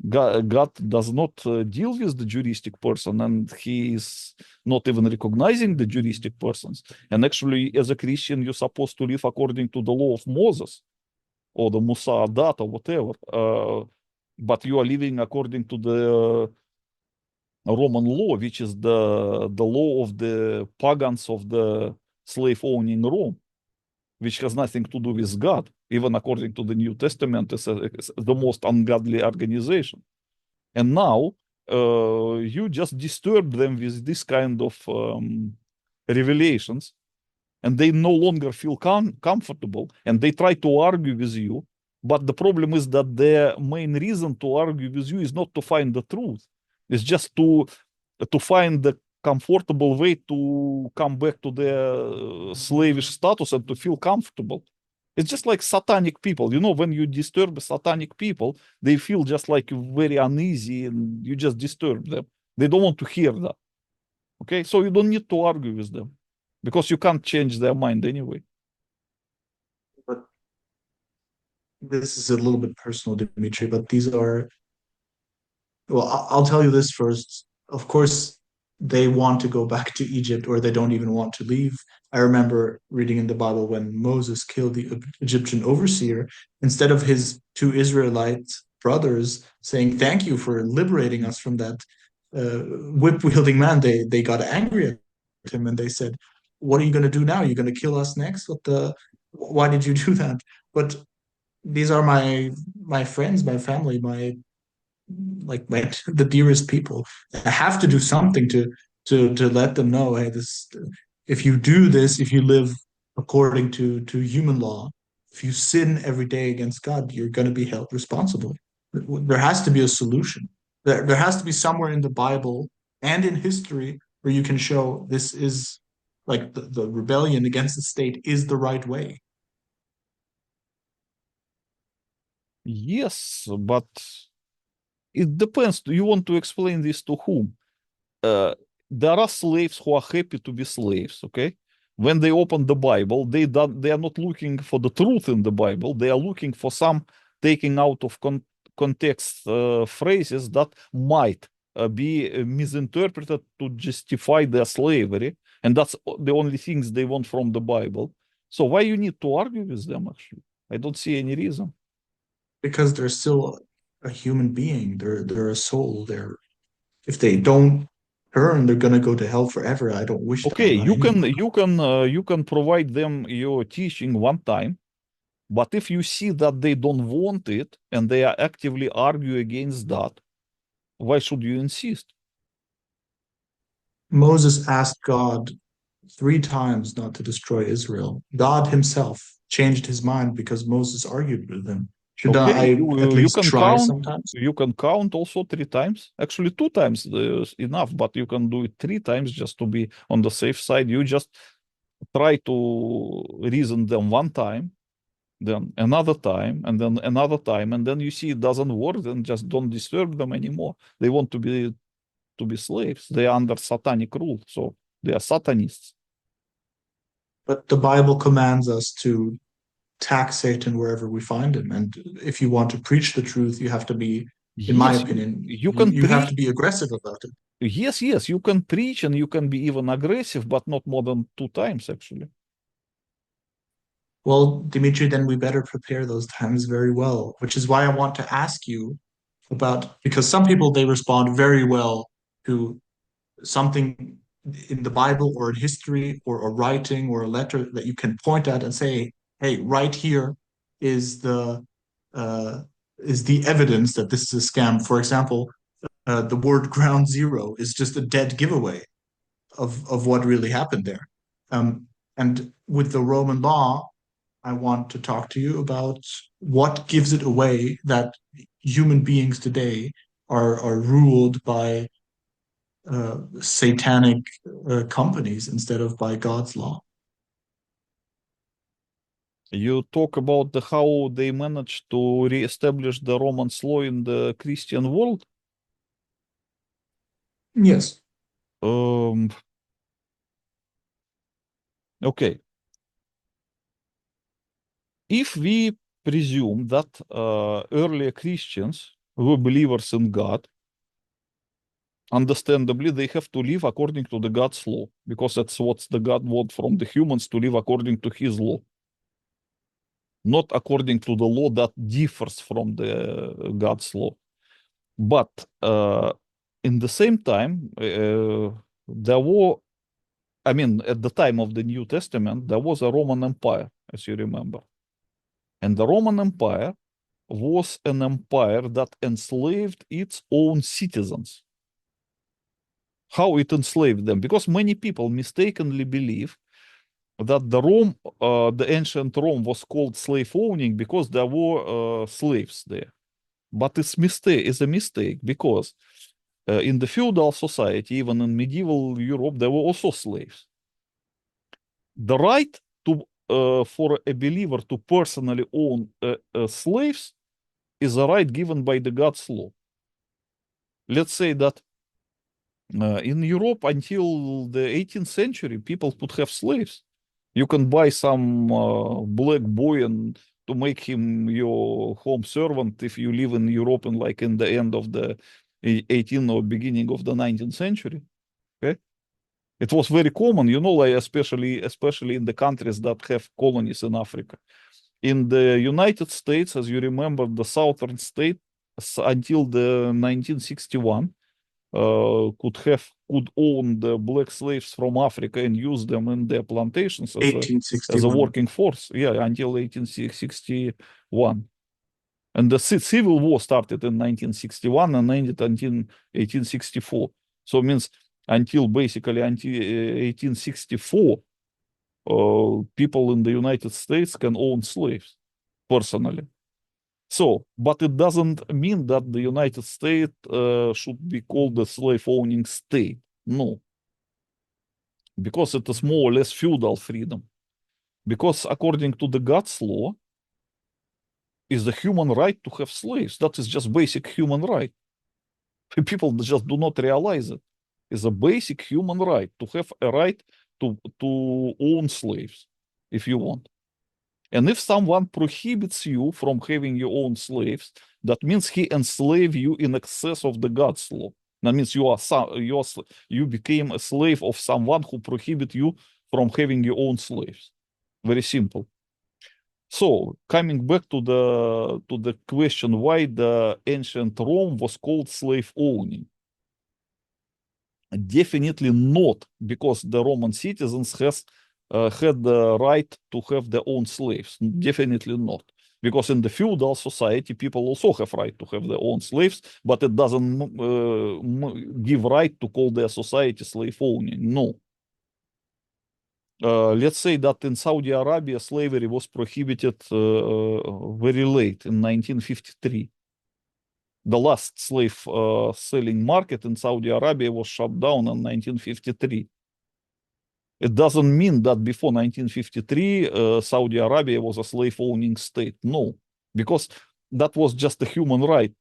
[SPEAKER 2] God does not deal with the juristic person, and he is not even recognizing the juristic persons. And actually, as a Christian, you're supposed to live according to the law of Moses or the Musa Dat or whatever. But you are living according to the Roman law, which is the law of the pagans of the slave owning Rome, which has nothing to do with God. Even according to the New Testament, it's the most ungodly organization. And now you just disturb them with this kind of revelations, and they no longer feel comfortable, and they try to argue with you. But the problem is that their main reason to argue with you is not to find the truth. It's just to find the comfortable way to come back to their slavish status and to feel comfortable. It's just like satanic people. You know, when you disturb satanic people, they feel just like very uneasy, and you just disturb them. They don't want to hear that. Okay, so you don't need to argue with them because you can't change their mind anyway.
[SPEAKER 1] But this is a little bit personal, Dimitri, but these are, well, I'll tell you this first. Of course, they want to go back to Egypt or they don't even want to leave. I remember reading in the Bible when Moses killed the Egyptian overseer, instead of his two Israelites brothers saying thank you for liberating us from that whip wielding man, they got angry at him and they said, "What are you going to do now? You're going to kill us next? What the? Why did you do that?" But these are my friends, my family, my like my the dearest people. I have to do something to let them know, hey, this if you do this, if you live according to human law, if you sin every day against God, you're going to be held responsible. There has to be a solution. There has to be somewhere in the Bible and in history where you can show this is like the rebellion against the state is the right way.
[SPEAKER 2] Yes, but it depends. You want to explain this to whom? There are slaves who are happy to be slaves, okay? When they open the Bible, they are not looking for the truth in the Bible. They are looking for some taking out of context phrases that might be misinterpreted to justify their slavery. And that's the only things they want from the Bible. So why you need to argue with them, actually? I don't see any reason.
[SPEAKER 1] Because they're still a human being. They're a soul. They're if they don't turn, they're gonna go to hell forever. I don't wish that
[SPEAKER 2] Okay,
[SPEAKER 1] on anyone.
[SPEAKER 2] you can provide them your teaching one time, but if you see that they don't want it and they are actively argue against that, why should you insist?
[SPEAKER 1] Moses asked God 3 times not to destroy Israel. God himself changed his mind because Moses argued with him. Should
[SPEAKER 2] Okay,
[SPEAKER 1] I at
[SPEAKER 2] you
[SPEAKER 1] least
[SPEAKER 2] can
[SPEAKER 1] try
[SPEAKER 2] count.
[SPEAKER 1] sometimes?
[SPEAKER 2] You can count also 3 times. Actually, 2 times is enough, but you can do it 3 times just to be on the safe side. You just try to reason them one time, then another time, and then another time, and then you see it doesn't work, then just don't disturb them anymore. They want to be slaves. They are under satanic rule, so they are satanists.
[SPEAKER 1] But the Bible commands us to attack Satan wherever we find him. And if you want to preach the truth, you have to be, in my
[SPEAKER 2] Yes,
[SPEAKER 1] opinion,
[SPEAKER 2] you can
[SPEAKER 1] you have to
[SPEAKER 2] preach.
[SPEAKER 1] be aggressive about it.
[SPEAKER 2] Yes, you can preach and you can be even aggressive, but not more than 2 times, actually.
[SPEAKER 1] Well, Dimitri, then we better prepare those times very well, which is why I want to ask you about, because some people they respond very well to something in the Bible or in history or a writing or a letter that you can point at and say, hey, right here is the uh, is the evidence that this is a scam. For example, the word ground zero is just a dead giveaway of what really happened there. And with the Roman law, I want to talk to you about what gives it away that human beings today are ruled by satanic companies instead of by God's law.
[SPEAKER 2] You talk about how they managed to reestablish the Roman law in the Christian world.
[SPEAKER 1] Yes.
[SPEAKER 2] Um, okay, if we presume that earlier Christians were believers in God, understandably, they have to live according to the God's law, because that's what the God wants from the humans, to live according to his law, not according to the law that differs from the God's law. But in the same time, there were, I mean, at the time of the New Testament, there was a Roman Empire, as you remember. And the Roman Empire was an empire that enslaved its own citizens. How it enslaved them? Because many people mistakenly believe that the ancient Rome was called slave owning because there were slaves there. But it's a mistake, because in the feudal society, even in medieval Europe, there were also slaves. The right to for a believer to personally own slaves is a right given by the God's law. Let's say that in Europe until the 18th century, people could have slaves. You can buy some black boy and to make him your home servant if you live in Europe and like in the end of the 18th or beginning of the 19th century. Okay, it was very common, like especially in the countries that have colonies in Africa. In the United States, as you remember, the southern state until the 1961 could own the black slaves from Africa and use them in their plantations as a
[SPEAKER 1] 1861.
[SPEAKER 2] working force. Yeah, until 1861. And the civil war started in 1961 and ended until 1864. So it means until 1864, people in the United States can own slaves personally. So, but it doesn't mean that the United States should be called a slave-owning state. No, because it is more or less feudal freedom. Because according to the God's law, is the human right to have slaves. That is just basic human right. People just do not realize it. It's a basic human right to have a right to own slaves, if you want. And if someone prohibits you from having your own slaves, that means he enslave you in excess of the God's law. That means you became a slave of someone who prohibit you from having your own slaves. Very simple. So coming back to the question why the ancient Rome was called slave owning. Definitely not because the Roman citizens had the right to have their own slaves. Definitely not. Because in the feudal society, people also have right to have their own slaves, but it doesn't give right to call their society slave owning. No. Let's say that in Saudi Arabia, slavery was prohibited very late in 1953. The last slave selling market in Saudi Arabia was shut down in 1953. It doesn't mean that before 1953, Saudi Arabia was a slave-owning state. No, because that was just a human right.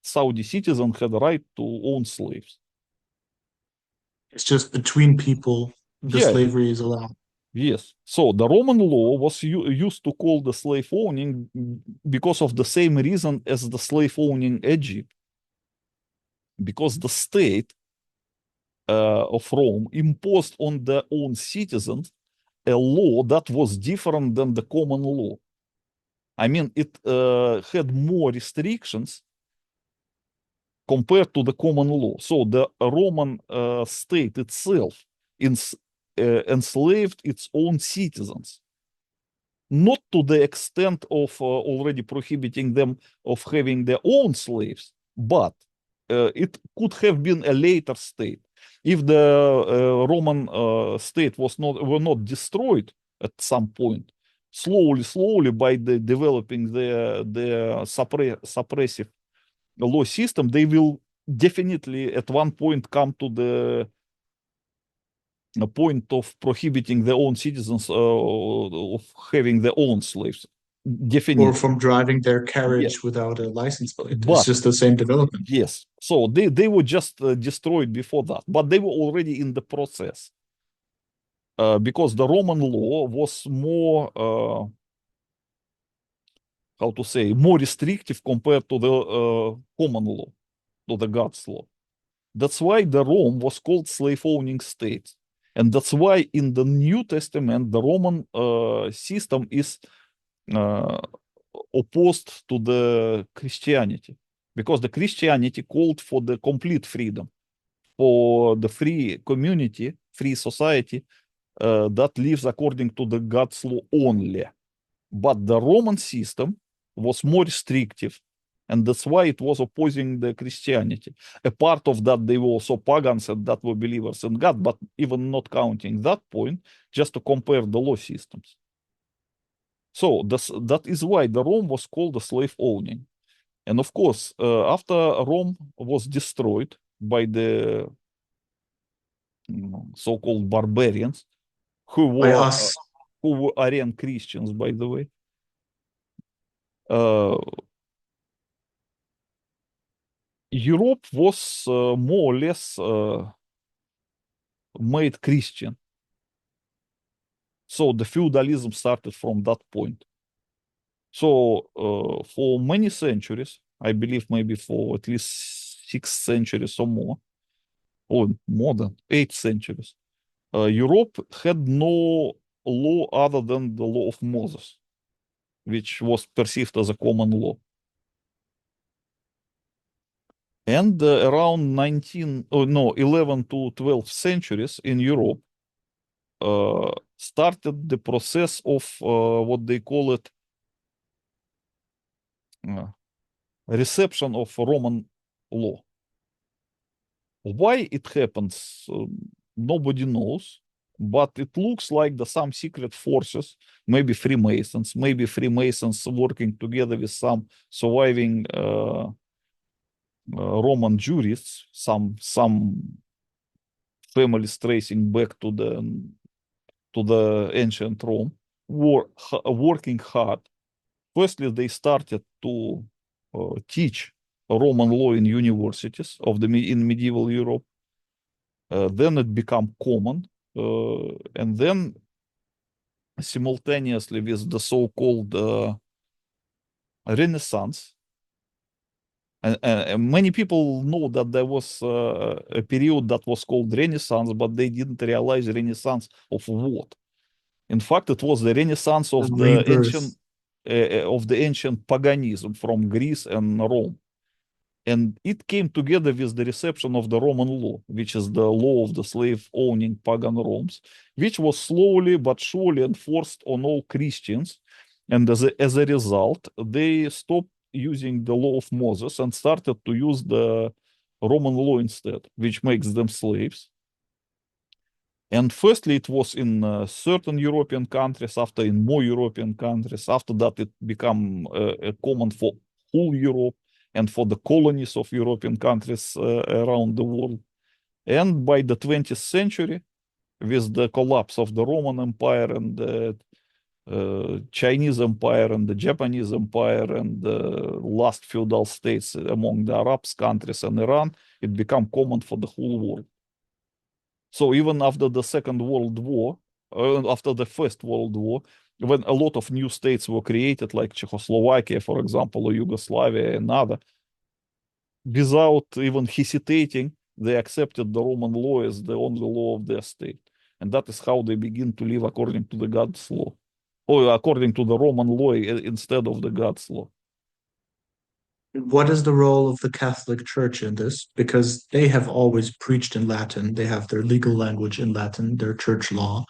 [SPEAKER 2] Saudi citizens had the right to own slaves.
[SPEAKER 1] It's just between people, the
[SPEAKER 2] Yeah,
[SPEAKER 1] slavery is allowed.
[SPEAKER 2] yes. So the Roman law was used to call the slave owning because of the same reason as the slave owning Egypt, because the state of Rome imposed on their own citizens a law that was different than the common law. I mean, it had more restrictions compared to the common law. So the Roman state itself enslaved its own citizens, not to the extent of already prohibiting them of having their own slaves, but it could have been a later state. If the Roman state were not destroyed at some point, slowly by developing the suppressive law system, they will definitely at one point come to the point of prohibiting their own citizens of having their own slaves.
[SPEAKER 1] Or
[SPEAKER 2] Definitely.
[SPEAKER 1] from driving their
[SPEAKER 2] Yeah.
[SPEAKER 1] carriage without a license plate. It's
[SPEAKER 2] But
[SPEAKER 1] just the same development.
[SPEAKER 2] yes, so they were just destroyed before that, but they were already in the process because the Roman law was more, how to say, more restrictive compared to the common law, to the God's law. That's why the Rome was called slave-owning state. And that's why in the New Testament, the Roman system is uh, opposed to the Christianity. Because the Christianity called for the complete freedom, for the free community, free society that lives according to the God's law only. But the Roman system was more restrictive, and that's why it was opposing the Christianity. A part of that, they were also pagans and that were believers in God, but even not counting that point, just to compare the law systems. So that is why the Rome was called a slave owning. And of course, after Rome was destroyed by the so-called barbarians, who
[SPEAKER 1] By
[SPEAKER 2] were
[SPEAKER 1] us,
[SPEAKER 2] Aryan Christians, by the way, uh, Europe was more or less made Christian. So the feudalism started from that point. So for many centuries, I believe maybe for at least 6 centuries or more, or more than 8 centuries, Europe had no law other than the law of Moses, which was perceived as a common law. And around 11 to 12th centuries in Europe started the process of what they call it reception of Roman law. Why it happens, nobody knows, but it looks like some secret forces, maybe Freemasons working together with some surviving Roman jurists, some families tracing back to the ancient Rome, working hard. Firstly, they started to teach Roman law in universities in medieval Europe. Then it became common, and then simultaneously with the so-called Renaissance. And many people know that there was a period that was called Renaissance, but they didn't realize Renaissance of what. In fact, it was the Renaissance
[SPEAKER 1] The
[SPEAKER 2] of
[SPEAKER 1] rebirth.
[SPEAKER 2] the ancient paganism from Greece and Rome. And it came together with the reception of the Roman law, which is the law of the slave-owning pagan Romes, which was slowly but surely enforced on all Christians. And as a result, they stopped using the law of Moses and started to use the Roman law instead, which makes them slaves. And firstly, it was in certain European countries, after in more European countries. After that, it became common for whole Europe and for the colonies of European countries around the world. And by the 20th century, with the collapse of the Roman Empire and the Chinese Empire and the Japanese Empire and the last feudal states among the Arab countries and Iran, it became common for the whole world. So even after the Second World War, after the First World War, when a lot of new states were created, like Czechoslovakia, for example, or Yugoslavia and other, without even hesitating, they accepted the Roman law as the only law of their state. And that is how they begin to live according to the God's law, or according to the Roman law instead of the God's law.
[SPEAKER 1] What is the role of the Catholic Church in this? Because they have always preached in Latin. They have their legal language in Latin, their church law.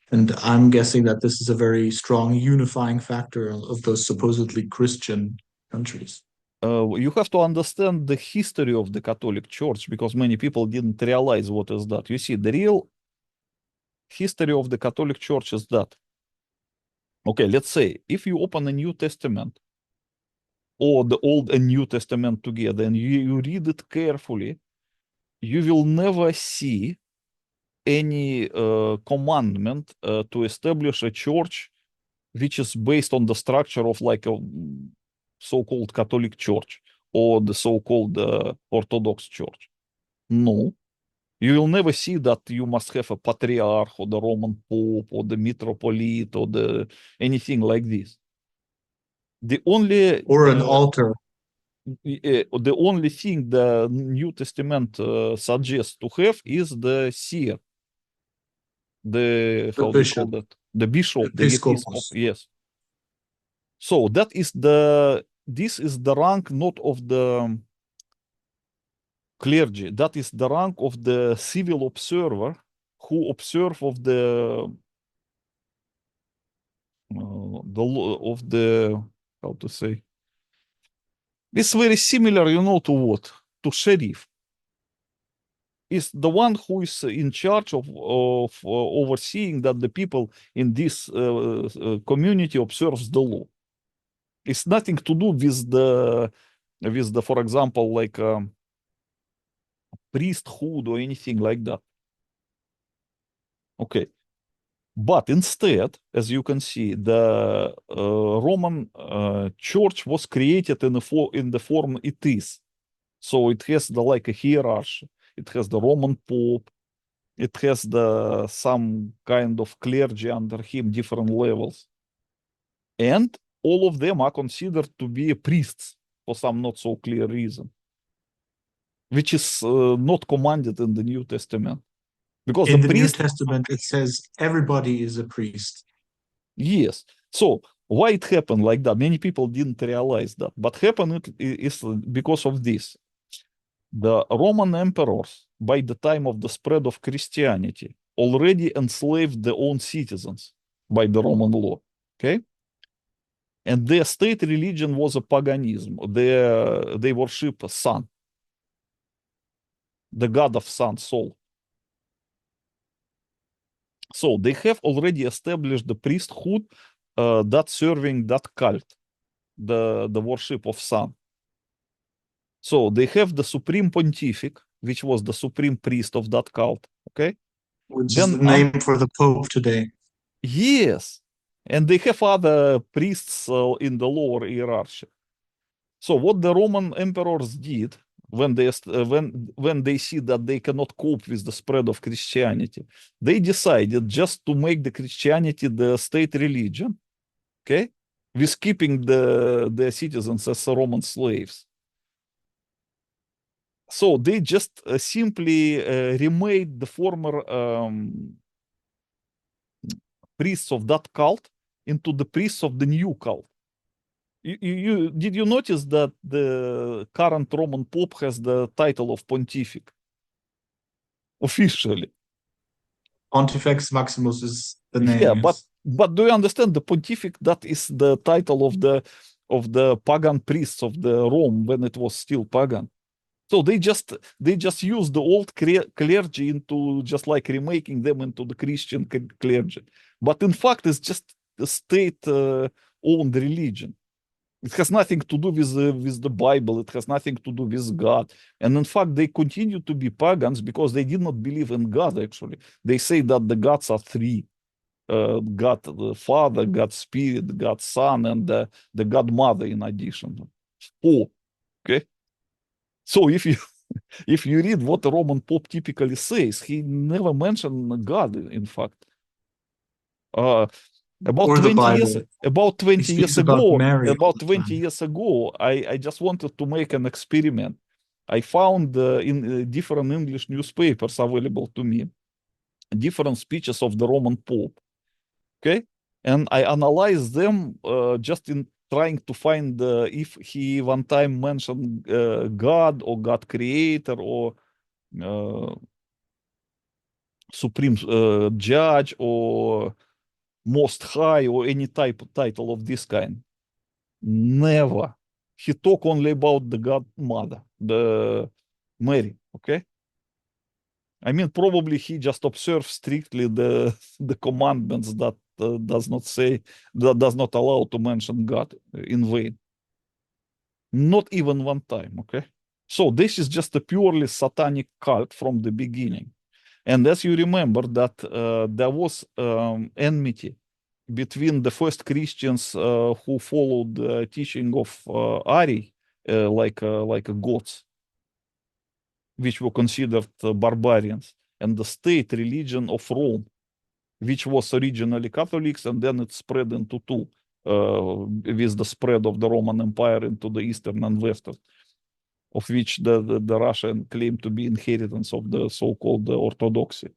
[SPEAKER 1] And I'm guessing that this is a very strong unifying factor of those supposedly Christian countries.
[SPEAKER 2] You have to understand the history of the Catholic Church, because many people didn't realize what is that. You see, the real history of the Catholic Church is that, okay, let's say if you open a New Testament or the Old and New Testament together and you read it carefully, you will never see any commandment to establish a church which is based on the structure of like a so-called Catholic Church or the so-called Orthodox Church. No, you will never see that you must have a patriarch or the Roman Pope or the metropolitan or anything like this. The only
[SPEAKER 1] Or an altar.
[SPEAKER 2] the only thing the New Testament suggests to have is the seer, the
[SPEAKER 1] The
[SPEAKER 2] how they call
[SPEAKER 1] bishop,
[SPEAKER 2] that, the bishop, the episcopal.
[SPEAKER 1] episcopus.
[SPEAKER 2] Yes. So this is the rank not of the clergy. That is the rank of the civil observer who observe of the law of the, how to say. It's very similar, to what? To sheriff. Is the one who is in charge of overseeing that the people in this community observes the law. It's nothing to do with the for example, like priesthood or anything like that. Okay. But instead, as you can see, the Roman church was created in the form it is. So it has like a hierarchy. It has the Roman Pope. It has some kind of clergy under him, different levels. And all of them are considered to be priests for some not so clear reason, which is not commanded in the New Testament. Because the
[SPEAKER 1] In the New
[SPEAKER 2] priest,
[SPEAKER 1] Testament, it says everybody is a priest.
[SPEAKER 2] yes. So why it happened like that? Many people didn't realize that. But happened is because of this. The Roman emperors, by the time of the spread of Christianity, already enslaved their own citizens by the Roman law. Okay? And their state religion was a paganism. They worship sun, the god of sun, Sol. So they have already established the priesthood that serving that cult, the worship of sun. So they have the supreme pontific, which was the supreme priest of that cult. Okay.
[SPEAKER 1] which is
[SPEAKER 2] Then
[SPEAKER 1] the name for the Pope today.
[SPEAKER 2] yes, and they have other priests in the lower hierarchy. So what the Roman emperors did when they see that they cannot cope with the spread of Christianity, they decided just to make the Christianity the state religion, okay, with keeping the citizens as Roman slaves. So they just simply remade the former priests of that cult into the priests of the new cult. Did you notice that the current Roman Pope has the title of Pontific officially?
[SPEAKER 1] Pontifex Maximus is the
[SPEAKER 2] Yeah,
[SPEAKER 1] name,
[SPEAKER 2] but
[SPEAKER 1] yes.
[SPEAKER 2] do you understand the Pontific? That is the title of the pagan priests of the Rome when it was still pagan. So they just use the old clergy into just like remaking them into the Christian clergy, but in fact it's just a state owned religion. It has nothing to do with the Bible. It has nothing to do with God. And in fact, they continue to be pagans because they did not believe in God, actually. They say that the gods are three. God the Father, God Spirit, God Son, and the God Mother in addition. Four. Okay. So if you read what the Roman Pope typically says, he never mentioned God, in fact. Uh, about
[SPEAKER 1] Or the
[SPEAKER 2] 20 years
[SPEAKER 1] Bible.
[SPEAKER 2] about
[SPEAKER 1] He
[SPEAKER 2] 20 years
[SPEAKER 1] speaks about
[SPEAKER 2] ago
[SPEAKER 1] Mary all
[SPEAKER 2] about
[SPEAKER 1] the
[SPEAKER 2] 20
[SPEAKER 1] time.
[SPEAKER 2] years ago I just wanted to make an experiment. I found in different English newspapers available to me different speeches of the Roman Pope. Okay. And I analyzed them just in trying to find if he one time mentioned God or God creator or uh, supreme judge or most high or any type of title of this kind. Never. He talk only about the godmother, the Mary. Okay. I mean, probably he just observes strictly the commandments that does not allow to mention God in vain. Not even one time. Okay. So this is just a purely satanic cult from the beginning. And as you remember that there was enmity between the first Christians who followed the teaching of Ari, like gods, which were considered barbarians, and the state religion of Rome, which was originally Catholics, and then it spread into two with the spread of the Roman Empire into the Eastern and Western, of which the Russian claimed to be inheritance of the so-called Orthodoxy.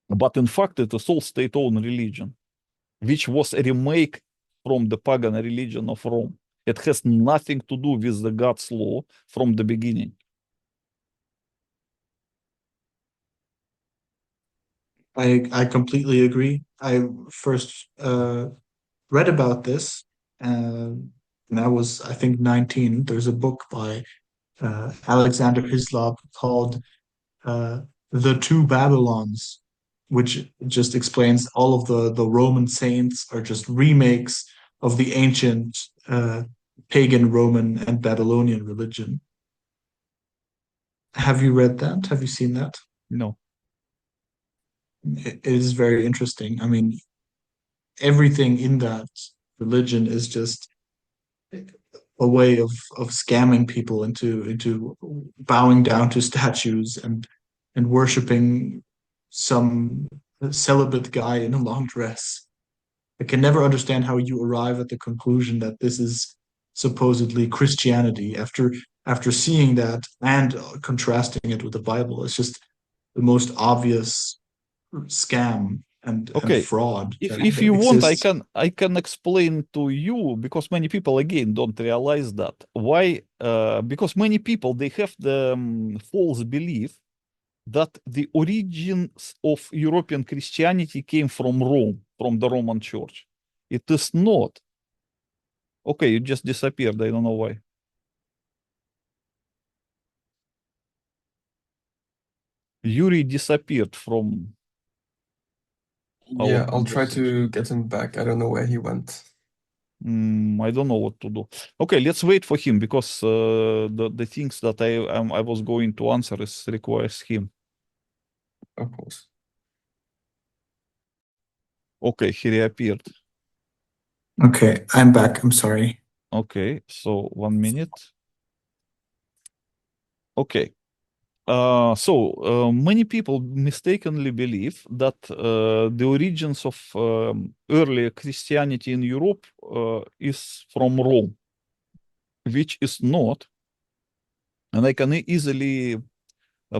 [SPEAKER 2] But in fact, it is all state-owned religion, which was a remake from the pagan religion of Rome. It has nothing to do with the God's law from the beginning.
[SPEAKER 1] I completely agree. I first read about this when I was, I think, 19. There's a book by Alexander Hislop called The Two Babylons, which just explains all of the Roman saints are just remakes of the ancient pagan Roman and Babylonian religion. Have you read that? Have you seen that?
[SPEAKER 2] No.
[SPEAKER 1] It is very interesting. I mean, everything in that religion is just a way of scamming people into bowing down to statues and worshiping some celibate guy in a long dress. I can never understand how you arrive at the conclusion that this is supposedly Christianity after seeing that and contrasting it with the Bible. It's just the most obvious scam. and
[SPEAKER 2] Okay.
[SPEAKER 1] fraud
[SPEAKER 2] If
[SPEAKER 1] that
[SPEAKER 2] you want,
[SPEAKER 1] exists.
[SPEAKER 2] I can explain to you because many people again don't realize that why because many people they have the false belief that the origins of European Christianity came from Rome, from the Roman Church. It is not. Okay, you just disappeared. I don't know why. Yuri disappeared from our
[SPEAKER 3] Yeah, I'll try
[SPEAKER 2] conversation.
[SPEAKER 3] to get him back. I don't know where he went.
[SPEAKER 2] I don't know what to do. Okay, let's wait for him because the things that I was going to answer is requires him.
[SPEAKER 3] Of course.
[SPEAKER 2] Okay, he reappeared.
[SPEAKER 1] Okay, I'm back. I'm sorry.
[SPEAKER 2] Okay, so 1 minute. Okay. Many people mistakenly believe that the origins of early Christianity in Europe is from Rome, which is not, and I can easily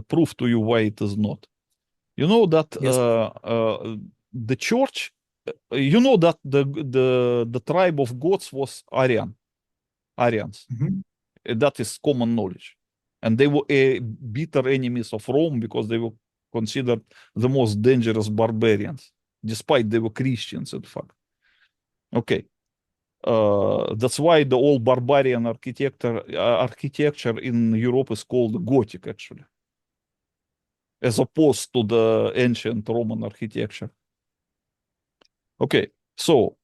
[SPEAKER 2] prove to you why it is not. You know that
[SPEAKER 1] Yes.
[SPEAKER 2] the church, you know that the tribe of gods was Aryans.
[SPEAKER 1] Mhm.
[SPEAKER 2] That is common knowledge. And they were bitter enemies of Rome because they were considered the most dangerous barbarians, despite they were Christians, in fact. Okay. That's why the old barbarian architecture in Europe is called Gothic, actually, as opposed to the ancient Roman architecture. Okay, so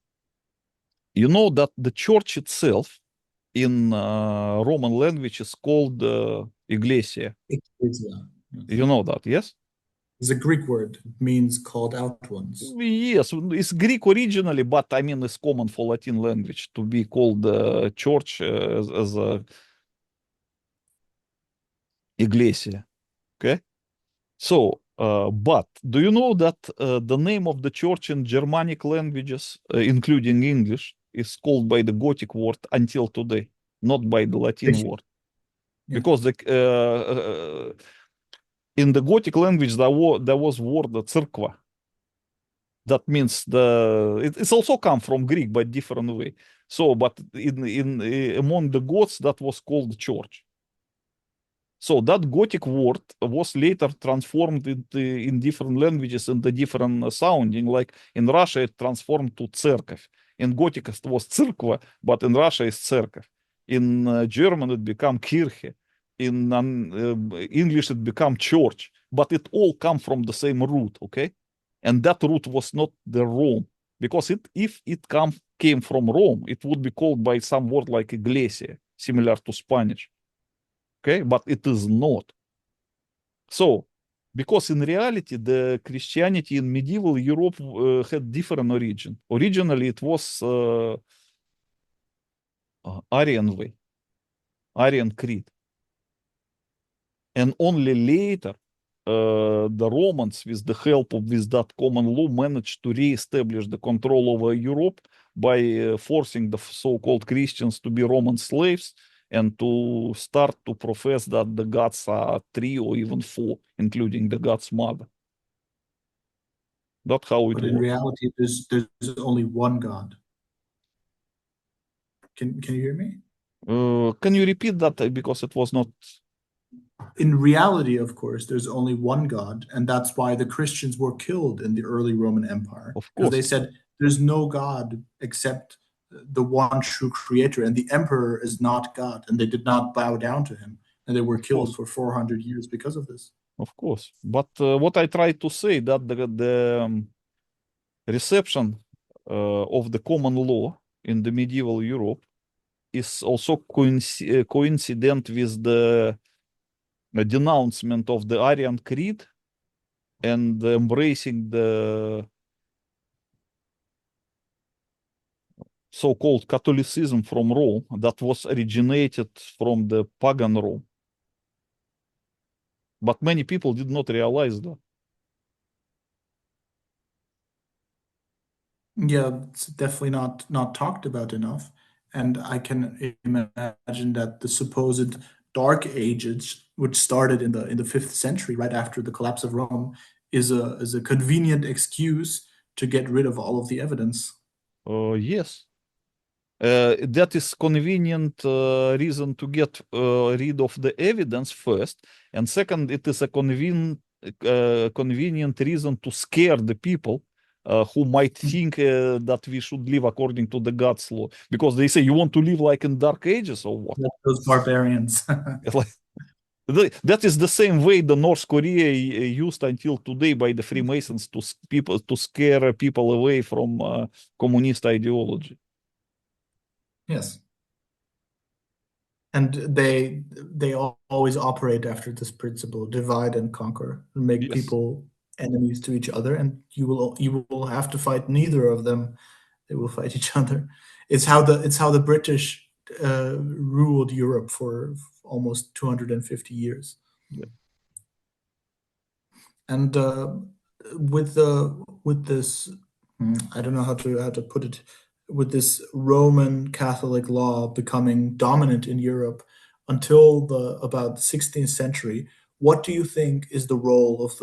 [SPEAKER 2] you know that the church itself in Roman language is called Iglesia.
[SPEAKER 1] Ecclesia, yes.
[SPEAKER 2] You know that, yes?
[SPEAKER 1] It's a Greek word. It means called out ones.
[SPEAKER 2] Yes, it's Greek originally, but I mean it's common for Latin language to be called church as a Iglesia. Okay, so but do you know that the name of the church in Germanic languages, including English, is called by the Gothic word until today, not by the Latin word,
[SPEAKER 1] Yeah.
[SPEAKER 2] because in the Gothic language there was word церква. That means it's also come from Greek but different way. So, but in among the gods that was called church. So that Gothic word was later transformed in different languages into different sounding. Like in Russia, it transformed to церковь. In Gothic, it was церква, but in Russia, it's церковь. In German, it became Kirche. In English, it became church. But it all come from the same root, okay? And that root was not the Rome, because if it came from Rome, it would be called by some word like iglesia, similar to Spanish. Okay, but it is not. So, because in reality, the Christianity in medieval Europe had different origin. Originally, it was Aryan way, Aryan creed. And only later, the Romans, with the help of with that common law, managed to re-establish the control over Europe by forcing the so-called Christians to be Roman slaves and to start to profess that the gods are three or even four, including the god's mother. That's how it
[SPEAKER 1] But in
[SPEAKER 2] works.
[SPEAKER 1] reality, there's only one God. Can you hear me?
[SPEAKER 2] Can you repeat that because it was not?
[SPEAKER 1] In reality, of course, there's only one God, and that's why the Christians were killed in the early Roman Empire,
[SPEAKER 2] Of
[SPEAKER 1] because they
[SPEAKER 2] course,
[SPEAKER 1] said there's no God except the one true creator, and the emperor is not God, and they did not bow down to him, and they were
[SPEAKER 2] of
[SPEAKER 1] killed
[SPEAKER 2] course,
[SPEAKER 1] for 400 years because of this.
[SPEAKER 2] of course. But what I try to say that the reception of the common law in the medieval Europe is also coincident with the denouncement of the Aryan Creed and embracing the so-called Catholicism from Rome that was originated from the pagan Rome. But many people did not realize that.
[SPEAKER 1] Yeah, it's definitely not talked about enough. And I can imagine that the supposed Dark Ages, which started in the fifth century, right after the collapse of Rome, is a convenient excuse to get rid of all of the evidence.
[SPEAKER 2] Yes. That is convenient reason to get rid of the evidence first, and second, it is a convenient reason to scare the people who might think that we should live according to the God's law, because they say, you want to live like in Dark Ages or what?
[SPEAKER 1] Those barbarians.
[SPEAKER 2] That is the same way the North Korea used until today by the Freemasons to scare people away from communist ideology.
[SPEAKER 1] Yes. And they always operate after this principle: divide and conquer, and make
[SPEAKER 2] Yes.
[SPEAKER 1] people enemies to each other, and you will have to fight neither of them. They will fight each other. It's how the British ruled Europe for almost 250 years.
[SPEAKER 2] Yeah.
[SPEAKER 1] And with this, I don't know how to put it, with this Roman Catholic law becoming dominant in Europe until about the 16th century, what do you think is the role of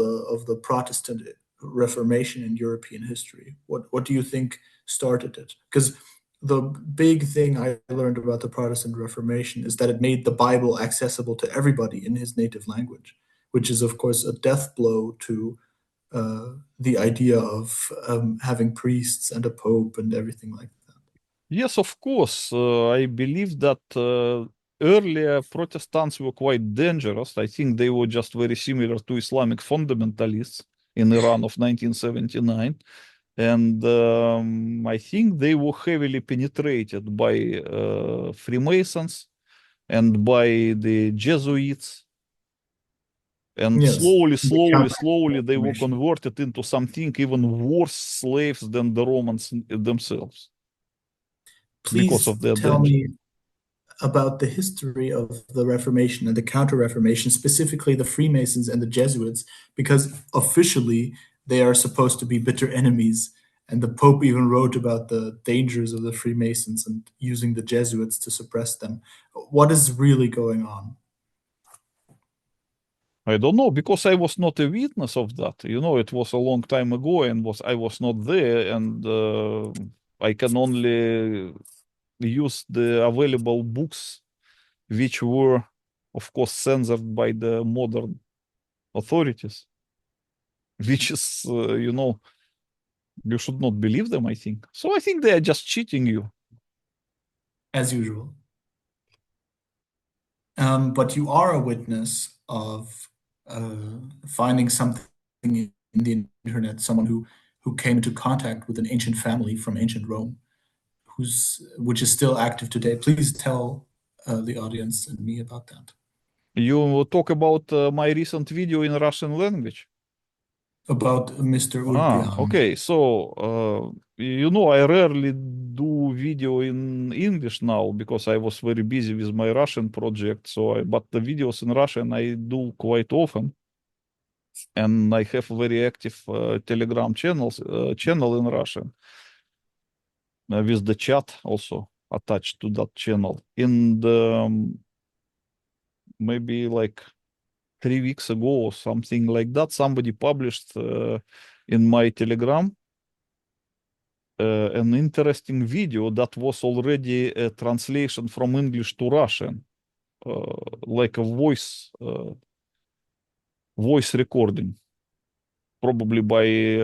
[SPEAKER 1] the Protestant Reformation in European history? What do you think started it? Because the big thing I learned about the Protestant Reformation is that it made the Bible accessible to everybody in his native language, which is, of course, a death blow to the idea of having priests and a pope and everything like that.
[SPEAKER 2] Yes, of course. I believe that earlier Protestants were quite dangerous. I think they were just very similar to Islamic fundamentalists in Iran of 1979. And I think they were heavily penetrated by Freemasons and by the Jesuits. And
[SPEAKER 1] Yes,
[SPEAKER 2] slowly, they were
[SPEAKER 1] Reformation.
[SPEAKER 2] converted into something even worse slaves than the Romans themselves because
[SPEAKER 1] Please
[SPEAKER 2] of their
[SPEAKER 1] tell
[SPEAKER 2] danger.
[SPEAKER 1] me about the history of the Reformation and the Counter-Reformation, specifically the Freemasons and the Jesuits, because officially they are supposed to be bitter enemies. And the Pope even wrote about the dangers of the Freemasons and using the Jesuits to suppress them. What is really going on?
[SPEAKER 2] I don't know, because I was not a witness of that. You know, it was a long time ago, and I was not there, and I can only use the available books, which were, of course, censored by the modern authorities, which is, you should not believe them, I think. So I think they are just cheating you.
[SPEAKER 1] As usual. But you are a witness of finding something in the internet, someone who came into contact with an ancient family from ancient Rome, which is still active today. Please tell the audience and me about that.
[SPEAKER 2] You talk about my recent video in Russian language.
[SPEAKER 1] About Mr. Ulpian.
[SPEAKER 2] Okay. So, I rarely do video in English now because I was very busy with my Russian project. But the videos in Russian I do quite often, and I have a very active Telegram channel in Russian with the chat also attached to that channel. And maybe like 3 weeks ago or something like that, somebody published in my Telegram an interesting video that was already a translation from English to Russian, like a voice recording, probably by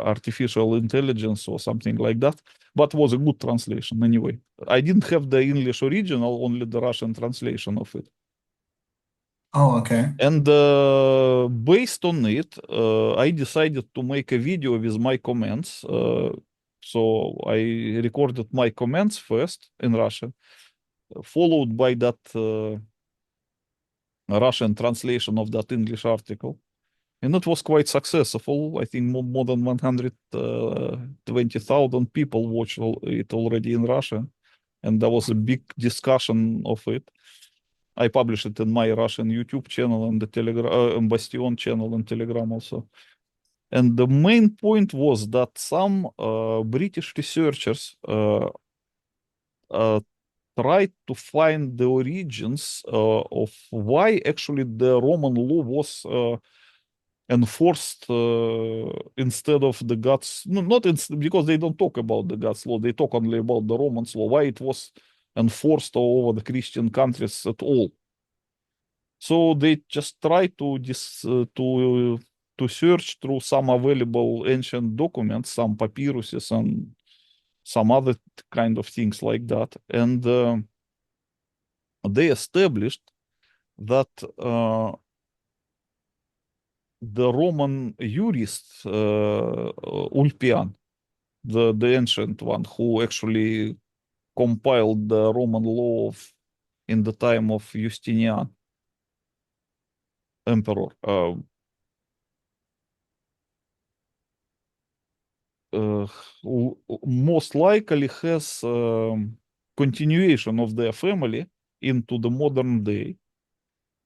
[SPEAKER 2] artificial intelligence or something like that, but was a good translation anyway. I didn't have the English original, only the Russian translation of it.
[SPEAKER 1] Oh, okay.
[SPEAKER 2] And based on it, I decided to make a video with my comments. So I recorded my comments first in Russian, followed by that Russian translation of that English article. And it was quite successful. I think more than 120,000 people watched it already in Russian. And there was a big discussion of it. I published it in my Russian YouTube channel and the Telegram, Bastyon channel and Telegram also. And the main point was that some British researchers tried to find the origins of why actually the Roman law was enforced instead of the God's, no, not because they don't talk about the God's law, they talk only about the Romans law, why it was enforced all over the Christian countries at all. So they just try to search through some available ancient documents, some papyruses and some other kind of things like that, and they established that the Roman jurist Ulpian, the ancient one who actually compiled the Roman law in the time of Justinian emperor, most likely has continuation of their family into the modern day,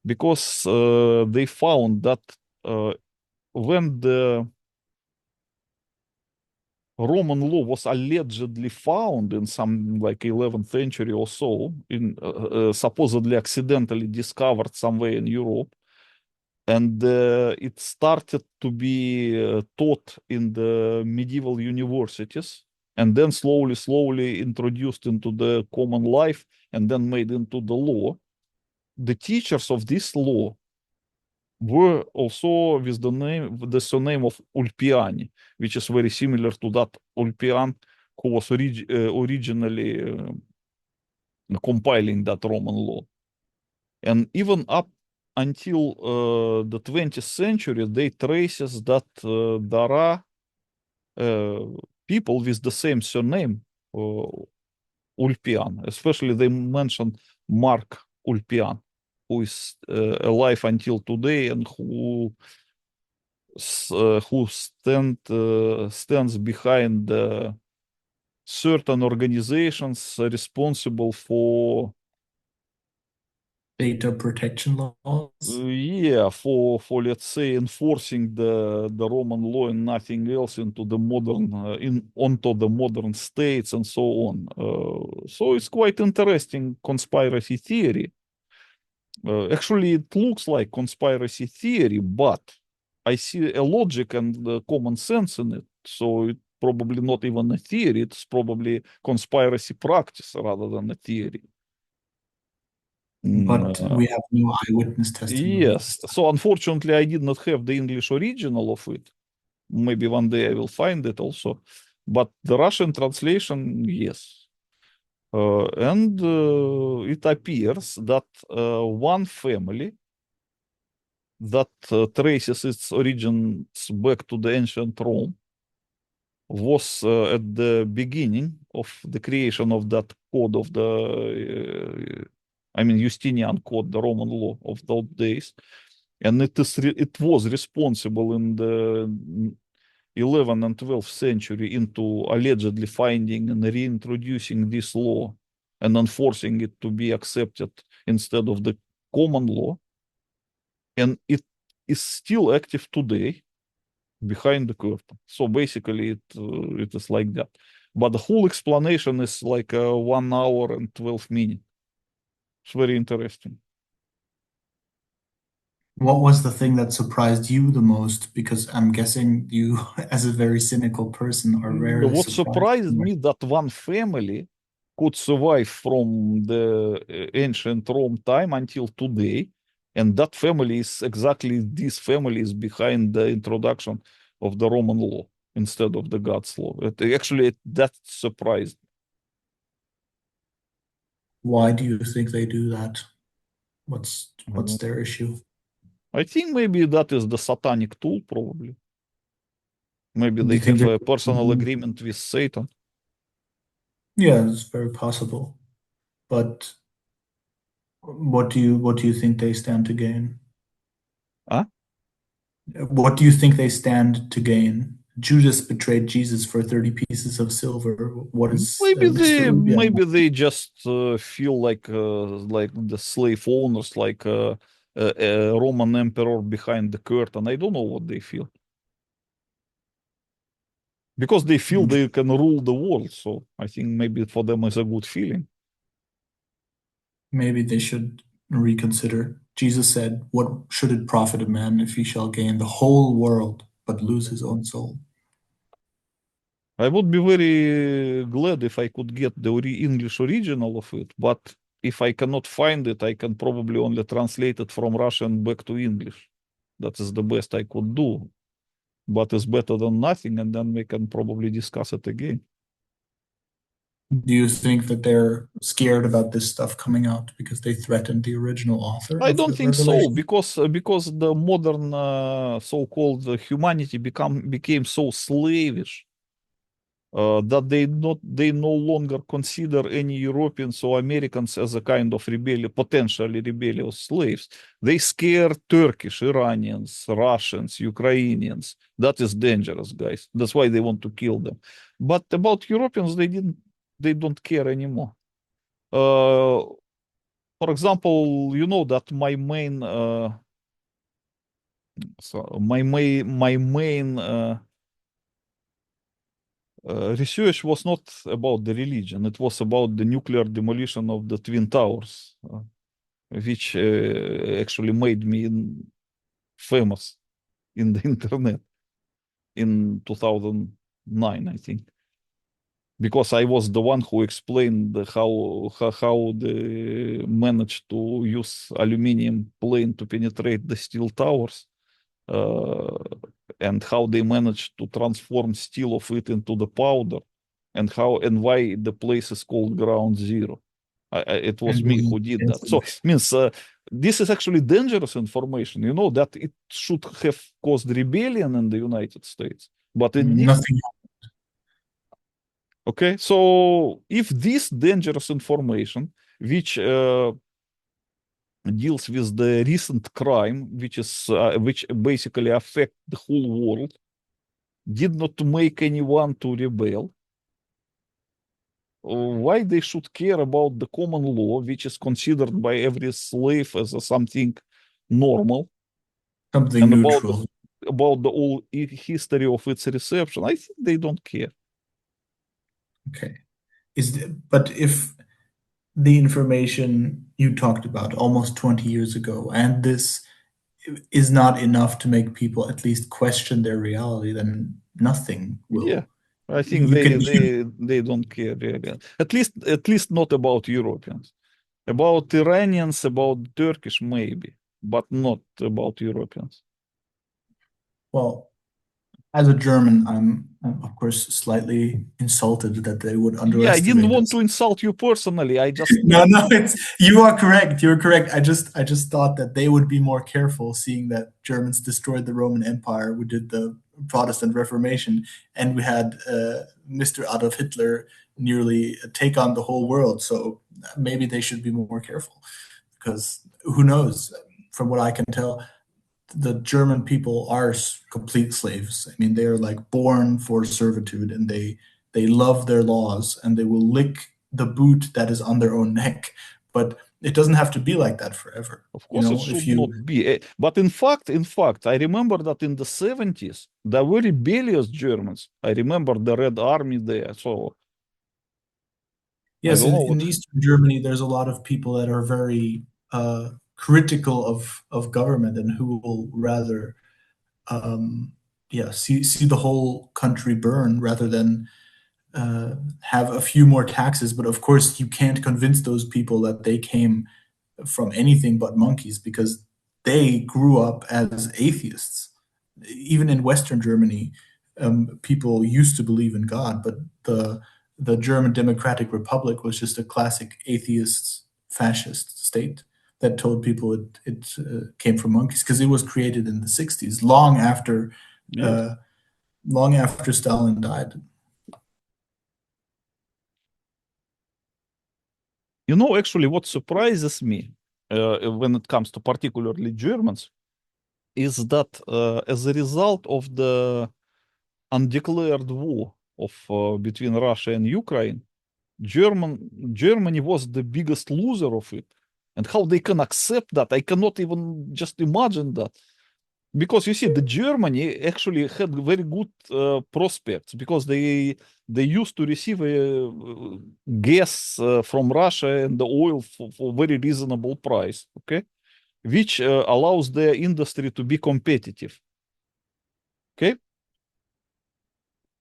[SPEAKER 2] because they found that when the Roman law was allegedly found in some like 11th century or so, in supposedly accidentally discovered somewhere in Europe, and it started to be taught in the medieval universities, and then slowly introduced into the common life, and then made into the law. The teachers of this law were also with the surname of Ulpiani, which is very similar to that Ulpian who was originally compiling that Roman law. And even up until the 20th century, they traces that there are people with the same surname, Ulpian. Especially they mention Mark Ulpian, who is alive until today and who stands behind certain organizations responsible for
[SPEAKER 1] Data protection laws.
[SPEAKER 2] for let's say enforcing the Roman law and nothing else into the modern onto the modern states and so on. So it's quite interesting conspiracy theory. Actually, it looks like conspiracy theory, but I see a logic and common sense in it. So it's probably not even a theory. It's probably conspiracy practice rather than a theory.
[SPEAKER 1] But we have no eyewitness testimony.
[SPEAKER 2] Yes. So unfortunately, I did not have the English original of it. Maybe one day I will find it also. But the Russian translation, yes. And it appears that one family that traces its origins back to the ancient Rome was at the beginning of the creation of that code of the, Justinian code, the Roman law of those days. And it was responsible in the 11th and 12th century into allegedly finding and reintroducing this law and enforcing it to be accepted instead of the common law. And it is still active today behind the curtain. So basically it is like that. But the whole explanation is like 1 hour and 12 minutes. It's very interesting.
[SPEAKER 1] What was the thing that surprised you the most? Because I'm guessing you, as a very cynical person, are rarely
[SPEAKER 2] What
[SPEAKER 1] surprised.
[SPEAKER 2] surprised me that one family could survive from the ancient Rome time until today, and that family is exactly this family is behind the introduction of the Roman law instead of the God's law. That surprised me.
[SPEAKER 1] Why do you think they do that? What's
[SPEAKER 2] Mhm.
[SPEAKER 1] their issue?
[SPEAKER 2] I think maybe that is the satanic tool, probably. Maybe
[SPEAKER 1] Do
[SPEAKER 2] they
[SPEAKER 1] you think
[SPEAKER 2] have
[SPEAKER 1] they're
[SPEAKER 2] a personal agreement with Satan.
[SPEAKER 1] Yeah, it's very possible. But what do you think they stand to gain?
[SPEAKER 2] Huh?
[SPEAKER 1] What do you think they stand to gain? Judas betrayed Jesus for 30 pieces of silver. What is Mr. Olympia?
[SPEAKER 2] Maybe they just feel like the slave owners, like a Roman emperor behind the curtain. I don't know what they feel, because they feel they can rule the world. So I think maybe for them is a good feeling.
[SPEAKER 1] Maybe they should reconsider Jesus said, "What should it profit a man if he shall gain the whole world but lose his own soul?"
[SPEAKER 2] I would be very glad if I could get the English original of it, but if I cannot find it, I can probably only translate it from Russian back to English. That is the best I could do, but it's better than nothing, and then we can probably discuss it again.
[SPEAKER 1] Do you think that they're scared about this stuff coming out because they threatened the original author
[SPEAKER 2] I
[SPEAKER 1] of
[SPEAKER 2] don't
[SPEAKER 1] the
[SPEAKER 2] think so,
[SPEAKER 1] Revelation?
[SPEAKER 2] because the modern so-called humanity became so slavish that they no longer consider any Europeans or Americans as a kind of potentially rebellious slaves. They scare Turkish, Iranians, Russians, Ukrainians. That is dangerous, guys. That's why they want to kill them. But about Europeans, they don't care anymore. For example, you know that my main research was not about the religion. It was about the nuclear demolition of the Twin Towers, which actually made me famous in the internet in 2009, I think, because I was the one who explained how they managed to use aluminum plane to penetrate the steel towers, and how they managed to transform steel of it into the powder, and why the place is called Ground Zero. It was
[SPEAKER 1] And
[SPEAKER 2] me
[SPEAKER 1] the
[SPEAKER 2] who did that. So
[SPEAKER 1] incident.
[SPEAKER 2] means this is actually dangerous information. You know that it should have caused rebellion in the United States, but it didn't.
[SPEAKER 1] Nothing.
[SPEAKER 2] Okay, so if this dangerous information, which deals with the recent crime, which basically affect the whole world, did not make anyone to rebel, why they should care about the common law, which is considered by every slave as something normal,
[SPEAKER 1] Something
[SPEAKER 2] and
[SPEAKER 1] neutral.
[SPEAKER 2] about the whole history of its reception? I think they don't care.
[SPEAKER 1] Okay. But if the information you talked about almost 20 years ago and this is not enough to make people at least question their reality, then nothing
[SPEAKER 2] Yeah,
[SPEAKER 1] will.
[SPEAKER 2] I think
[SPEAKER 1] You can
[SPEAKER 2] they don't care really. At least not about Europeans. About Iranians, about Turkish maybe, but not about Europeans.
[SPEAKER 1] well, as a German, I'm of course slightly insulted that they would
[SPEAKER 2] Yeah, I didn't
[SPEAKER 1] underestimate
[SPEAKER 2] want
[SPEAKER 1] us.
[SPEAKER 2] to insult you personally. I just
[SPEAKER 1] No, it's you are correct. You're correct. I just thought that they would be more careful, seeing that Germans destroyed the Roman Empire. We did the Protestant Reformation, and we had Mr. Adolf Hitler nearly take on the whole world. So maybe they should be more careful, because who knows? From what I can tell, the German people are complete slaves. I mean, they are like born for servitude, and they love their laws, and they will lick the boot that is on their own neck. But it doesn't have to be like that forever.
[SPEAKER 2] Of
[SPEAKER 1] You
[SPEAKER 2] course, it
[SPEAKER 1] know, if
[SPEAKER 2] should
[SPEAKER 1] you
[SPEAKER 2] not be. But in fact, I remember that in the 70s, there were rebellious Germans. I remember the Red Army there. So I
[SPEAKER 1] yes,
[SPEAKER 2] don't know
[SPEAKER 1] in
[SPEAKER 2] what.
[SPEAKER 1] Eastern Germany, there's a lot of people that are very critical of government and who will rather yeah see the whole country burn rather than have a few more taxes. But of course, you can't convince those people that they came from anything but monkeys, because they grew up as atheists. Even in Western Germany, people used to believe in God, but the German Democratic Republic was just a classic atheist fascist state that told people it came from monkeys, because it was created in the 60s,
[SPEAKER 2] Yes.
[SPEAKER 1] uh, long after Stalin died.
[SPEAKER 2] You know, actually, what surprises me when it comes to particularly Germans is that as a result of the undeclared war of between Russia and Ukraine, Germany was the biggest loser of it. And how they can accept that, I cannot even just imagine that. Because you see, the Germany actually had very good prospects, because they used to receive gas from Russia and the oil for very reasonable price. Okay, which allows their industry to be competitive. Okay?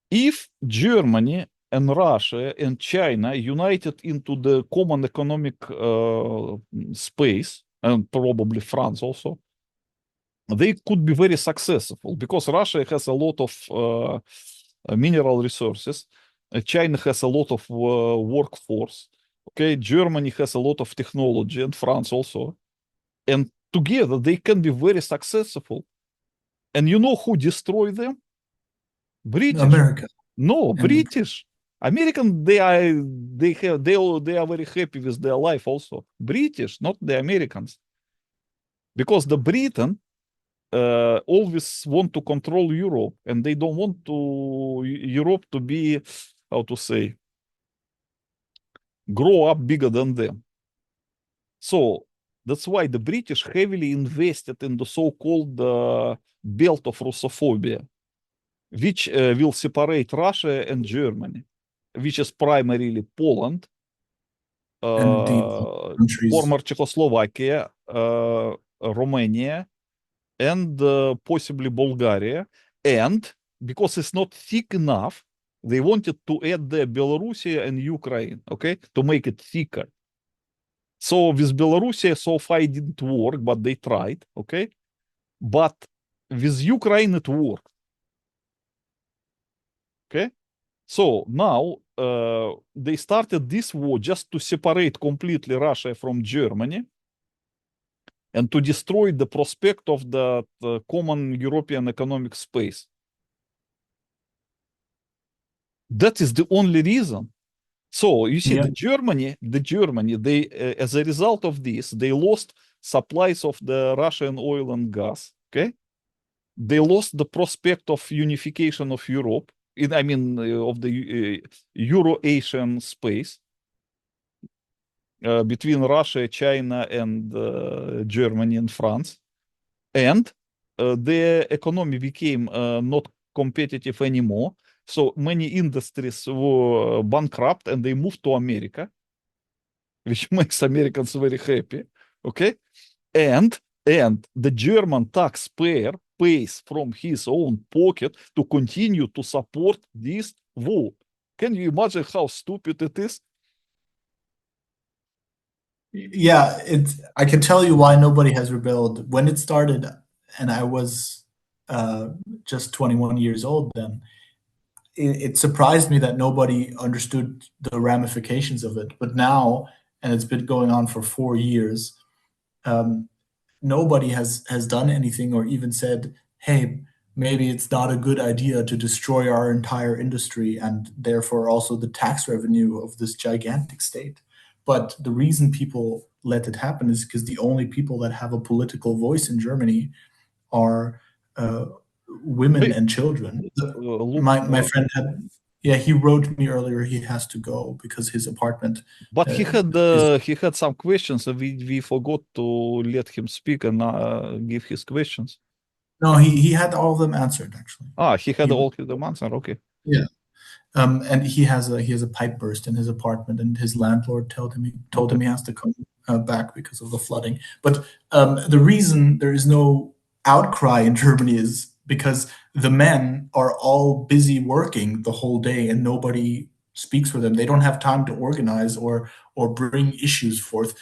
[SPEAKER 2] If Germany and Russia and China united into the common economic space, and probably France also, they could be very successful because Russia has a lot of mineral resources. China has a lot of workforce. Okay, Germany has a lot of technology, and France also. And together they can be very successful. And you know who destroyed them? British.
[SPEAKER 1] America.
[SPEAKER 2] No,
[SPEAKER 1] And the,
[SPEAKER 2] British. American, they are very happy with their life also. British, not the Americans. Because the Britain always want to control Europe, and they don't want to Europe to be, how to say, grow up bigger than them. So that's why the British heavily invested in the so-called belt of Russophobia, which will separate Russia and Germany, which is primarily Poland,
[SPEAKER 1] and the countries.
[SPEAKER 2] former Czechoslovakia, Romania, and possibly Bulgaria. And because it's not thick enough, they wanted to add the Belarusia and Ukraine, okay, to make it thicker. So with Belarusia, so far it didn't work, but they tried, okay? But with Ukraine, it worked, okay? So now they started this war just to separate completely Russia from Germany and to destroy the prospect of the common European economic space. That is the only reason. So you see,
[SPEAKER 1] Yeah.
[SPEAKER 2] the Germany, they as a result of this, they lost supplies of the Russian oil and gas. Okay, they lost the prospect of unification of Europe. Of the Euro-Asian space between Russia, China, and Germany and France, and their economy became not competitive anymore. So many industries were bankrupt and they moved to America, which makes Americans very happy. Okay. And the German taxpayer pays from his own pocket to continue to support this war. Can you imagine how stupid it is?
[SPEAKER 1] Yeah, I can tell you why nobody has rebelled. When it started, and I was just 21 years old then, it surprised me that nobody understood the ramifications of it. But now, and it's been going on for 4 years, nobody has done anything or even said, hey, maybe it's not a good idea to destroy our entire industry and therefore also the tax revenue of this gigantic state. But the reason people let it happen is because the only people that have a political voice in Germany are women and children.
[SPEAKER 2] Look,
[SPEAKER 1] My friend had, yeah, he wrote me earlier he has to go because his apartment
[SPEAKER 2] but
[SPEAKER 1] is.
[SPEAKER 2] he had some questions, and we forgot to let him speak and give his questions.
[SPEAKER 1] No, he had all of them answered actually.
[SPEAKER 2] He had
[SPEAKER 1] He,
[SPEAKER 2] all the answer. Okay.
[SPEAKER 1] yeah. And he has a pipe burst in his apartment, and his landlord told him he has to come back because of the flooding. But the reason there is no outcry in Germany is because the men are all busy working the whole day, and nobody speaks for them. They don't have time to organize or bring issues forth.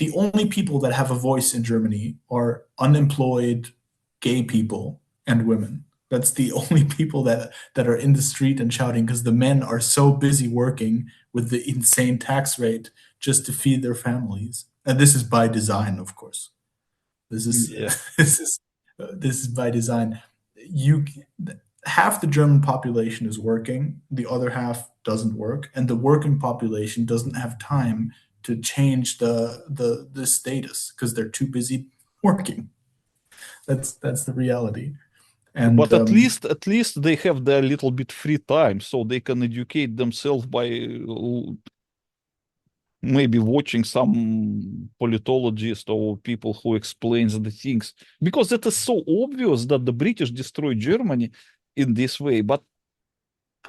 [SPEAKER 1] The only people that have a voice in Germany are unemployed gay people and women. That's the only people that are in the street and shouting because the men are so busy working with the insane tax rate just to feed their families. And this is by design, of course. This is
[SPEAKER 2] Yeah.
[SPEAKER 1] this is by design. You Half the German population is working, the other half doesn't work, and the working population doesn't have time to change the status because they're too busy working. That's the reality. And
[SPEAKER 2] But at least they have their little bit free time, so they can educate themselves by maybe watching some politologist or people who explains the things, because it is so obvious that the British destroyed Germany in this way. But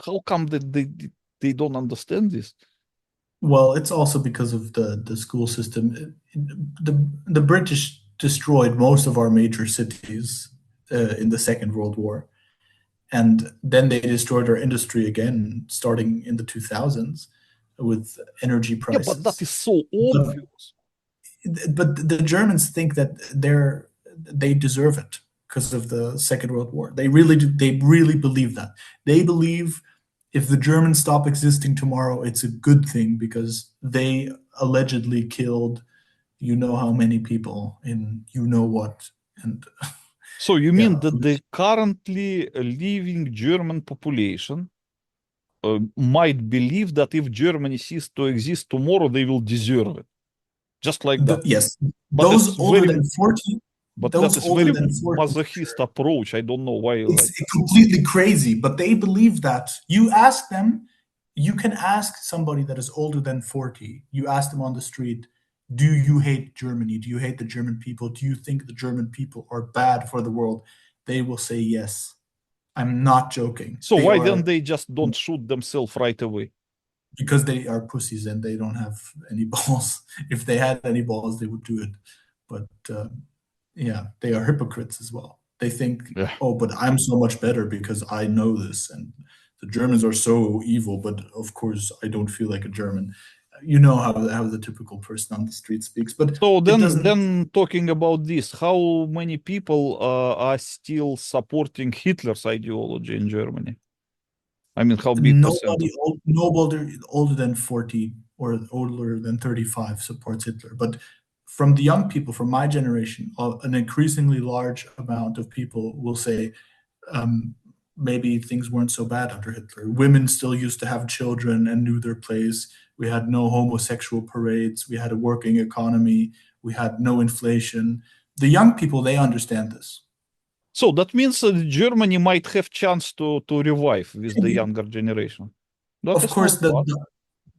[SPEAKER 2] how come that they don't understand this?
[SPEAKER 1] well, it's also because of the school system. The British destroyed most of our major cities in the Second World War. And then they destroyed our industry again, starting in the 2000s with energy
[SPEAKER 2] Yeah, but that
[SPEAKER 1] prices.
[SPEAKER 2] is so
[SPEAKER 1] But,
[SPEAKER 2] obvious.
[SPEAKER 1] but the Germans think that they deserve it because of the Second World War. They really do. They really believe that. They believe if the Germans stop existing tomorrow, it's a good thing because they allegedly killed you know how many people in you know what. And
[SPEAKER 2] So you
[SPEAKER 1] yeah,
[SPEAKER 2] mean that the currently living German population might believe that if Germany ceases to exist tomorrow, they will deserve it, just like that.
[SPEAKER 1] yes,
[SPEAKER 2] But
[SPEAKER 1] those older than 40,
[SPEAKER 2] that
[SPEAKER 1] those
[SPEAKER 2] is
[SPEAKER 1] older
[SPEAKER 2] very
[SPEAKER 1] than 40,
[SPEAKER 2] masochist approach. I don't know why.
[SPEAKER 1] it's completely crazy, but they believe that. You ask them, you can ask somebody that is older than 40, you ask them on the street, do you hate Germany? Do you hate the German people? Do you think the German people are bad for the world? They will say yes. I'm not joking.
[SPEAKER 2] So
[SPEAKER 1] They
[SPEAKER 2] why then
[SPEAKER 1] are,
[SPEAKER 2] they just don't shoot themselves right away?
[SPEAKER 1] because they are pussies and they don't have any balls. If they had any balls, they would do it. But yeah, they are hypocrites as well. They think,
[SPEAKER 2] Yeah.
[SPEAKER 1] oh, but I'm so much better because I know this, and the Germans are so evil. But of course, I don't feel like a German. You know how the typical person on the street speaks, but
[SPEAKER 2] So
[SPEAKER 1] it
[SPEAKER 2] then,
[SPEAKER 1] doesn't.
[SPEAKER 2] talking about this, how many people are still supporting Hitler's ideology in Germany? I mean, how big percentage?
[SPEAKER 1] Nobody older than 40 or older than 35 supports Hitler. But from the young people, from my generation, an increasingly large amount of people will say, um, maybe things weren't so bad under Hitler. Women still used to have children and knew their place. We had no homosexual parades. We had a working economy. We had no inflation. The young people, they understand this.
[SPEAKER 2] So that means Germany might have chance to revive with the younger generation. That
[SPEAKER 1] Of
[SPEAKER 2] is not
[SPEAKER 1] course,
[SPEAKER 2] bad.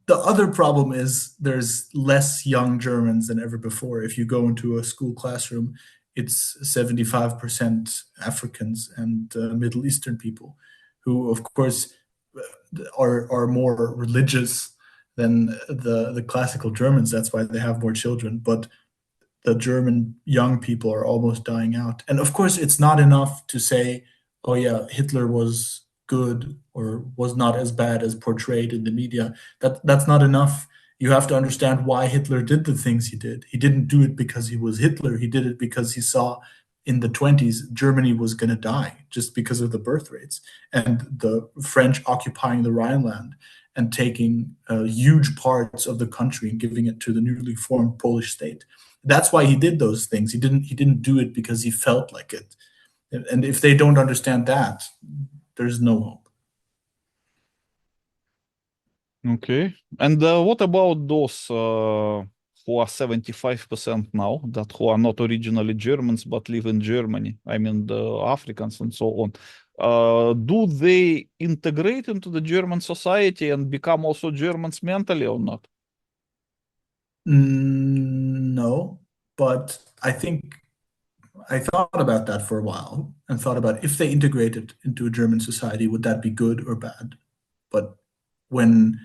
[SPEAKER 1] the other problem is there's less young Germans than ever before. If you go into a school classroom, it's 75% Africans and Middle Eastern people who, of course, are more religious than the classical Germans. That's why they have more children. But the German young people are almost dying out. And of course, it's not enough to say, oh, yeah, Hitler was good or was not as bad as portrayed in the media. That's not enough. You have to understand why Hitler did the things he did. He didn't do it because he was Hitler. He did it because he saw in the 20s Germany was going to die just because of the birth rates and the French occupying the Rhineland and taking huge parts of the country and giving it to the newly formed Polish state. That's why he did those things. He didn't do it because he felt like it. And if they don't understand that, there's no hope.
[SPEAKER 2] Okay. And what about those who are 75% now, that who are not originally Germans but live in Germany? I mean, the Africans and so on. Do they integrate into the German society and become also Germans mentally or not?
[SPEAKER 1] No, but I think I thought about that for a while and thought about if they integrated into a German society, would that be good or bad? But when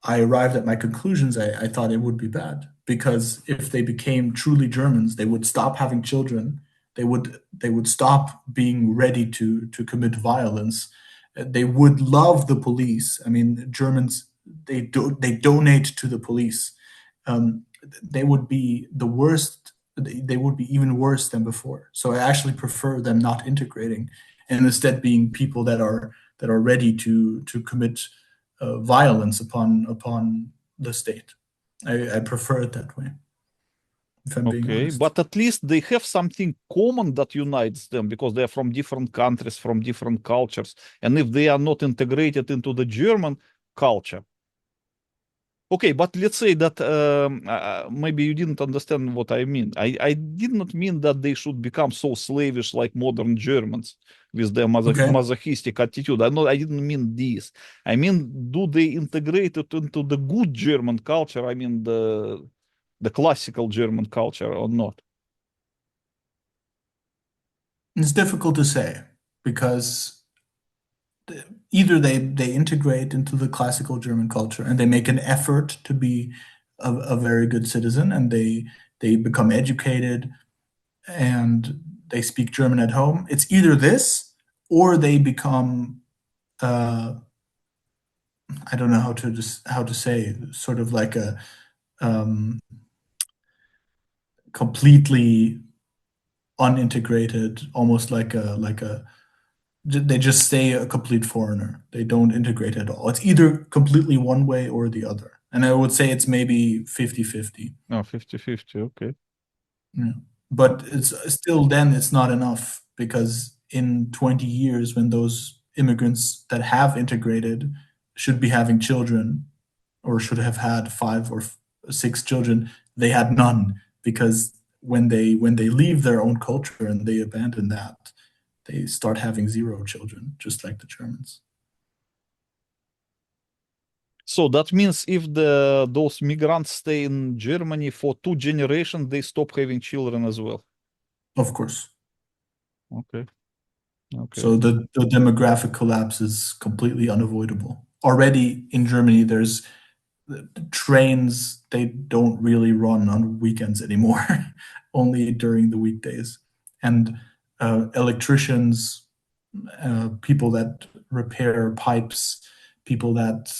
[SPEAKER 1] I arrived at my conclusions, I thought it would be bad because if they became truly Germans, they would stop having children. They would stop being ready to commit violence. They would love the police. I mean, Germans they donate to the police. They would be the worst. They would be even worse than before. So I actually prefer them not integrating and instead being people that are ready to commit violence upon the state. I prefer it that way, if I'm being
[SPEAKER 2] Okay,
[SPEAKER 1] honest.
[SPEAKER 2] but at least they have something common that unites them because they are from different countries, from different cultures. And if they are not integrated into the German culture, okay, but let's say that maybe you didn't understand what I mean. I did not mean that they should become so slavish like modern Germans with their
[SPEAKER 1] Okay.
[SPEAKER 2] masochistic attitude. I didn't mean this. I mean, do they integrate it into the good German culture? I mean, the classical German culture or not?
[SPEAKER 1] It's difficult to say because either they integrate into the classical German culture and they make an effort to be a very good citizen and they become educated and they speak German at home. It's either this or they become I don't know how to say, sort of like a um, completely unintegrated, almost like a they just stay a complete foreigner. They don't integrate at all. It's either completely one way or the other. And I would say it's maybe 50-50.
[SPEAKER 2] No, 50-50. Okay.
[SPEAKER 1] Yeah. But it's still, then it's not enough, because in 20 years, when those immigrants that have integrated should be having children, or should have had five or six children, they had none, because when they leave their own culture and they abandon that, they start having zero children, just like the Germans.
[SPEAKER 2] So that means if those migrants stay in Germany for 2 generations, they stop having children as well.
[SPEAKER 1] Of course.
[SPEAKER 2] Okay. Okay.
[SPEAKER 1] So the demographic collapse is completely unavoidable. Already in Germany, there's the trains, they don't really run on weekends anymore, only during the weekdays. And electricians, people that repair pipes, people that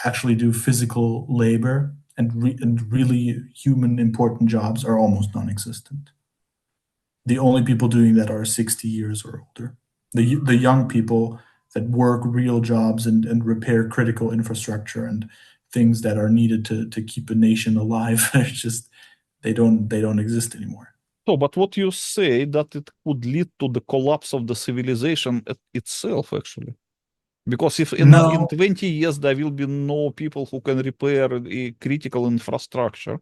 [SPEAKER 1] actually do physical labor and really human important jobs are almost non-existent. The only people doing that are 60 years or older. The young people that work real jobs and repair critical infrastructure and things that are needed to keep a nation alive, it's just they don't exist anymore.
[SPEAKER 2] So, but what you say that it could lead to the collapse of the civilization itself, actually. Because if in
[SPEAKER 1] No,
[SPEAKER 2] 20 years there will be no people who can repair a critical infrastructure,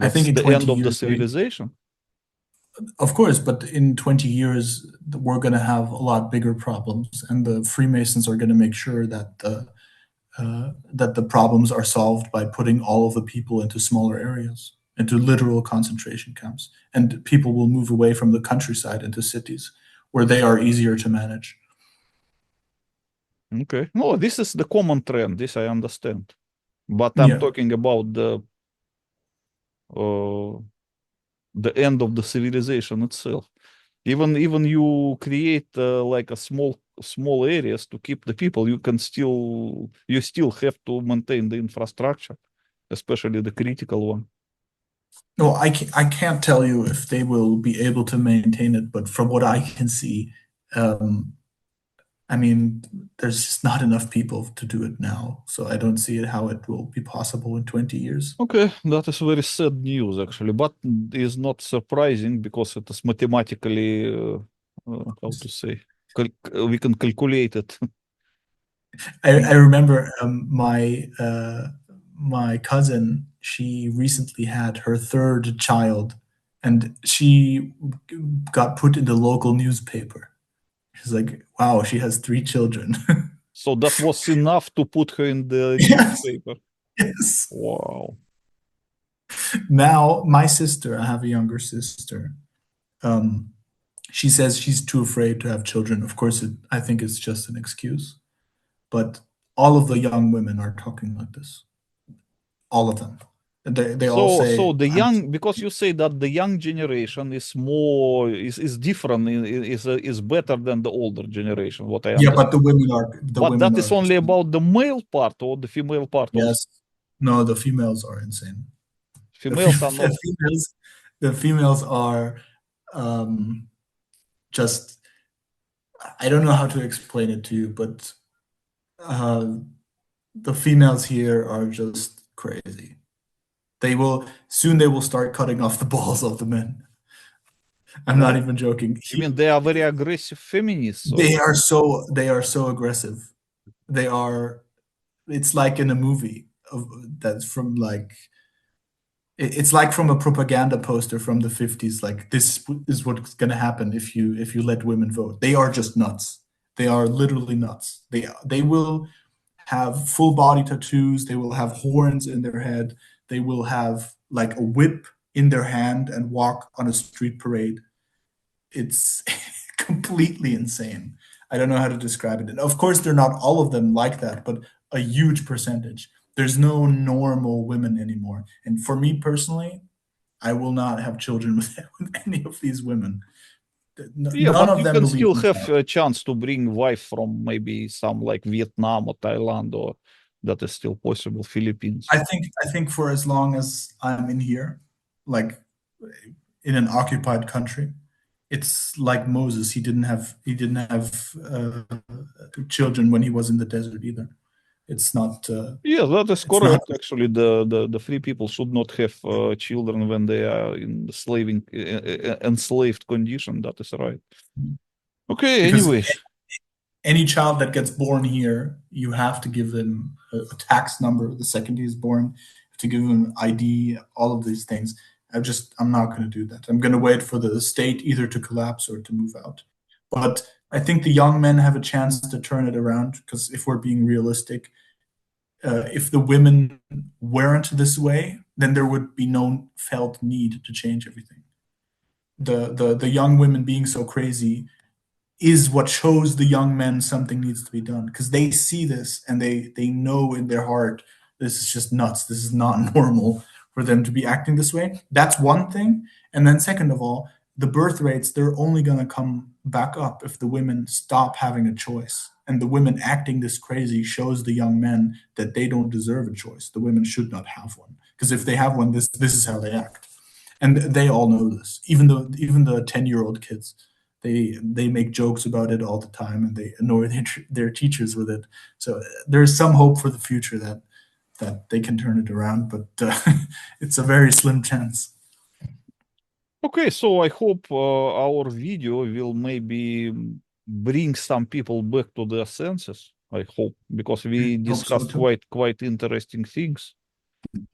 [SPEAKER 1] I think
[SPEAKER 2] that's
[SPEAKER 1] in
[SPEAKER 2] the
[SPEAKER 1] 20
[SPEAKER 2] end of the
[SPEAKER 1] years,
[SPEAKER 2] civilization.
[SPEAKER 1] of course, but in 20 years, we're going to have a lot bigger problems, and the Freemasons are going to make sure that the problems are solved by putting all of the people into smaller areas, into literal concentration camps, and people will move away from the countryside into cities where they are easier to manage.
[SPEAKER 2] Okay. No, this is the common trend. This I understand. But I'm
[SPEAKER 1] Yeah.
[SPEAKER 2] talking about uh, the end of the civilization itself. Even you create like a small areas to keep the people, you still have to maintain the infrastructure, especially the critical one.
[SPEAKER 1] No, I can't tell you if they will be able to maintain it, but from what I can see, um, I mean, there's just not enough people to do it now. So I don't see it how it will be possible in 20 years.
[SPEAKER 2] Okay, that is very sad news actually, but is not surprising because it is mathematically, how to say, we can calculate it.
[SPEAKER 1] I remember my cousin. She recently had her third child, and she got put in the local newspaper. She's like, "Wow, she has three children."
[SPEAKER 2] So that was enough to put her in the
[SPEAKER 1] Yes,
[SPEAKER 2] newspaper.
[SPEAKER 1] yes.
[SPEAKER 2] Wow.
[SPEAKER 1] Now, my sister, I have a younger sister. Um, she says she's too afraid to have children. Of course, I think it's just an excuse. But all of the young women are talking like this. All of them. They all
[SPEAKER 2] So
[SPEAKER 1] say,
[SPEAKER 2] the
[SPEAKER 1] I'm,
[SPEAKER 2] young, because you say that the young generation is more is different, is better than the older generation, what I
[SPEAKER 1] yeah, but
[SPEAKER 2] understand.
[SPEAKER 1] the
[SPEAKER 2] But
[SPEAKER 1] women
[SPEAKER 2] that
[SPEAKER 1] are
[SPEAKER 2] is only about the male part or the female part also.
[SPEAKER 1] yes. No, the females are insane. The,
[SPEAKER 2] Females are not.
[SPEAKER 1] the females the females are um, just I don't know how to explain it to you, but uh, the females here are just crazy. They will start cutting off the balls of the men. I'm not
[SPEAKER 2] Oh,
[SPEAKER 1] even joking.
[SPEAKER 2] you mean they are very aggressive feminists or?
[SPEAKER 1] They are so aggressive. They are it's like in a movie that's from like it's like from a propaganda poster from the 50s, like this is what's going to happen if you let women vote. They are just nuts. They are literally nuts. They will have full body tattoos, they will have horns in their head, they will have like a whip in their hand and walk on a street parade. It's completely insane. I don't know how to describe it. And of course, they're not all of them like that, but a huge percentage. There's no normal women anymore. And for me personally, I will not have children with any of these women.
[SPEAKER 2] Yeah,
[SPEAKER 1] None
[SPEAKER 2] but
[SPEAKER 1] of
[SPEAKER 2] you
[SPEAKER 1] them
[SPEAKER 2] can
[SPEAKER 1] believe
[SPEAKER 2] still
[SPEAKER 1] in
[SPEAKER 2] have
[SPEAKER 1] God.
[SPEAKER 2] a chance to bring wife from maybe some like Vietnam or Thailand, or that is still possible, Philippines.
[SPEAKER 1] I think for as long as I'm in here, like in an occupied country, it's like Moses. He didn't have children when he was in the desert either. It's not.
[SPEAKER 2] Yeah, that is
[SPEAKER 1] It's not.
[SPEAKER 2] correct. Actually, the free people should not have children when they are in the enslaved condition. That is right. Okay.
[SPEAKER 1] Because
[SPEAKER 2] Anyway,
[SPEAKER 1] any child that gets born here, you have to give them a tax number the second he is born, you have to give them ID, all of these things. I'm not going to do that. I'm going to wait for the state either to collapse or to move out. But I think the young men have a chance to turn it around because if we're being realistic, if the women weren't this way, then there would be no felt need to change everything. The young women being so crazy is what shows the young men something needs to be done because they see this and they know in their heart this is just nuts. This is not normal for them to be acting this way. That's one thing. And then second of all, the birth rates, they're only going to come back up if the women stop having a choice. And the women acting this crazy shows the young men that they don't deserve a choice. The women should not have one because if they have one, this is how they act, and they all know this. Even the 10-year-old kids, they make jokes about it all the time, and they annoy their teachers with it. So there's some hope for the future that they can turn it around, but it's a very slim chance.
[SPEAKER 2] okay. So I hope our video will maybe bring some people back to their senses. I hope, because we
[SPEAKER 1] I hope so
[SPEAKER 2] discussed
[SPEAKER 1] too.
[SPEAKER 2] quite interesting things,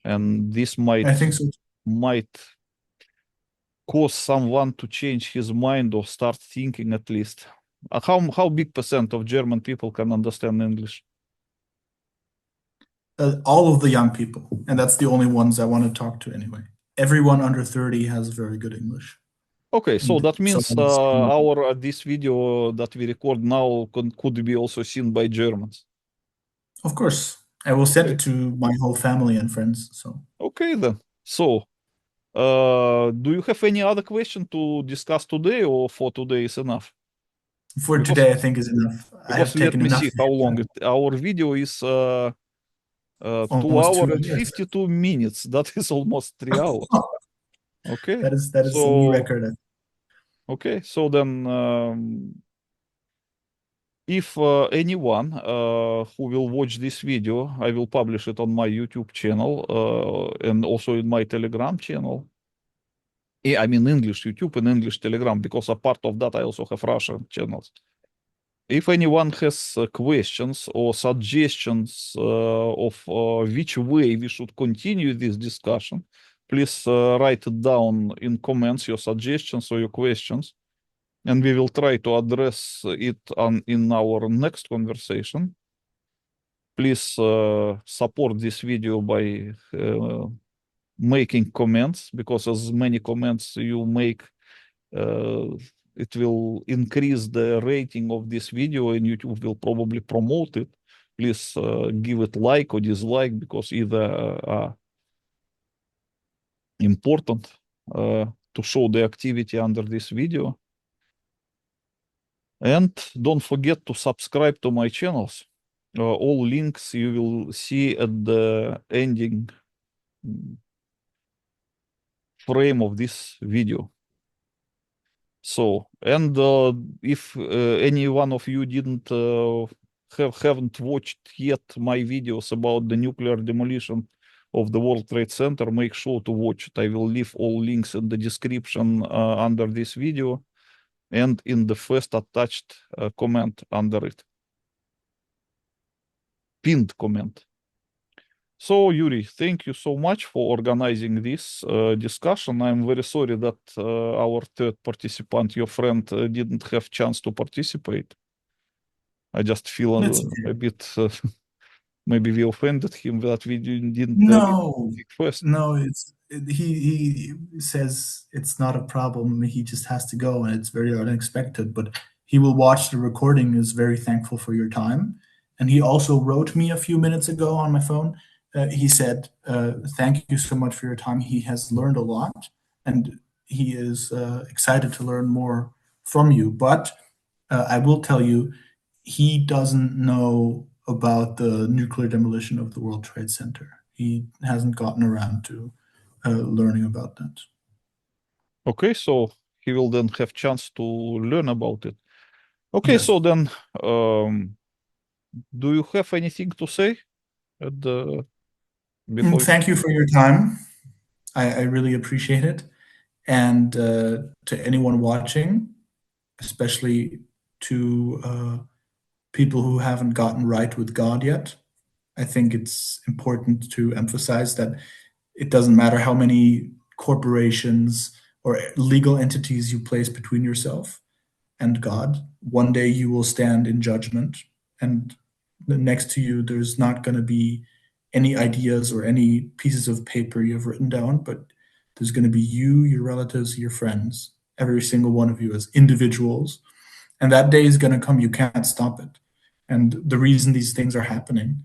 [SPEAKER 2] and this
[SPEAKER 1] I think so.
[SPEAKER 2] might cause someone to change his mind or start thinking at least. How big percent of German people can understand English?
[SPEAKER 1] All of the young people, and that's the only ones I want to talk to anyway. Everyone under 30 has very good English.
[SPEAKER 2] Okay, so
[SPEAKER 1] And
[SPEAKER 2] that
[SPEAKER 1] so
[SPEAKER 2] means our this video that we record now could be also seen by Germans.
[SPEAKER 1] of course, I will send
[SPEAKER 2] Okay,
[SPEAKER 1] it to my whole family and friends. So
[SPEAKER 2] okay then. So, do you have any other question to discuss today, or for today is enough?
[SPEAKER 1] for
[SPEAKER 2] Because
[SPEAKER 1] today, I think is enough. I have
[SPEAKER 2] let
[SPEAKER 1] taken
[SPEAKER 2] me
[SPEAKER 1] enough
[SPEAKER 2] see
[SPEAKER 1] of
[SPEAKER 2] how
[SPEAKER 1] your
[SPEAKER 2] long
[SPEAKER 1] time.
[SPEAKER 2] our video is 2
[SPEAKER 1] Almost
[SPEAKER 2] hour and
[SPEAKER 1] 2 years.
[SPEAKER 2] 52 minutes. That is almost 3 hours. Okay,
[SPEAKER 1] That is a new
[SPEAKER 2] so
[SPEAKER 1] record.
[SPEAKER 2] okay, so then if anyone who will watch this video, I will publish it on my YouTube channel and also in my Telegram channel. Yeah, I mean English YouTube and English Telegram, because apart of that, I also have Russian channels. If anyone has questions or suggestions of which way we should continue this discussion, please write it down in comments, your suggestions or your questions, and we will try to address it in our next conversation. Please support this video by making comments, because as many comments you make, uh, it will increase the rating of this video and YouTube will probably promote it. Please give it like or dislike, because either are important to show the activity under this video. And don't forget to subscribe to my channels. All links you will see at the ending frame of this video. So, and if any one of you haven't watched yet my videos about the nuclear demolition of the World Trade Center, make sure to watch it. I will leave all links in the description under this video and in the first attached comment under it, pinned comment. So, Yuri, thank you so much for organizing this discussion. I'm very sorry that our third participant, your friend, didn't have chance to participate. I just feel
[SPEAKER 1] It's
[SPEAKER 2] a
[SPEAKER 1] okay.
[SPEAKER 2] bit, maybe we offended him that we didn't
[SPEAKER 1] No,
[SPEAKER 2] speak first.
[SPEAKER 1] no, he says it's not a problem. He just has to go, and it's very unexpected. But he will watch the recording. Is very thankful for your time, and he also wrote me a few minutes ago on my phone. He said, "Thank you so much for your time. He has learned a lot, and he is excited to learn more from you. But I will tell you, he doesn't know about the nuclear demolition of the World Trade Center. He hasn't gotten around to learning about that.
[SPEAKER 2] Okay, so he will then have chance to learn about it. Okay,
[SPEAKER 1] Yes.
[SPEAKER 2] so then, do you have anything to say at the before?
[SPEAKER 1] Thank you for your time. I really appreciate it. And to anyone watching, especially to people who haven't gotten right with God yet, I think it's important to emphasize that it doesn't matter how many corporations or legal entities you place between yourself and God. One day you will stand in judgment, and next to you, there's not going to be any ideas or any pieces of paper you have written down, but there's going to be you, your relatives, your friends, every single one of you as individuals. And that day is going to come. You can't stop it. And the reason these things are happening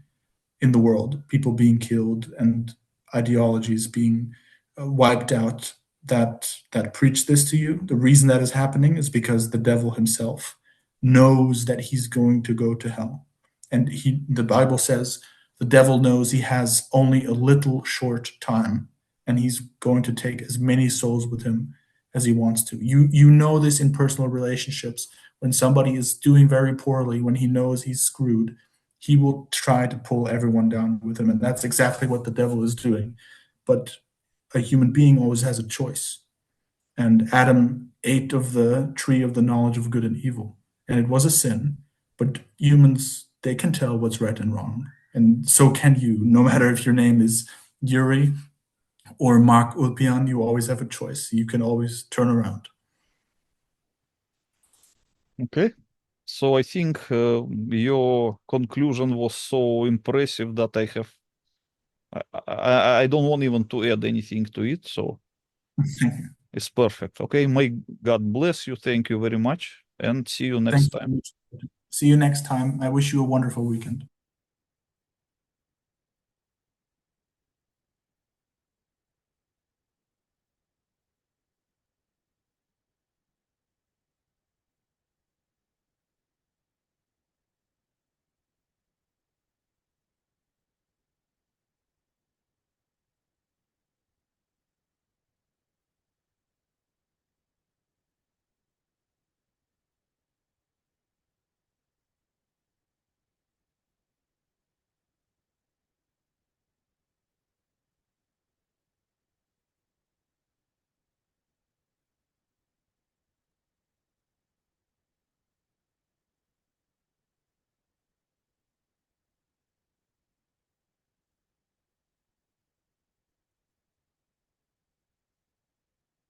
[SPEAKER 1] in the world, people being killed and ideologies being wiped out that preach this to you, the reason that is happening is because the devil himself knows that he's going to go to hell. And the Bible says the devil knows he has only a little short time, and he's going to take as many souls with him as he wants to. You know this in personal relationships. When somebody is doing very poorly, when he knows he's screwed, he will try to pull everyone down with him. And that's exactly what the devil is doing. But a human being always has a choice. And Adam ate of the tree of the knowledge of good and evil. And it was a sin. But humans, they can tell what's right and wrong. And so can you. No matter if your name is Yuri or Mark Ulpian, you always have a choice. You can always turn around.
[SPEAKER 2] Okay. So I think your conclusion was so impressive that I don't want even to add anything to it. So it's perfect. Okay. May God bless you. Thank you very much. And see you next time.
[SPEAKER 1] See you next time. I wish you a wonderful weekend.